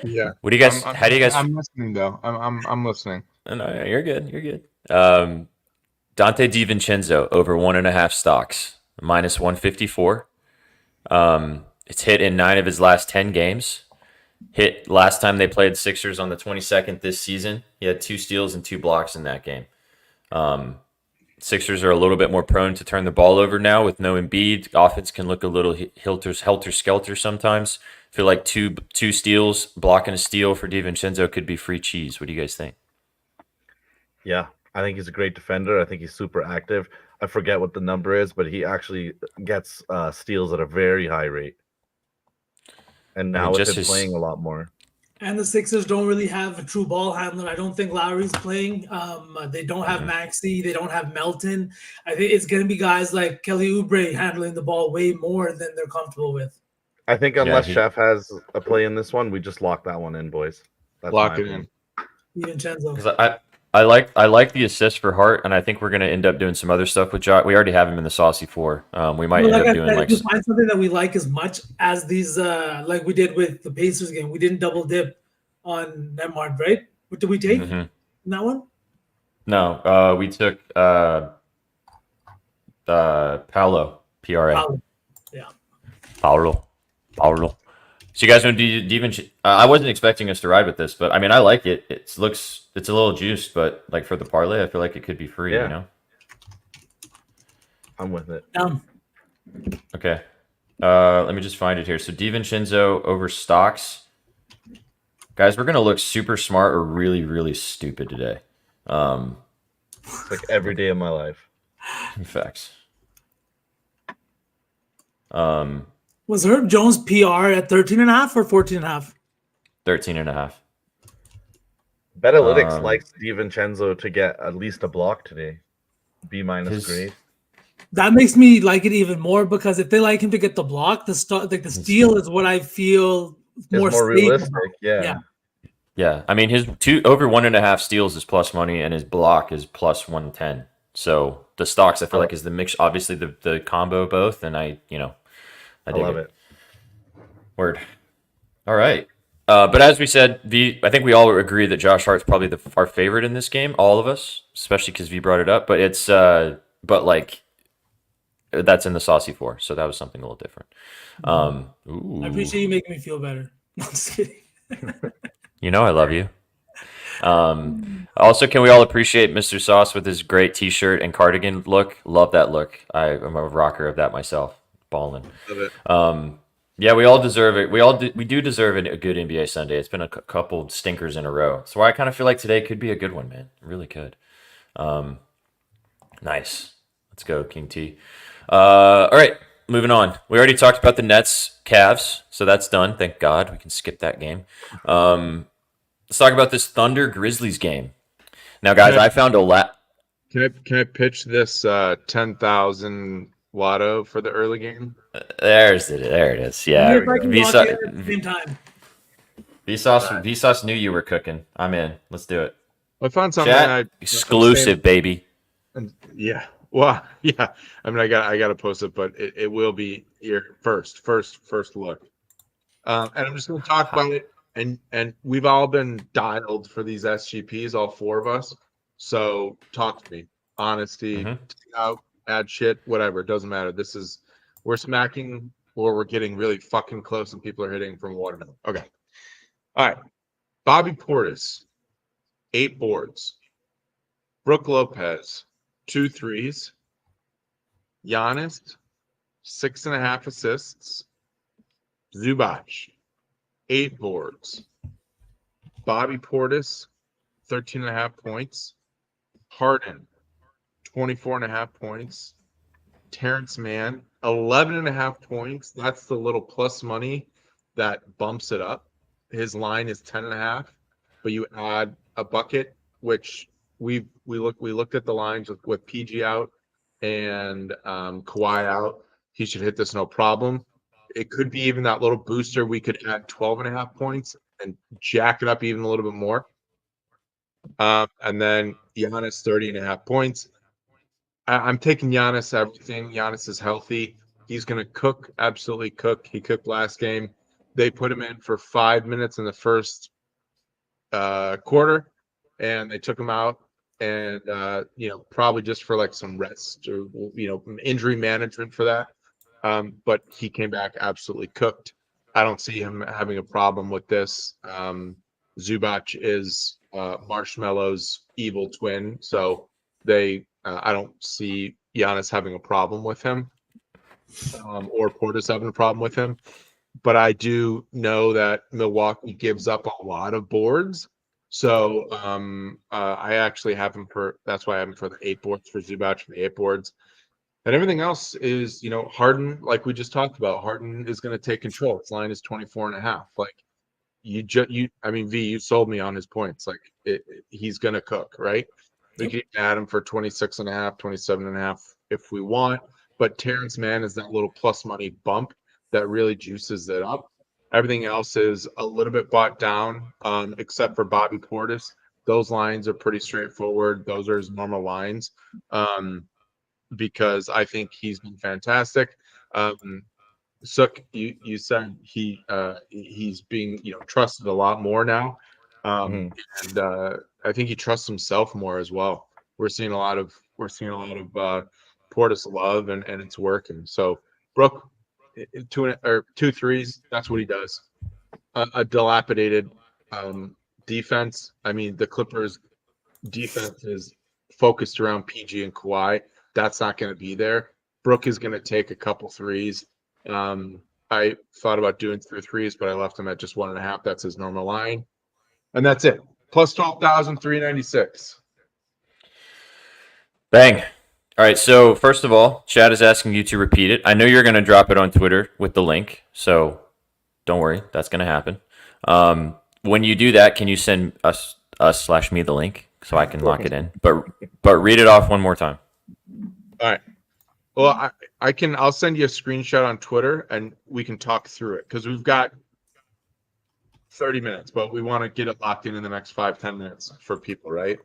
Yeah. What do you guys? How do you guys? I'm listening though. I'm listening. No, you're good. You're good. Dante DiVincenzo over 1.5 stocks, minus 154. It's hit in 9 of his last 10 games. Hit last time they played Sixers on the 22nd this season. He had 2 steals and 2 blocks in that game. Sixers are a little bit more prone to turn the ball over now with no Embiid. Offense can look a little helter-skelter sometimes. I feel like two steals, blocking a steal for DiVincenzo could be free cheese. What do you guys think? Yeah, I think he's a great defender. I think he's super active. I forget what the number is, but he actually gets steals at a very high rate. And now with just him his- playing a lot more. And the Sixers don't really have a true ball handler. I don't think Lowry's playing. They don't have Maxey. They don't have Melton. I think it's going to be guys like Kelly Oubre handling the ball way more than they're comfortable with. I think unless he- Chef has a play in this one, we just lock that one in, boys. That's Lock my it opinion. Even Chenzo. Because I like the assist for Hart, and I think we're going to end up doing some other stuff with Josh. We already have him in the Saucy 4. We might end up doing if like you find something that we like as much as these, like we did with the Pacers game, we didn't double dip on Nemhard, right? What did we take in that one? no. We took Paolo, PRA. Paolo. Yeah. Paolo. So you guys want to do even? I wasn't expecting us to ride with this, but I mean, I like it. It's a little juiced, but like for the parlay, I feel like it could be free. Yeah. You know. I'm with it. Okay. Let me just find it here. So DiVincenzo over stocks. Guys, we're gonna look super smart or really, really stupid today. It's like every day of my life. Facts. Was Herb Jones PR at 13.5 or 14.5? 13.5. Betalytics likes DiVincenzo to get at least a block today. B- His- grade. That makes me like it even more because if they like him to get the block, the steal is what I feel It's more more safe realistic. about. Yeah. Yeah, I mean his over 1.5 steals is plus money, and his block is plus 110. So the stocks, I feel like, is the mix. Obviously, the combo of both, and I dig love it. Word. All right. But as we said, I think we all agree that Josh Hart's probably our favorite in this game. All of us, especially because V brought it up. But it's that's in the Saucy 4, so that was something a little different. Ooh. I appreciate you making me feel better. No, just kidding. You know I love you. Also, can we all appreciate Mr. Sauce with his great T-shirt and cardigan look? Love that look. I'm a rocker of that myself. Ballin'. Love it. Yeah, we all deserve it. We do deserve a good NBA Sunday. It's been a couple stinkers in a row. So I kind of feel like today could be a good one, man. It really could. Nice. Let's go, King T. All right, moving on. We already talked about the Nets, Cavs, so that's done. Thank God. We can skip that game. Let's talk about this Thunder Grizzlies game. Now, guys, I found a lot. Can I pitch this 10,000 Watto for the early game? There it is. Yeah. If I can walk in at the same time. Vsauce knew you were cooking. I'm in. Let's do it. I found something. Chat, exclusive, baby. Yeah. Well, yeah. I mean, I got to post it, but it will be your first look. And I'm just going to talk about it. And we've all been dialed for these SGPs, all four of us. So talk to me. Honesty, take out, add shit, whatever. It doesn't matter. We're smacking or we're getting really fucking close and people are hitting from 1-0. Okay. All right. Bobby Portis, 8 boards. Brooke Lopez, 2 threes. Giannis, 6.5 assists. Zubac, 8 boards. Bobby Portis, 13.5 points. Harden, 24.5 points. Terrence Mann, 11.5 points. That's the little plus money that bumps it up. His line is 10.5, but you add a bucket, which we looked at the lines with PG out and Kawhi out. He should hit this no problem. It could be even that little booster. We could add 12.5 points and jack it up even a little bit more. And then Giannis 30.5 points. I'm taking Giannis everything. Giannis is healthy. He's going to cook, absolutely cook. He cooked last game. They put him in for 5 minutes in the first quarter, and they took him out. And probably just for like some rest or injury management for that. But he came back absolutely cooked. I don't see him having a problem with this. Zubac is Marshmallow's evil twin, so I don't see Giannis having a problem with him, or Portis having a problem with him. But I do know that Milwaukee gives up a lot of boards. So I actually have him that's why I have him for the 8 boards for Zubac for the 8 boards. And everything else is, Harden, like we just talked about. Harden is going to take control. Its line is 24.5. Like V, you sold me on his points. Like he's going to cook, right? We can add him for 26.5, 27.5 if we want. But Terrence Mann is that little plus money bump that really juices it up. Everything else is a little bit bought down, except for Bobby Portis. Those lines are pretty straightforward. Those are his normal lines, because I think he's been fantastic. Sook, you said he's being trusted a lot more now, and I think he trusts himself more as well. We're seeing a lot of Portis love, and it's working. So Brook, two threes. That's what he does. A dilapidated defense. I mean, the Clippers' defense is focused around PG and Kawhi. That's not going to be there. Brook is going to take a couple threes. I thought about doing 3 threes, but I left him at just 1.5. That's his normal line, and that's it. Plus 12,396. Bang. All right. So first of all, Chad is asking you to repeat it. I know you're going to drop it on Twitter with the link, so don't worry, that's going to happen. When you do that, can you send us/me the link so I can lock it in? But read it off one more time. All right. Well, I'll send you a screenshot on Twitter and we can talk through it because we've got 30 minutes, but we want to get it locked in the next 5-10 minutes for people, right?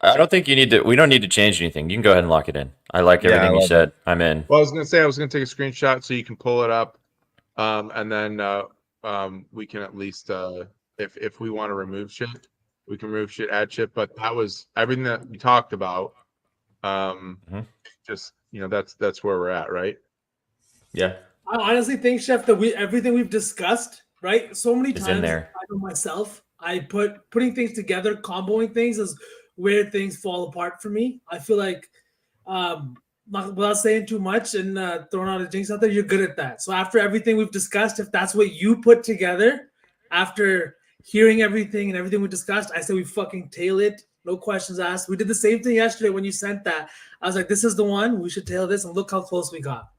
I don't think you need to. We don't need to change anything. You can go ahead and lock it in. I like everything you said. I'm in. Well, I was going to take a screenshot so you can pull it up, and then we can at least, if we want to remove shit, we can remove shit, add shit. But that was everything that we talked about. Just that's where we're at, right? Yeah. I honestly think, Chef, that everything we've discussed, right? So many times in there. I know myself, putting things together, comboing things is where things fall apart for me. I feel like, without saying too much and throwing out a jinx out there, you're good at that. So after everything we've discussed, if that's what you put together, after hearing everything and everything we discussed, I say we fucking tail it. No questions asked. We did the same thing yesterday when you sent that. I was like, this is the one. We should tail this, and look how close we got.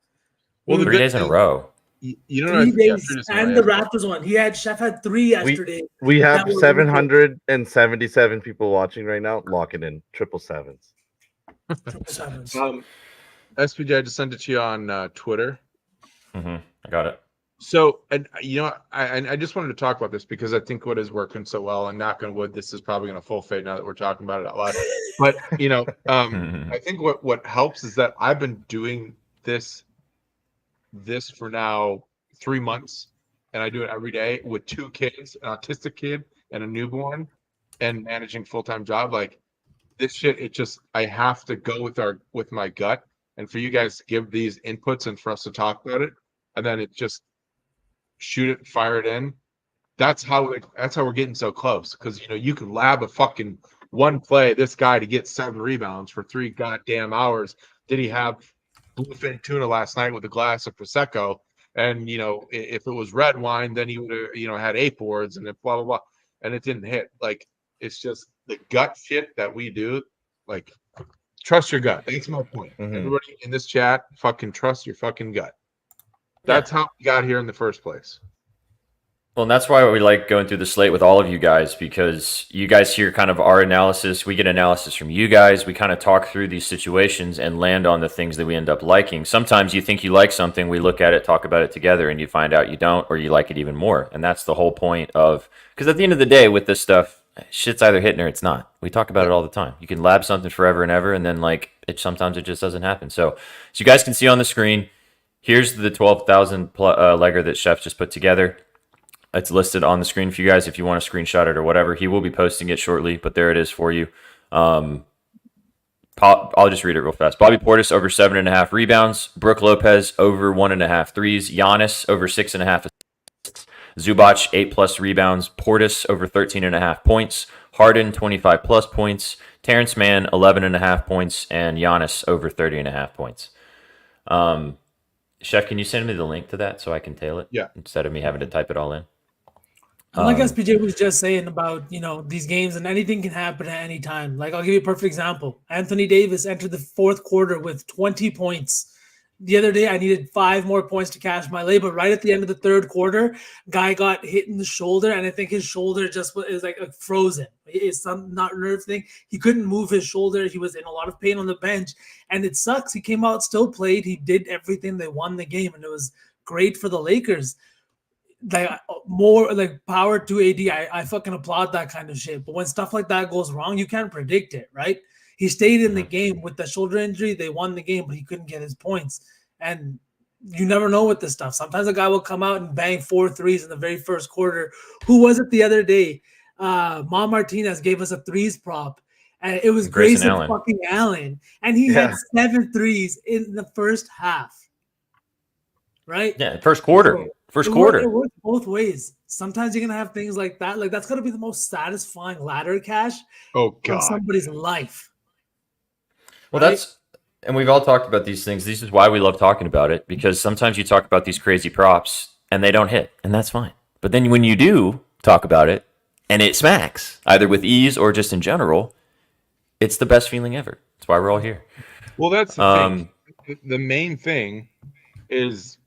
Well, 3 days in a row. You don't 3 know. days, and the Raptors one. Chef had 3 yesterday. We have 777 people watching right now. Lock it in. 777s. SPJ, I just sent it to you on Twitter. I got it. So, and I just wanted to talk about this because I think what is working so well, and knock on wood, this is probably going to full fade now that we're talking about it out loud. But I think what helps is that I've been doing this for now 3 months, and I do it every day with 2 kids, an autistic kid and a newborn, and managing full-time job. Like this shit, I have to go with my gut, and for you guys to give these inputs and for us to talk about it, and then it just shoot it, fire it in. That's how we're getting so close. Because you can lab a fucking one play, this guy to get 7 rebounds for 3 goddamn hours. Did he have bluefin tuna last night with a glass of prosecco? And if it was red wine, then he would have had 8 boards and then blah blah blah. And it didn't hit. Like it's just the gut shit that we do. Like trust your gut. That's my point. Everybody in this chat, fucking trust your fucking gut. That's how we got here in the first place. Well, and that's why we like going through the slate with all of you guys, because you guys hear kind of our analysis. We get analysis from you guys. We kind of talk through these situations and land on the things that we end up liking. Sometimes you think you like something, we look at it, talk about it together, and you find out you don't, or you like it even more. And that's the whole point of, because at the end of the day with this stuff, shit's either hitting or it's not. We talk about it all the time. You can lab something forever and ever, and then sometimes it just doesn't happen. So you guys can see on the screen, here's the 12,000 legger that Chef just put together. It's listed on the screen for you guys if you want to screenshot it or whatever. He will be posting it shortly, but there it is for you. I'll just read it real fast. Bobby Portis over 7.5 rebounds. Brook Lopez over 1.5 threes. Giannis over 6.5 assists. Zubac 8+ rebounds. Portis over 13.5 points. Harden 25+ points. Terrence Mann 11.5 points, and Giannis over 30.5 points. Chef, can you send me the link to that so I can tail it? Yeah. Instead of me having to type it all in. Like SPJ was just saying about, these games, and anything can happen at any time. Like, I'll give you a perfect example. Anthony Davis entered the 4th quarter with 20 points. The other day, I needed 5 more points to cash my lay, but right at the end of the third quarter, guy got hit in the shoulder, and I think his shoulder just is like frozen. It's some not nerve thing. He couldn't move his shoulder. He was in a lot of pain on the bench, and it sucks. He came out, still played. He did everything. They won the game, and it was great for the Lakers. Like more like power to AD. I fucking applaud that kind of shit. But when stuff like that goes wrong, you can't predict it, right? He stayed in the game with the shoulder injury. They won the game, but he couldn't get his points. And you never know with this stuff. Sometimes a guy will come out and bang 4 threes in the very first quarter. Who was it the other day? Ma Martinez gave us a threes prop, and it was Grayson fucking Allen. And he had 7 threes in the first half. Right? Yeah, first quarter. It works both ways. Sometimes you're gonna have things like that. Like that's gonna be the most satisfying ladder cash of somebody's life. Well, and we've all talked about these things. This is why we love talking about it, because sometimes you talk about these crazy props and they don't hit, and that's fine. But then when you do talk about it and it smacks, either with ease or just in general, it's the best feeling ever. That's why we're all here. Well, that's the thing. The main thing is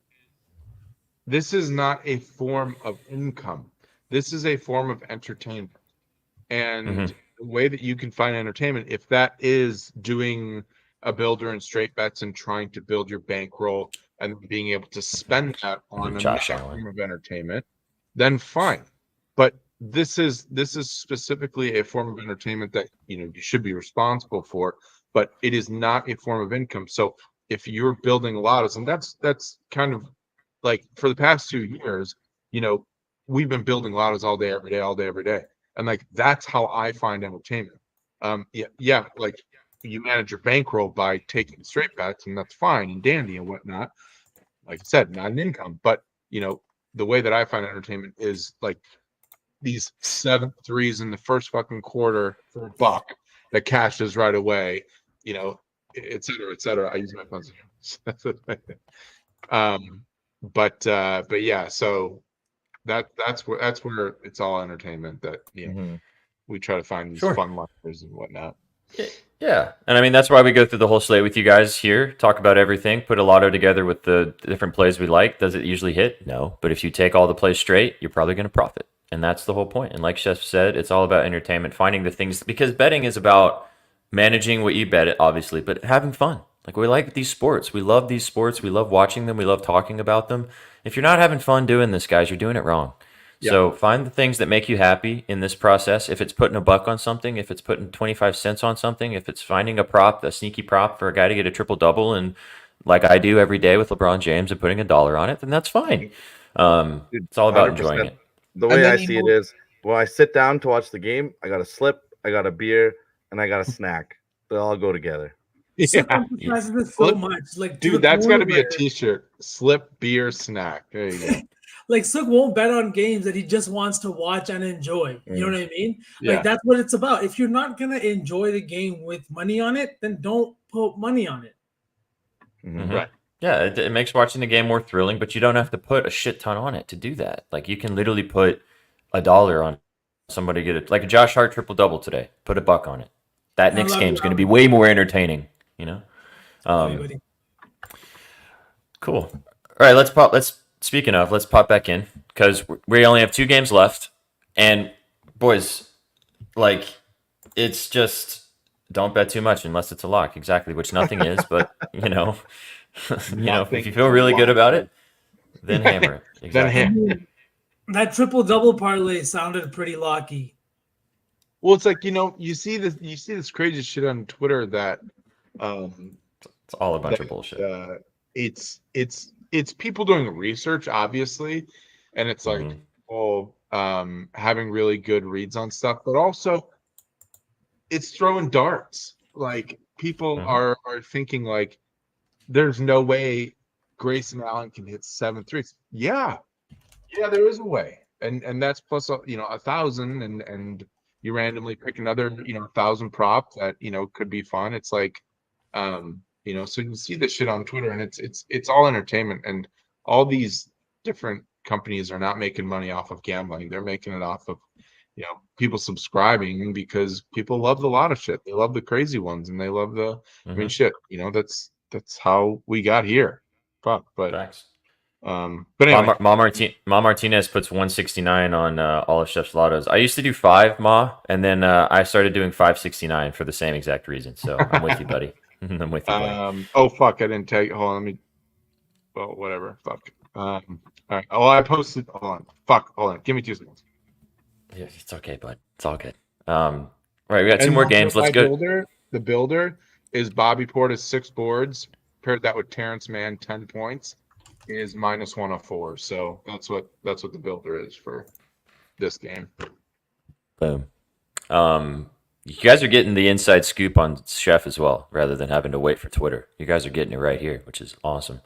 this is not a form of income. This is a form of entertainment. And the way that you can find entertainment, if that is doing a builder and straight bets and trying to build your bankroll and being able to spend that on a form of entertainment, then fine. But this is specifically a form of entertainment that you should be responsible for, but it is not a form of income. So if you're building lottos, and that's kind of like for the past 2 years, we've been building lottos all day, every day. And like, that's how I find entertainment. Yeah. Like you manage your bankroll by taking straight bets, and that's fine and dandy and whatnot. Like I said, not an income, but the way that I find entertainment is like these 7 threes in the first fucking quarter for $1 that cashes right away, et cetera, et cetera. I use my phones. But yeah, so that's where it's all entertainment that we try to find these fun lines and whatnot. Yeah, and I mean that's why we go through the whole slate with you guys here, talk about everything, put a lotto together with the different plays we like. Does it usually hit? No, but if you take all the plays straight, you're probably going to profit, and that's the whole point. And like Chef said, it's all about entertainment, finding the things, because betting is about managing what you bet, obviously, but having fun. Like we like these sports, we love these sports, we love watching them, we love talking about them. If you're not having fun doing this, guys, you're doing it wrong. Yeah. So find the things that make you happy in this process. If it's putting $1 on something, if it's putting 25 cents on something, if it's finding a prop, a sneaky prop for a guy to get a triple double, and like I do every day with LeBron James and putting $1 on it, then that's fine. It's all about 100%. Enjoying it. The way I see it is, when I sit down to watch the game, I got a slip, I got a beer, and I got a snack. They all go together. Yeah. So much. Like, dude, that's got to be a t-shirt. Slip, beer, snack. There you go. Like Sook won't bet on games that he just wants to watch and enjoy. You know what I mean? Yeah. Like that's what it's about. If you're not gonna enjoy the game with money on it, then don't put money on it. Right. Yeah, it makes watching the game more thrilling, but you don't have to put a shit ton on it to do that. Like you can literally put $1 on somebody get it, like a Josh Hart triple double today. Put $1 on it. That Knicks game is going to be way more entertaining. Cool. All right, let's pop back in, because we only have 2 games left, and boys, like, it's just don't bet too much unless it's a lock. Exactly, which nothing is, but if you feel really good about it, then hammer it. Exactly. That triple double parlay sounded pretty locky. Well, it's like you see this crazy shit on Twitter that it's all a bunch of bullshit. It's people doing research, obviously, and it's like having really good reads on stuff, but also it's throwing darts. Like people are thinking like there's no way Grayson Allen can hit 7 threes. Yeah, there is a way, and that's plus 1,000, and you randomly pick another 1,000 prop that could be fun. It's like so you see this shit on Twitter, and it's all entertainment, and all these different companies are not making money off of gambling. They're making it off of people subscribing, because people love the lot of shit. They love the crazy ones, and they love the I mean shit. that's how we got here. Fuck, but Facts. but anyway, Ma Martinez puts 169 on all of Chef's Lottos. I used to do 5 Ma, and then I started doing 569 for the same exact reason. So I'm with you, buddy. I'm with you, buddy. oh fuck, I didn't take. Hold on, let me. Well, whatever. Fuck. All right. Oh, I posted. Hold on. Fuck. Hold on. Give me 2 seconds. Yeah, it's okay, bud. It's all good. Right, we got 2 more games. Let's go. The builder is Bobby Portis 6 boards. Paired that with Terrence Mann 10 points is minus 104. So that's what the builder is for this game. Boom. You guys are getting the inside scoop on Chef as well, rather than having to wait for Twitter. You guys are getting it right here, which is awesome.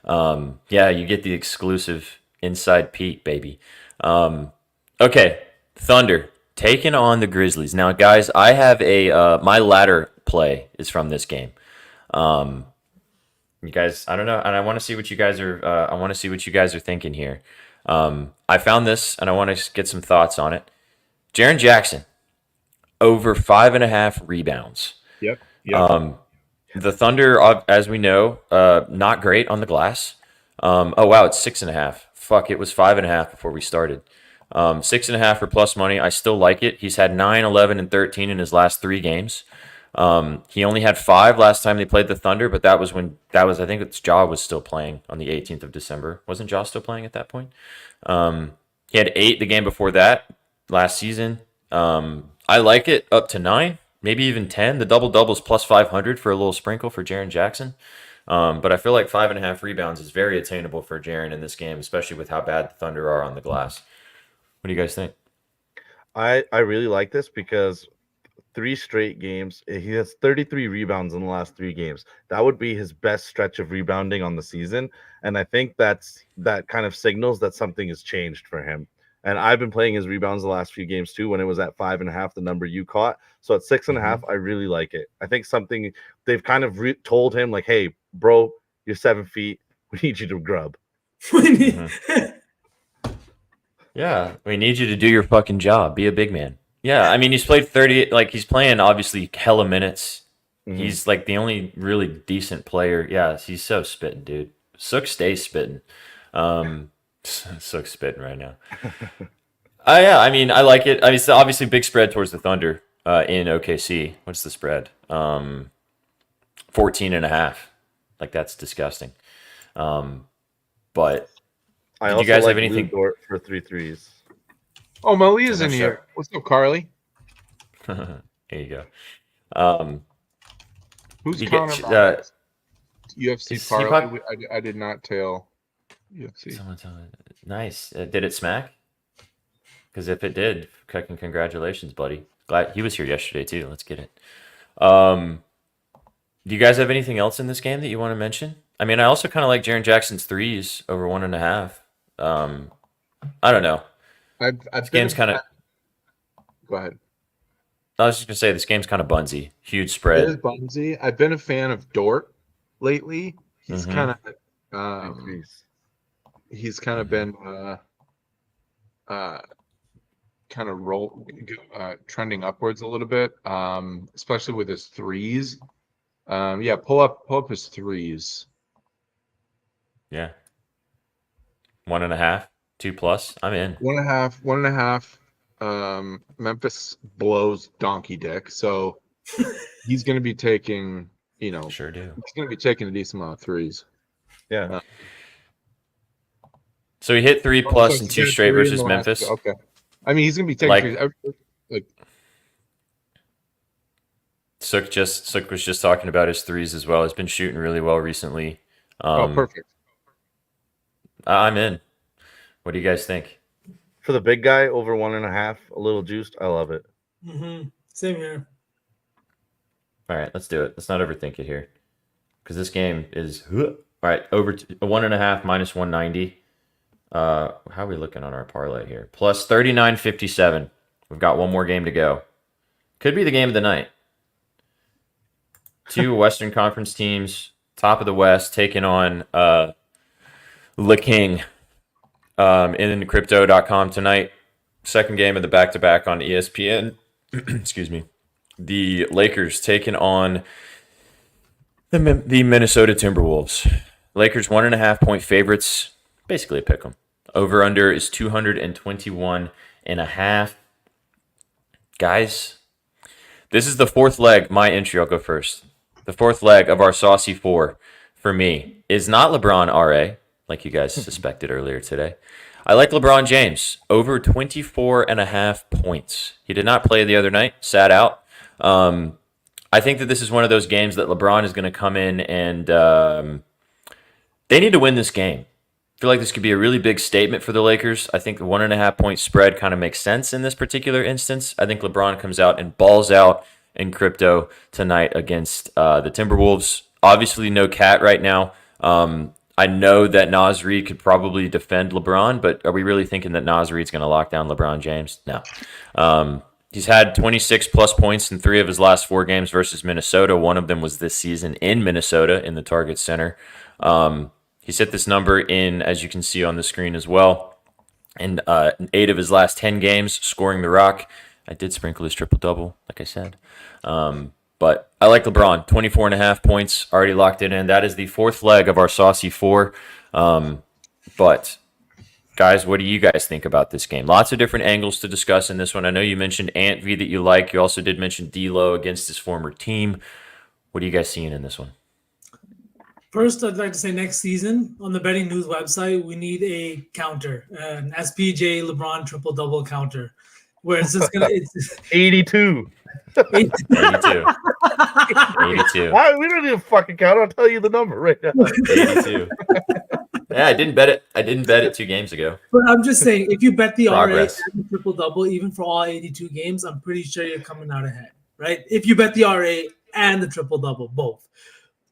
Yeah, you get the exclusive inside peek, baby. Okay, Thunder taking on the Grizzlies. Now, guys, I have my ladder play is from this game. You guys, I don't know, and I want to see what you guys are. I want to see what you guys are thinking here. I found this, and I want to get some thoughts on it. Jaren Jackson over 5.5 rebounds. Yep. The Thunder, as we know, not great on the glass. Oh wow, it's 6.5. Fuck, it was 5.5 before we started. 6.5 for plus money. I still like it. He's had 9, 11, and 13 in his last 3 games. He only had 5 last time they played the Thunder, but that was I think it's Ja was still playing on the 18th of December. Wasn't Ja still playing at that point? He had 8 the game before that last season. I like it up to 9, maybe even 10. The double-double's plus 500 for a little sprinkle for Jaren Jackson. But I feel like 5.5 rebounds is very attainable for Jaren in this game, especially with how bad the Thunder are on the glass. What do you guys think? I really like this because 3 straight games, he has 33 rebounds in the last 3 games. That would be his best stretch of rebounding on the season. And I think that kind of signals that something has changed for him. And I've been playing his rebounds the last few games too, when it was at 5.5, the number you caught. So at 6.5, I really like it. I think something they've kind of told him, like, hey, bro, you're 7 feet. We need you to grub. Yeah, we need you to do your fucking job. Be a big man. Yeah, I mean, he's played 30, like, he's playing, obviously, hella minutes. He's, like, the only really decent player. Yeah, he's so spitting, dude. Sook stays spitting. Sook's spitting right now. Yeah, I mean, I like it. I mean, it's obviously big spread towards the Thunder in OKC. What's the spread? 14.5. Like, that's disgusting. But I do also you guys like have anything Lou Dort for 3 threes. Oh, Malia's in Sure. here. What's up, Carly? There you go. Who's You Connor? get, UFC is he parlay. I did not tail UFC. Someone tell me. Nice. Did it smack? Because if it did, fucking congratulations, buddy. Glad he was here yesterday too. Let's get it. Do you guys have anything else in this game that you want to mention? I mean, I also kind of like Jaren Jackson's threes over 1.5. I don't know. This game's kind of. Go ahead. I was just gonna say this game's kind of bunsy. Huge It is spread. Bunsy. I've been a fan of Dort lately. He's kind of he's kind of been kind of trending upwards a little bit, especially with his threes. Yeah, pull up his threes. Yeah. 1.5, 2+. I'm in. 1.5. Memphis blows donkey dick, so he's going to be taking, Sure do. he's going to be taking a decent amount of threes. Yeah. So he hit 3+ So and he's 2 got straight 3 in versus the last- Memphis. Okay. I mean, he's going to be taking Like- threes. Sook was just talking about his threes as well. He's been shooting really well recently. Perfect. I'm in. What do you guys think? For the big guy, over 1.5, a little juiced. I love it. Same here. All right, let's do it. Let's not overthink it here, because this game is all right. Over 1.5 minus 190. How are we looking on our parlay here? Plus 39.57. We've got one more game to go. Could be the game of the night. 2 Western Conference teams, top of the West, taking on the King in crypto.com tonight. Second game of the back-to-back on ESPN. Excuse me. The Lakers taking on The Minnesota Timberwolves. Lakers 1.5-point favorites. Basically a pick 'em. Over under is 221.5. Guys, this is the fourth leg. My entry, I'll go first. The fourth leg of our Saucy 4 for me is not LeBron RA, like you guys suspected earlier today. I like LeBron James, over 24.5 points. He did not play the other night, sat out. I think that this is one of those games that LeBron is going to come in and they need to win this game. I feel like this could be a really big statement for the Lakers. I think the 1.5-point spread kind of makes sense in this particular instance. I think LeBron comes out and balls out in crypto tonight against the Timberwolves. Obviously, no Cat right now. I know that Naz Reid could probably defend LeBron, but are we really thinking that Naz Reid's going to lock down LeBron James? No. He's had 26-plus points in 3 of his last 4 games versus Minnesota. One of them was this season in Minnesota in the Target Center. He's hit this number in, as you can see on the screen as well, in 8 of his last 10 games, scoring the rock. I did sprinkle his triple-double, like I said. But I like LeBron. 24.5 points already locked in. That is the fourth leg of our Saucy 4. But, guys, what do you guys think about this game? Lots of different angles to discuss in this one. I know you mentioned Ant V that you like. You also did mention D'Lo against his former team. What are you guys seeing in this one? First, I'd like to say next season on the Betting News website, we need a counter, an SPJ LeBron triple-double counter, where it's just going to – 82. 82. 82. We don't need a fucking count. I'll tell you the number right now. 82. Yeah, I didn't bet it 2 games ago. But I'm just saying, if you bet the Progress. RA and the triple-double, even for all 82 games, I'm pretty sure you're coming out ahead, right? If you bet the RA and the triple-double, both.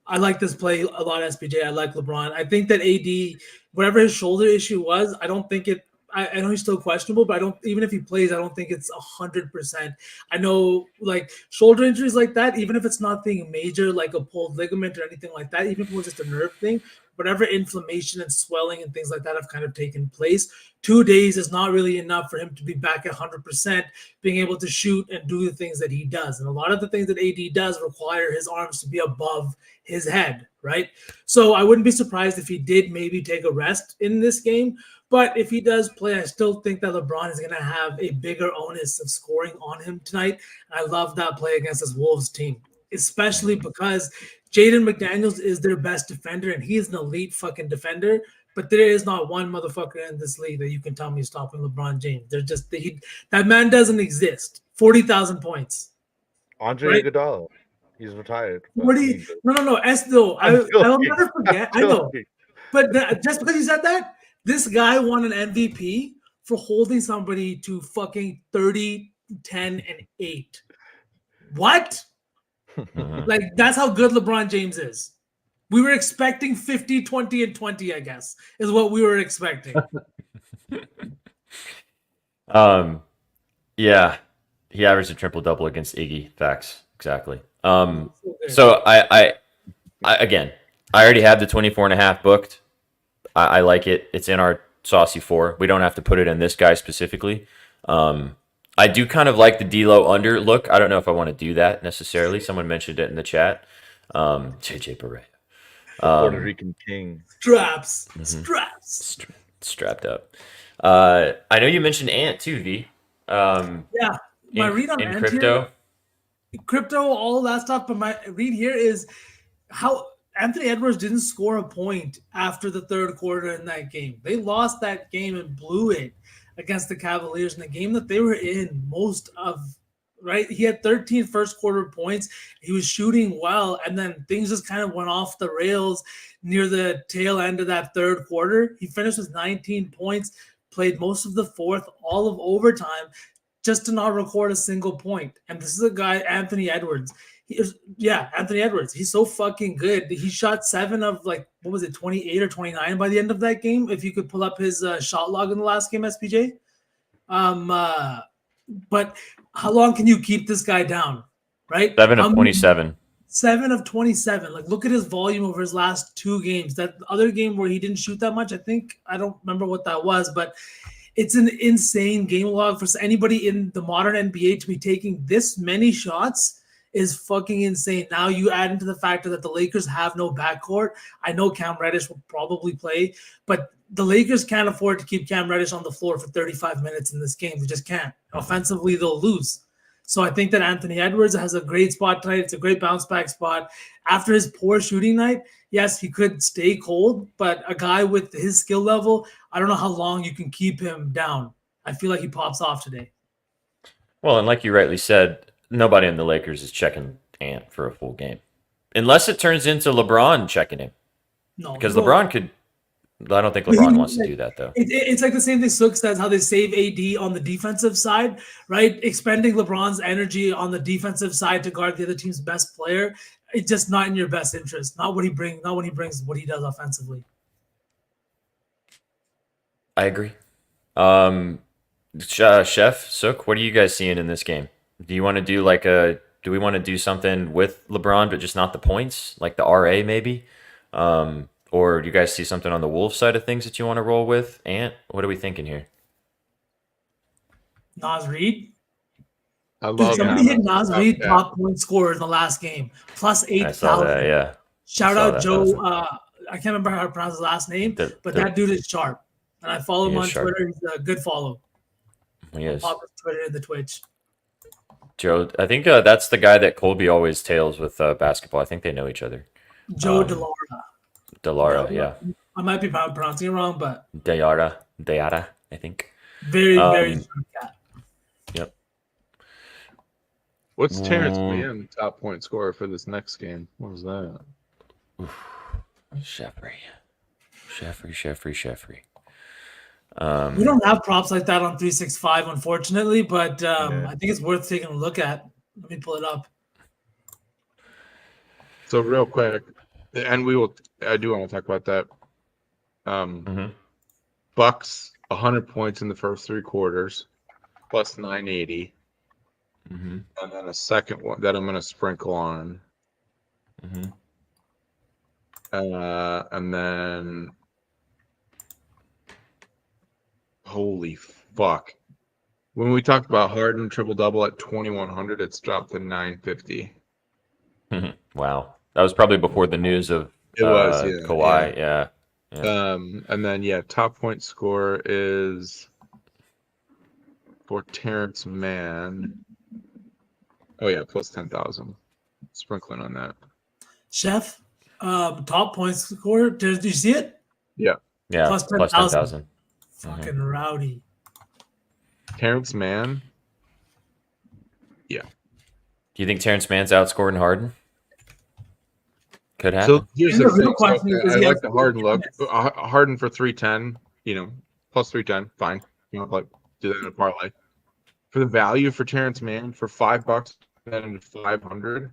I like this play a lot, SPJ. I like LeBron. I think that AD, whatever his shoulder issue was, I don't think it – I know he's still questionable, but I don't – even if he plays, I don't think it's 100%. I know, like, shoulder injuries like that, even if it's nothing major, like a pulled ligament or anything like that, even if it was just a nerve thing, whatever inflammation and swelling and things like that have kind of taken place, 2 days is not really enough for him to be back at 100%, being able to shoot and do the things that he does. And a lot of the things that AD does require his arms to be above his head, right? So I wouldn't be surprised if he did maybe take a rest in this game. But if he does play, I still think that LeBron is going to have a bigger onus of scoring on him tonight. And I love that play against this Wolves team, especially because Jaden McDaniels is their best defender, and he is an elite fucking defender. But there is not one motherfucker in this league that you can tell me is stopping LeBron James. They're just that man doesn't exist. 40,000 points. Andre Right? Iguodala. He's retired. No. I'll never forget. I know. But just because you said that, this guy won an MVP for holding somebody to fucking 30, 10, and 8. What? Like, that's how good LeBron James is. We were expecting 50, 20, and 20, I guess, is what we were expecting. Yeah, he averaged a triple-double against Iggy. Facts. Exactly. So I again, I already have the 24.5 booked. I like it. It's in our Saucy 4. We don't have to put it in this guy specifically. I do kind of like the D'Lo under look. I don't know if I want to do that necessarily. Someone mentioned it in the chat. JJ Barea. Puerto Rican king. Straps. Strapped up. I know you mentioned Ant too, V. Yeah. My read on in Ant crypto. Here, crypto, all that stuff. But my read here is how Anthony Edwards didn't score a point after the third quarter in that game. They lost that game and blew it against the Cavaliers in the game that they were in most of, right? He had 13 first quarter points. He was shooting well, and then things just kind of went off the rails near the tail end of that third quarter. He finished with 19 points, played most of the fourth, all of overtime, just to not record a single point. And this is a guy, Anthony Edwards. Anthony Edwards. He's so fucking good. He shot 7 of 28 or 29 by the end of that game. If you could pull up his shot log in the last game, SPJ. But how long can you keep this guy down, right? 7 of 27. 7 of 27. Like, look at his volume over his last 2 games. That other game where he didn't shoot that much, I don't remember what that was, but it's an insane game log for anybody in the modern NBA to be taking this many shots is fucking insane. Now you add into the factor that the Lakers have no backcourt. I know Cam Reddish will probably play, but the Lakers can't afford to keep Cam Reddish on the floor for 35 minutes in this game. They just can't. Offensively, they'll lose. So I think that Anthony Edwards has a great spot tonight. It's a great bounce back spot. After his poor shooting night, yes, he could stay cold, but a guy with his skill level, I don't know how long you can keep him down. I feel like he pops off today. Well, and like you rightly said, nobody in the Lakers is checking Ant for a full game. Unless it turns into LeBron checking him. No, Because no. LeBron could. I don't think LeBron wants to do that, though. It's like the same thing Sook says, how they save AD on the defensive side, right? Expending LeBron's energy on the defensive side to guard the other team's best player. It's just not in your best interest. Not when he brings what he does offensively. I agree. Chef, Sook, what are you guys seeing in this game? Do you want to do do we want to do something with LeBron, but just not the points, like the RA maybe? Or do you guys see something on the Wolves side of things that you want to roll with? Ant, what are we thinking here? Nas Reed. I Dude, love somebody hit Nas Reed yeah. top point scorer in the last game. Plus I saw that, 8,000. yeah. Shout I saw out that. Joe. That was- I can't remember how to pronounce his last name, The- but the- that dude is sharp. And I follow He him is on sharp. Twitter. He's a good follow. He is. Pop his Twitter and the Twitch. Joe, I think that's the guy that Colby always tails with basketball. I think they know each other. Joe Um, DeLaura. Delara, yeah. I might be pronouncing it wrong, but Deara, I think. very, very Um, sharp cat. Yep. What's Terrence Mm. Mann top point scorer for this next game? What was that? Sheffrey. We don't have props like that on 365, unfortunately, but I think it's worth taking a look at. Let me pull it up. So real quick, and I do want to talk about that. Mhm. Bucks 100 points in the first three quarters, plus 980, Mhm. and then a second one that I'm going to sprinkle on, Mhm. and then holy fuck! When we talked about Harden triple double at 2100, it's dropped to 950. Wow. That was probably before the news of It was, yeah, Kawhi. Yeah. And then top point score is for Terrence Mann. Oh yeah, plus 10,000. Sprinkling on that. Chef, top points scorer. Did you see it? Yeah. Plus Plus 10,000. 10,000. Fucking rowdy. Terrence Mann. Do you think Terrence Mann's outscoring Harden? Could happen. So here's And the the real thing. question is, I he like has- the Harden look. Harden for 310. Plus 310. Fine. Like do that in a parlay. For the value for Terrence Mann for $5, then into 500.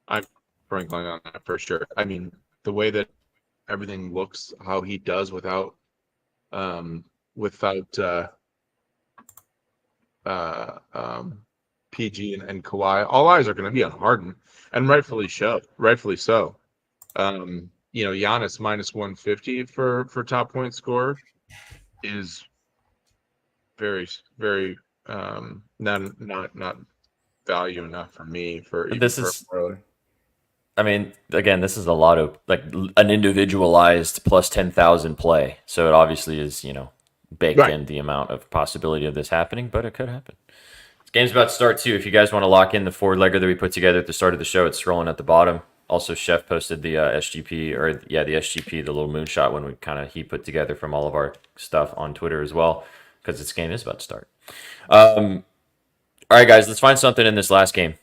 I'm sprinkling on that for sure. I mean, the way that everything looks, how he does without PG and Kawhi, all eyes are going to be on Harden, and rightfully so. Giannis minus 150 for top point scorer is very, very not value enough for me for even This is- early. I mean, again, this is a lot of like an individualized plus 10,000 play. So it obviously is, baked Right. in the amount of possibility of this happening, but it could happen. This game's about to start too. If you guys want to lock in the four-legger that we put together at the start of the show, it's scrolling at the bottom. Also, Chef posted the SGP, the SGP, the little moonshot one he put together from all of our stuff on Twitter as well, because this game is about to start. All right, guys, let's find something in this last game.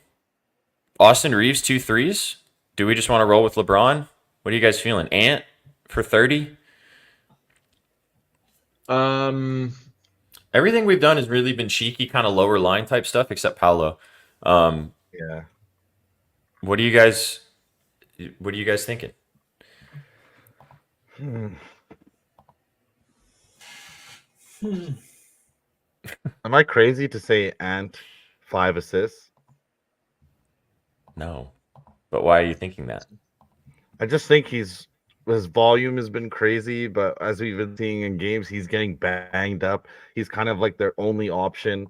Austin Reeves, 2 threes. Do we just want to roll with LeBron? What are you guys feeling? Ant for 30? Everything we've done has really been cheeky, kind of lower line type stuff, except Paolo. Yeah. What are you guys thinking? Am I crazy to say Ant 5 assists? No. But why are you thinking that? I just think his volume has been crazy, but as we've been seeing in games, he's getting banged up. He's kind of like their only option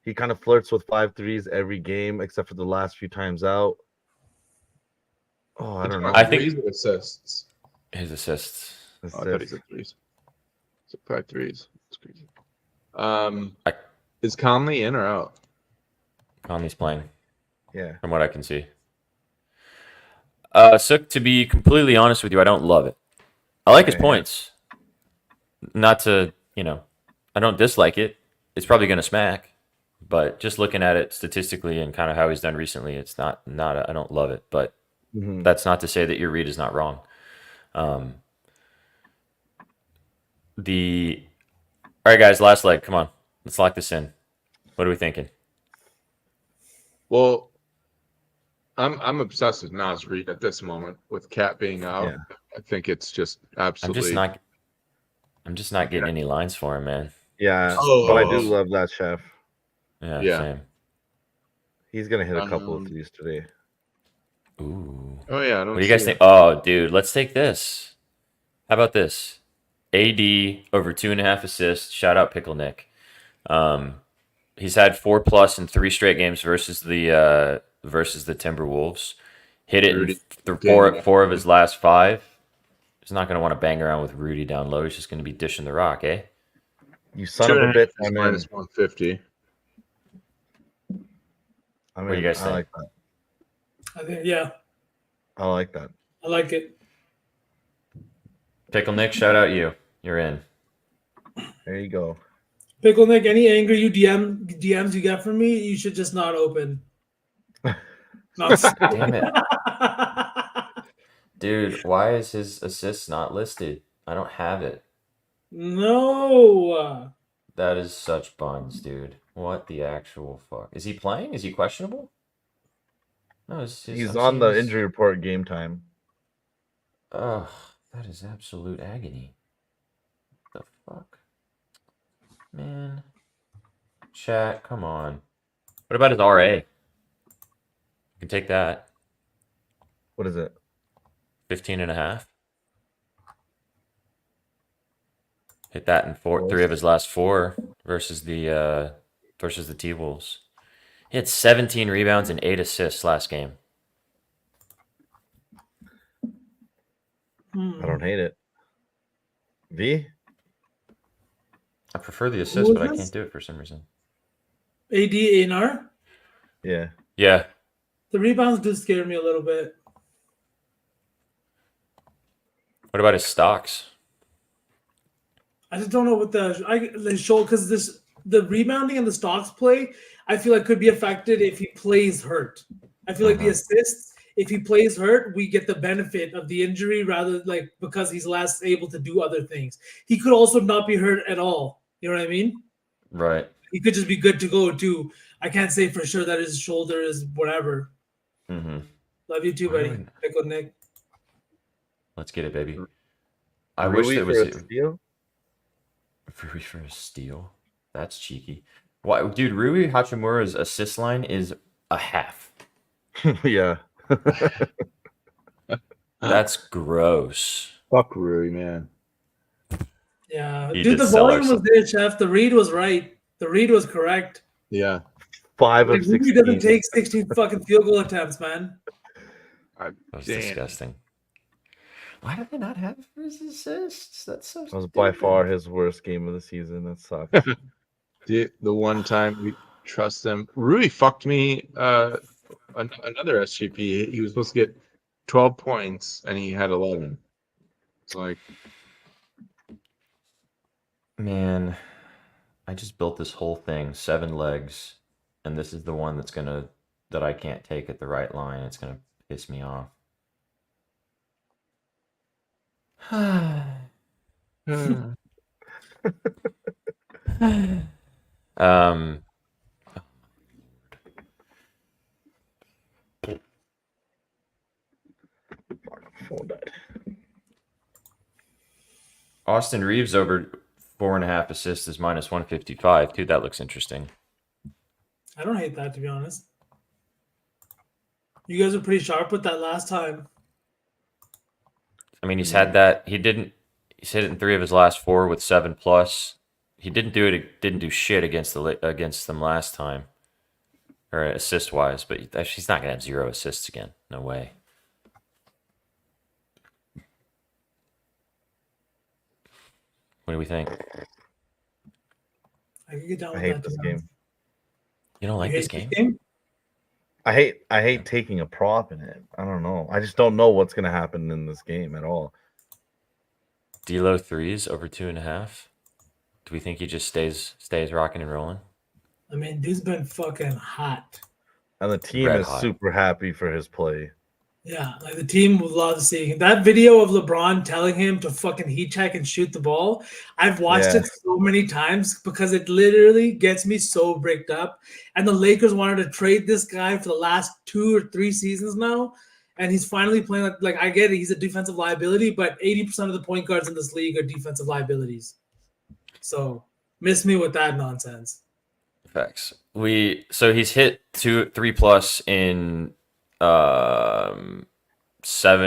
He kind of flirts with 5 threes every game, except for the last few times out. Oh, I don't know. I think- threes or assists. His assists. Oh, I thought he said threes. So 5 threes. That's crazy. Is Conley in or out? Conley's playing, Yeah. from what I can see. Sook, to be completely honest with you, I don't love it. I like his Okay. points. Not to, I don't dislike it. It's probably going to smack, but just looking at it statistically and kind of how he's done recently, it's not. I don't love it, but Mhm. that's not to say that your read is not wrong. All right, guys, last leg. Come on, let's lock this in. What are we thinking? Well, I'm obsessed with Nas Reed at this moment with Cat being out. Yeah. I think it's just absolutely. I'm just not getting any lines for him, man. Yeah, Oh. but I do love that chef. Yeah. Same. He's gonna hit a couple of Um, threes today. Ooh. Oh yeah, I don't. What do you guys see think? it. Oh, dude, let's take this. How about this? AD over 2.5 assists. Shout out Pickle Nick. He's had 4+ in 3 straight games versus the Timberwolves. Hit it Rudy, in game. four of his last 5. He's not going to want to bang around with Rudy down low. He's just going to be dishing the rock, eh? You son of a 2.5 bitch! is I'm in. minus 150. I'm What do you in. guys I think? like that. I think, yeah, I like that. I like it. Pickle Nick, shout out you. You're in. There you go. Pickle Nick, any anger DMs you get from me, you should just not open. Damn it. Dude, why is his assists not listed? I don't have it. No. That is such buns, dude. What the actual fuck? Is he playing? Is he questionable? No, He's I'm on seeing the his- injury report game time. Ugh, that is absolute agony. The fuck? Man. Chat, come on. What about his RA? You can take that. What is it? 15.5. Hit that in 3 of his last 4 versus the T-Wolves. He had 17 rebounds and 8 assists last game. I don't hate it. V? I prefer the Who assists, was but I this? can't do it for some reason. AD A&R. Yeah. Yeah. The rebounds do scare me a little bit. What about his stocks? I just don't know what the show because the rebounding and the stocks play. I feel like could be affected if he plays hurt. I feel like the assists, if he plays hurt, we get the benefit of the injury rather like because he's less able to do other things. He could also not be hurt at all. You know what I mean? Right. He could just be good to go too. I can't say for sure that his shoulder is whatever. Mm-hmm. Love you too, Why do buddy. I- Pickle Nick. Let's get it, baby. I wish Rui there for was a steal? Rui for a steal. That's cheeky. Why, dude? Rui Hachimura's assist line is a half. Yeah. That's gross. Fuck Rui, man. Yeah, He dude, did the sell volume was ourselves. there, Chef. The read was right. The read was correct. Yeah. 5 Like, of Rudy 16. doesn't take 16 fucking field goal attempts, man. That was Damn. disgusting. Why do they not have his assists? That's so. That was by stupid. far his worst game of the season. That sucks. The one time we trust them. Rui fucked me another SGP. He was supposed to get 12 points and he had 11. It's like, Man, I just built this whole thing, 7 legs, and this is the one that I can't take at the right line. It's gonna piss me off. um, Phone died. Austin Reeves over 4.5 assists is minus 155. Dude, that looks interesting. I don't hate that, to be honest. You guys were pretty sharp with that last time. I mean, he's had that. He's hit it in 3 of his last 4 with 7+. He didn't do shit against against them last time, or assist wise. But she's not gonna have 0 assists again. No way. What do we think? I can get down I with hate that. this to be honest. game. You don't like You this hate game? I hate taking a prop in it. I don't know. I just don't know what's gonna happen in this game at all. D'Lo threes over 2.5. Do we think he just stays rocking and rolling? I mean, dude's been fucking hot. And the team Red is hot. super happy for his play. Yeah, like the team would love seeing that video of LeBron telling him to fucking heat check and shoot the ball. I've watched Yeah. it so many times because it literally gets me so bricked up. And the Lakers wanted to trade this guy for the last 2 or 3 seasons now, and he's finally playing like I get it, he's a defensive liability, but 80% of the point guards in this league are defensive liabilities. So miss me with that nonsense. Facts. So he's hit 3 plus in 7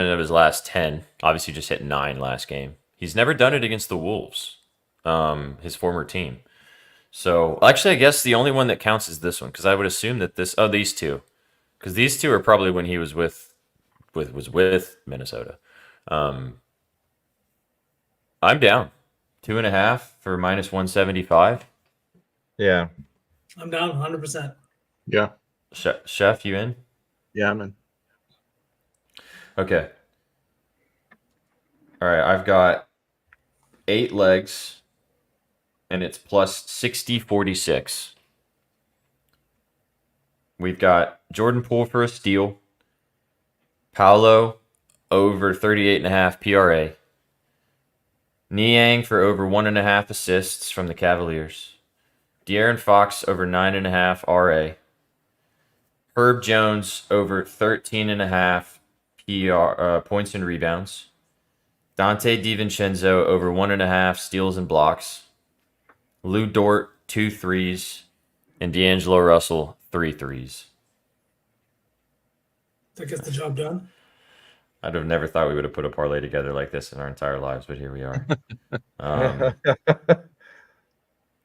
of his last 10. Obviously, just hit 9 last game. He's never done it against the Wolves, his former team. So actually, I guess the only one that counts is this one, because I would assume that these two, because these two are probably when he was with Minnesota. I'm down 2.5 for minus 175. Yeah. I'm down 100%. Yeah. Chef, you in? Yeah, man. Okay. All right, I've got 8 legs, and it's plus 60-46. We've got Jordan Poole for a steal, Paolo over 38.5 PRA, Niang for over 1.5 assists from the Cavaliers, De'Aaron Fox over 9.5 RA, Herb Jones over 13.5 points and rebounds, Dante DiVincenzo over 1.5 steals and blocks, Lou Dort 2 threes, and D'Angelo Russell 3 threes. That gets the job done. I'd have never thought we would have put a parlay together like this in our entire lives, but here we are.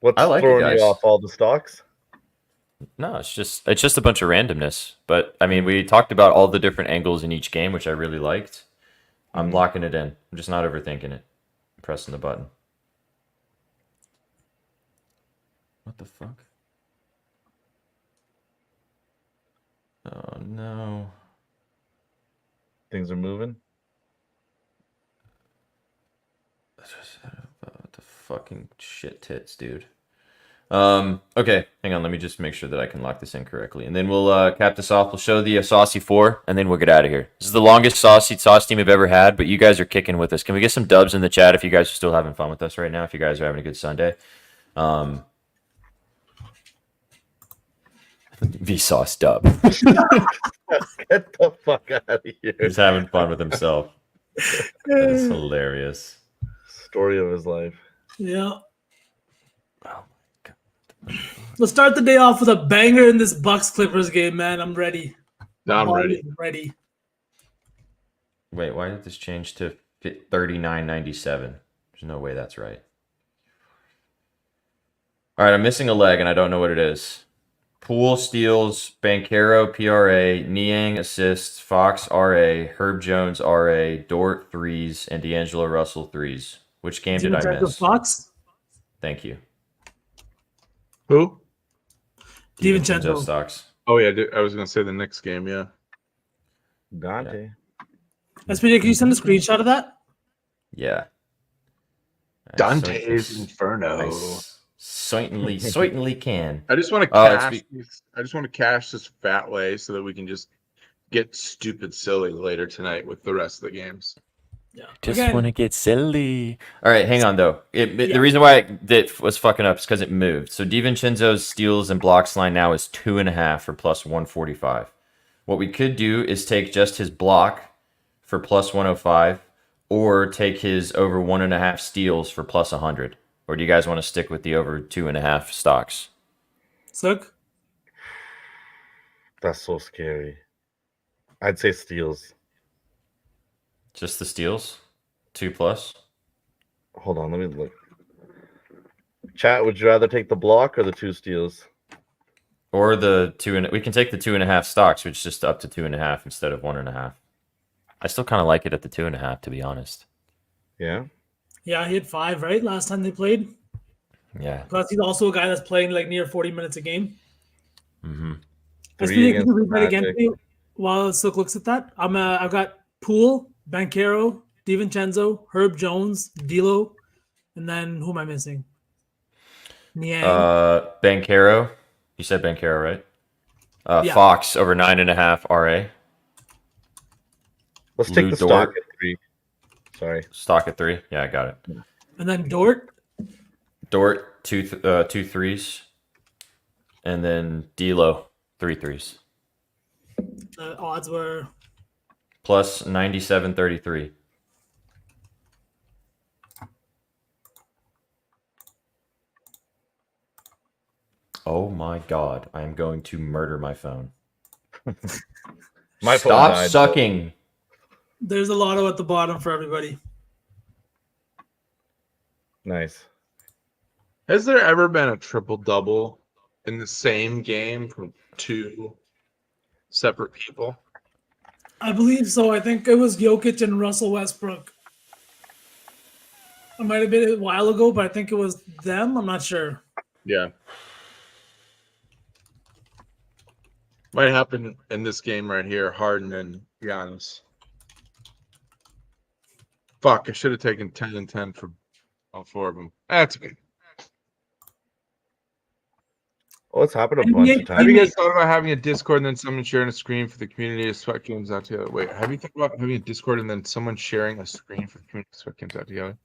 What's I like it, throwing guys. you off all the stocks? No, it's just a bunch of randomness. But I mean, we talked about all the different angles in each game, which I really liked. I'm locking it in. I'm just not overthinking it. I'm pressing the button. What the fuck? Oh no. Things are moving. What the fucking shit tits, dude. Okay, hang on. Let me just make sure that I can lock this in correctly, and then we'll cap this off. We'll show the SAUCY 4, and then we'll get out of here. This is the longest sauce team I've ever had, but you guys are kicking with us. Can we get some dubs in the chat if you guys are still having fun with us right now? If you guys are having a good Sunday, Vsauce dub. Get the fuck out of here. He's having fun with himself. That's hilarious. Story of his life. Yeah. Oh my god. Let's start the day off with a banger in this Bucks Clippers game, man. I'm ready. I'm ready. I'm ready. Wait, why did this change to 39.97? There's no way that's right. All right, I'm missing a leg, and I don't know what it is. Poole steals, Banchero PRA, Niang assists, Fox RA, Herb Jones RA, Dort threes, and D'Angelo Russell threes. Which game did I miss? Fox? Thank you. Who? DiVincenzo. Stocks. Oh yeah, I was gonna say the next game. Yeah. Dante. SPD, can you send a screenshot of that? Yeah. Dante's Inferno. Certainly can. I just want to cash. I just want to cash this fat lay so that we can just get stupid silly later tonight with the rest of the games. Yeah. Just Again, want to get silly. All right, hang on though. The reason why it was fucking up is because it moved. So DiVincenzo's steals and blocks line now is 2.5 for plus 145. What we could do is take just his block for plus 105, or take his over 1.5 steals for plus 100. Or do you guys want to stick with the over 2.5 stocks? Sook? That's so scary. I'd say steals. Just the steals? 2 plus? Hold on, let me look. Chat, would you rather take the block or the 2 steals? Or the 2 and we can take the 2.5 stocks, which is just up to 2.5 instead of 1.5. I still kind of like it at the 2.5, to be honest. Yeah. Yeah, he had 5, right? Last time they played. Yeah. Plus, he's also a guy that's playing like near 40 minutes a game. Mm-hmm. Can 3 you against read that again Magic. to me while Silk looks at that? I've got Poole, Banchero, DiVincenzo, Herb Jones, D'Lo, and then who am I missing? Niang. Banchero. You said Banchero, right? Yeah. Fox over 9.5 RA. Let's take Lou the stock Dort. at 3. Sorry. Stock at 3. Yeah, I got it. And then Dort. Dort, 2 3s. And then D'Lo, 3 3s. The odds were Plus 97.33. Oh my god, I am going to murder my phone. My phone Stop died. sucking. there's a lotto at the bottom for everybody. Nice. Has there ever been a triple double in the same game from 2 separate people? I believe so. I think it was Jokic and Russell Westbrook. It might have been a while ago, but I think it was them. I'm not sure. Yeah. Might happen in this game right here, Harden and Giannis. Fuck, I should have taken 10 and 10 for all 4 of them. That's okay. Oh, it's happened a NBA bunch of Have times. you guys thought about having a Discord and then someone sharing a screen for the community to sweat games out together? Wait, have you thought about having a Discord and then someone sharing a screen for the community to sweat games out together?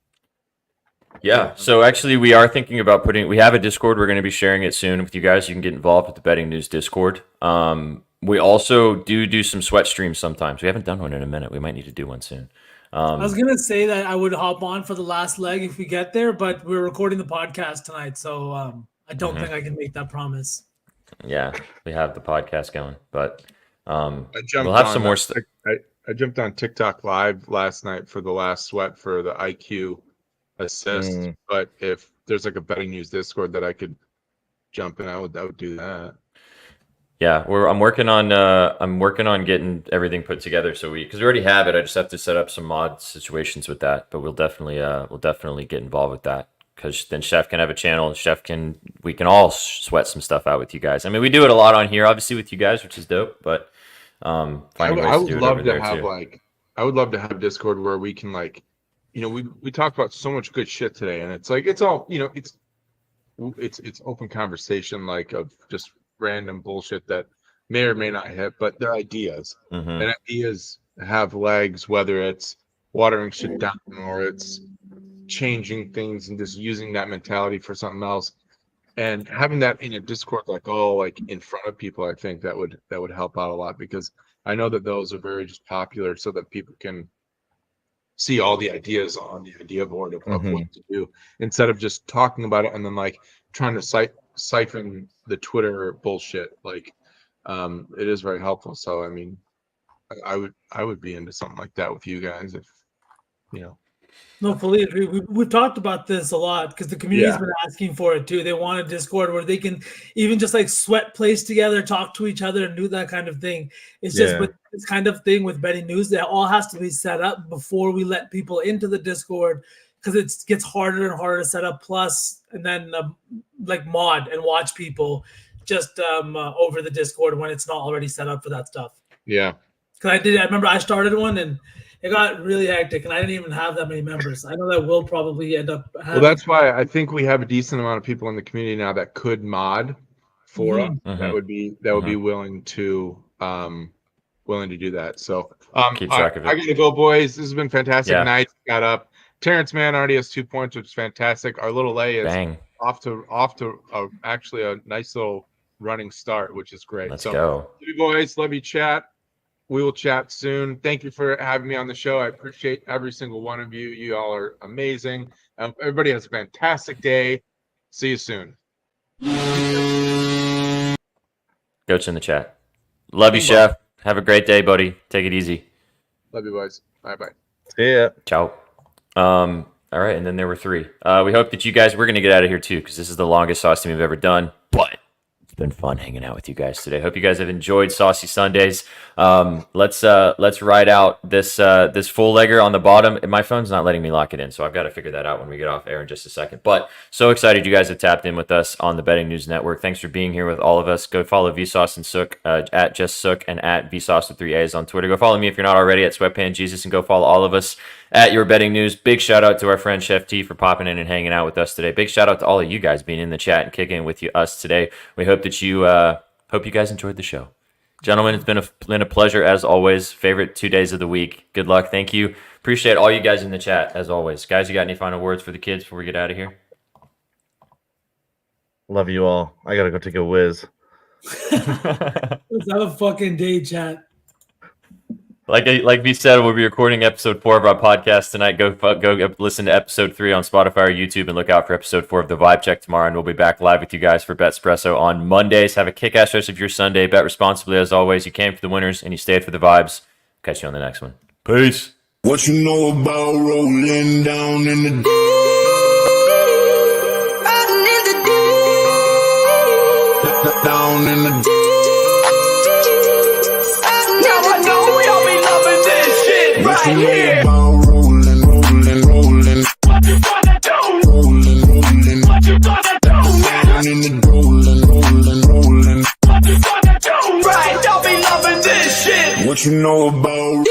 Yeah, so actually we are thinking about we have a Discord. We're going to be sharing it soon with you guys. You can get involved with the Betting News Discord. We also do some sweat streams sometimes. We haven't done one in a minute. We might need to do one soon. I was gonna say that I would hop on for the last leg if we get there, but we're recording the podcast tonight, so I don't think I can make that promise. Yeah, we have the podcast going, but I jumped we'll have on some more that stuff. I jumped on TikTok live last night for the last sweat for the IQ assist. But if there's like a Betting News Discord that I could jump in, I would do that. Yeah, I'm working on getting everything put together because we already have it. I just have to set up some mod situations with that, but we'll definitely get involved with that because then Chef can have a channel. We can all sweat some stuff out with you guys. I mean, we do it a lot on here, obviously with you guys, which is dope. But finding ways to do it over there too. I would love to have Discord where we can we talked about so much good shit today, and it's all it's open conversation of just random bullshit that may or may not hit, but they're ideas. Mm-hmm. And ideas have legs, whether it's watering shit down or it's changing things and just using that mentality for something else. And having that in a Discord in front of people, I think that would help out a lot, because I know that those are very just popular so that people can see all the ideas on the idea board of what to do, instead of just talking about it and then trying to siphon the Twitter bullshit. It is very helpful. So I mean, I would be into something like that with you guys if No, fully agree. We've talked about this a lot because the community's been asking for it too. They want a Discord where they can even just sweat plays together, talk to each other, and do that kind of thing. It's just with this kind of thing with Betting News, that all has to be set up before we let people into the Discord, because it gets harder and harder to set up. Plus, and then mod and watch people just over the Discord when it's not already set up for that stuff. Yeah. Because I remember I started one and it got really hectic, and I didn't even have that many members. I know that we'll probably end up having. Well, that's why I think we have a decent amount of people in the community now that could mod for us. That would be willing to do that. So keep track of it. I gotta go, boys. This has been fantastic. Yeah. Night got up. Terrence Mann already has 2 points, which is fantastic. Our little A is off to actually a nice little running start, which is great. Let's go. You boys, love you, chat. We will chat soon. Thank you for having me on the show. I appreciate every single one of you. You all are amazing. Everybody has a fantastic day. See you soon. Goat's in the chat. Love you, Chef. Have a great day, buddy. Take it easy. Love you, boys. Bye-bye. See ya. Ciao. All right, and then there were 3. We hope that you guys, we're going to get out of here too, because this is the longest sauce team we've ever done. But it's been fun hanging out with you guys today. Hope you guys have enjoyed Saucy Sundays. Let's ride out this full legger on the bottom. My phone's not letting me lock it in, so I've got to figure that out when we get off air in just a second. But so excited you guys have tapped in with us on the Betting News Network. Thanks for being here with all of us. Go follow Vsauce and Sook at just Sook and at Vsauce with 3 A's on Twitter. Go follow me if you're not already at Sweatpan Jesus, and go follow all of us at Your Betting News. Big shout out to our friend Chef T for popping in and hanging out with us today. Big shout out to all of you guys being in the chat and kicking it with us today. We hope that you hope you guys enjoyed the show. Gentlemen, it's been a pleasure as always. Favorite 2 days of the week. Good luck. Thank you. Appreciate all you guys in the chat as always. Guys, you got any final words for the kids before we get out of here? Love you all. I gotta go take a whiz. Let's have a fucking day, chat. Like we said, we'll be recording episode 4 of our podcast tonight. Go listen to episode 3 on Spotify or YouTube, and look out for episode 4 of the Vibe Check tomorrow. And we'll be back live with you guys for Betspresso on Mondays. Have a kick-ass rest of your Sunday. Bet responsibly as always. You came for the winners and you stayed for the vibes. Catch you on the next one. Peace. What you know about rolling down in the deep? Down in the deep. Now I know y'all be loving this shit right here. Rolling. What you gonna do? Rolling. What you gonna do? Down in the rolling. What you gonna do? Right, y'all be loving this shit. What you know about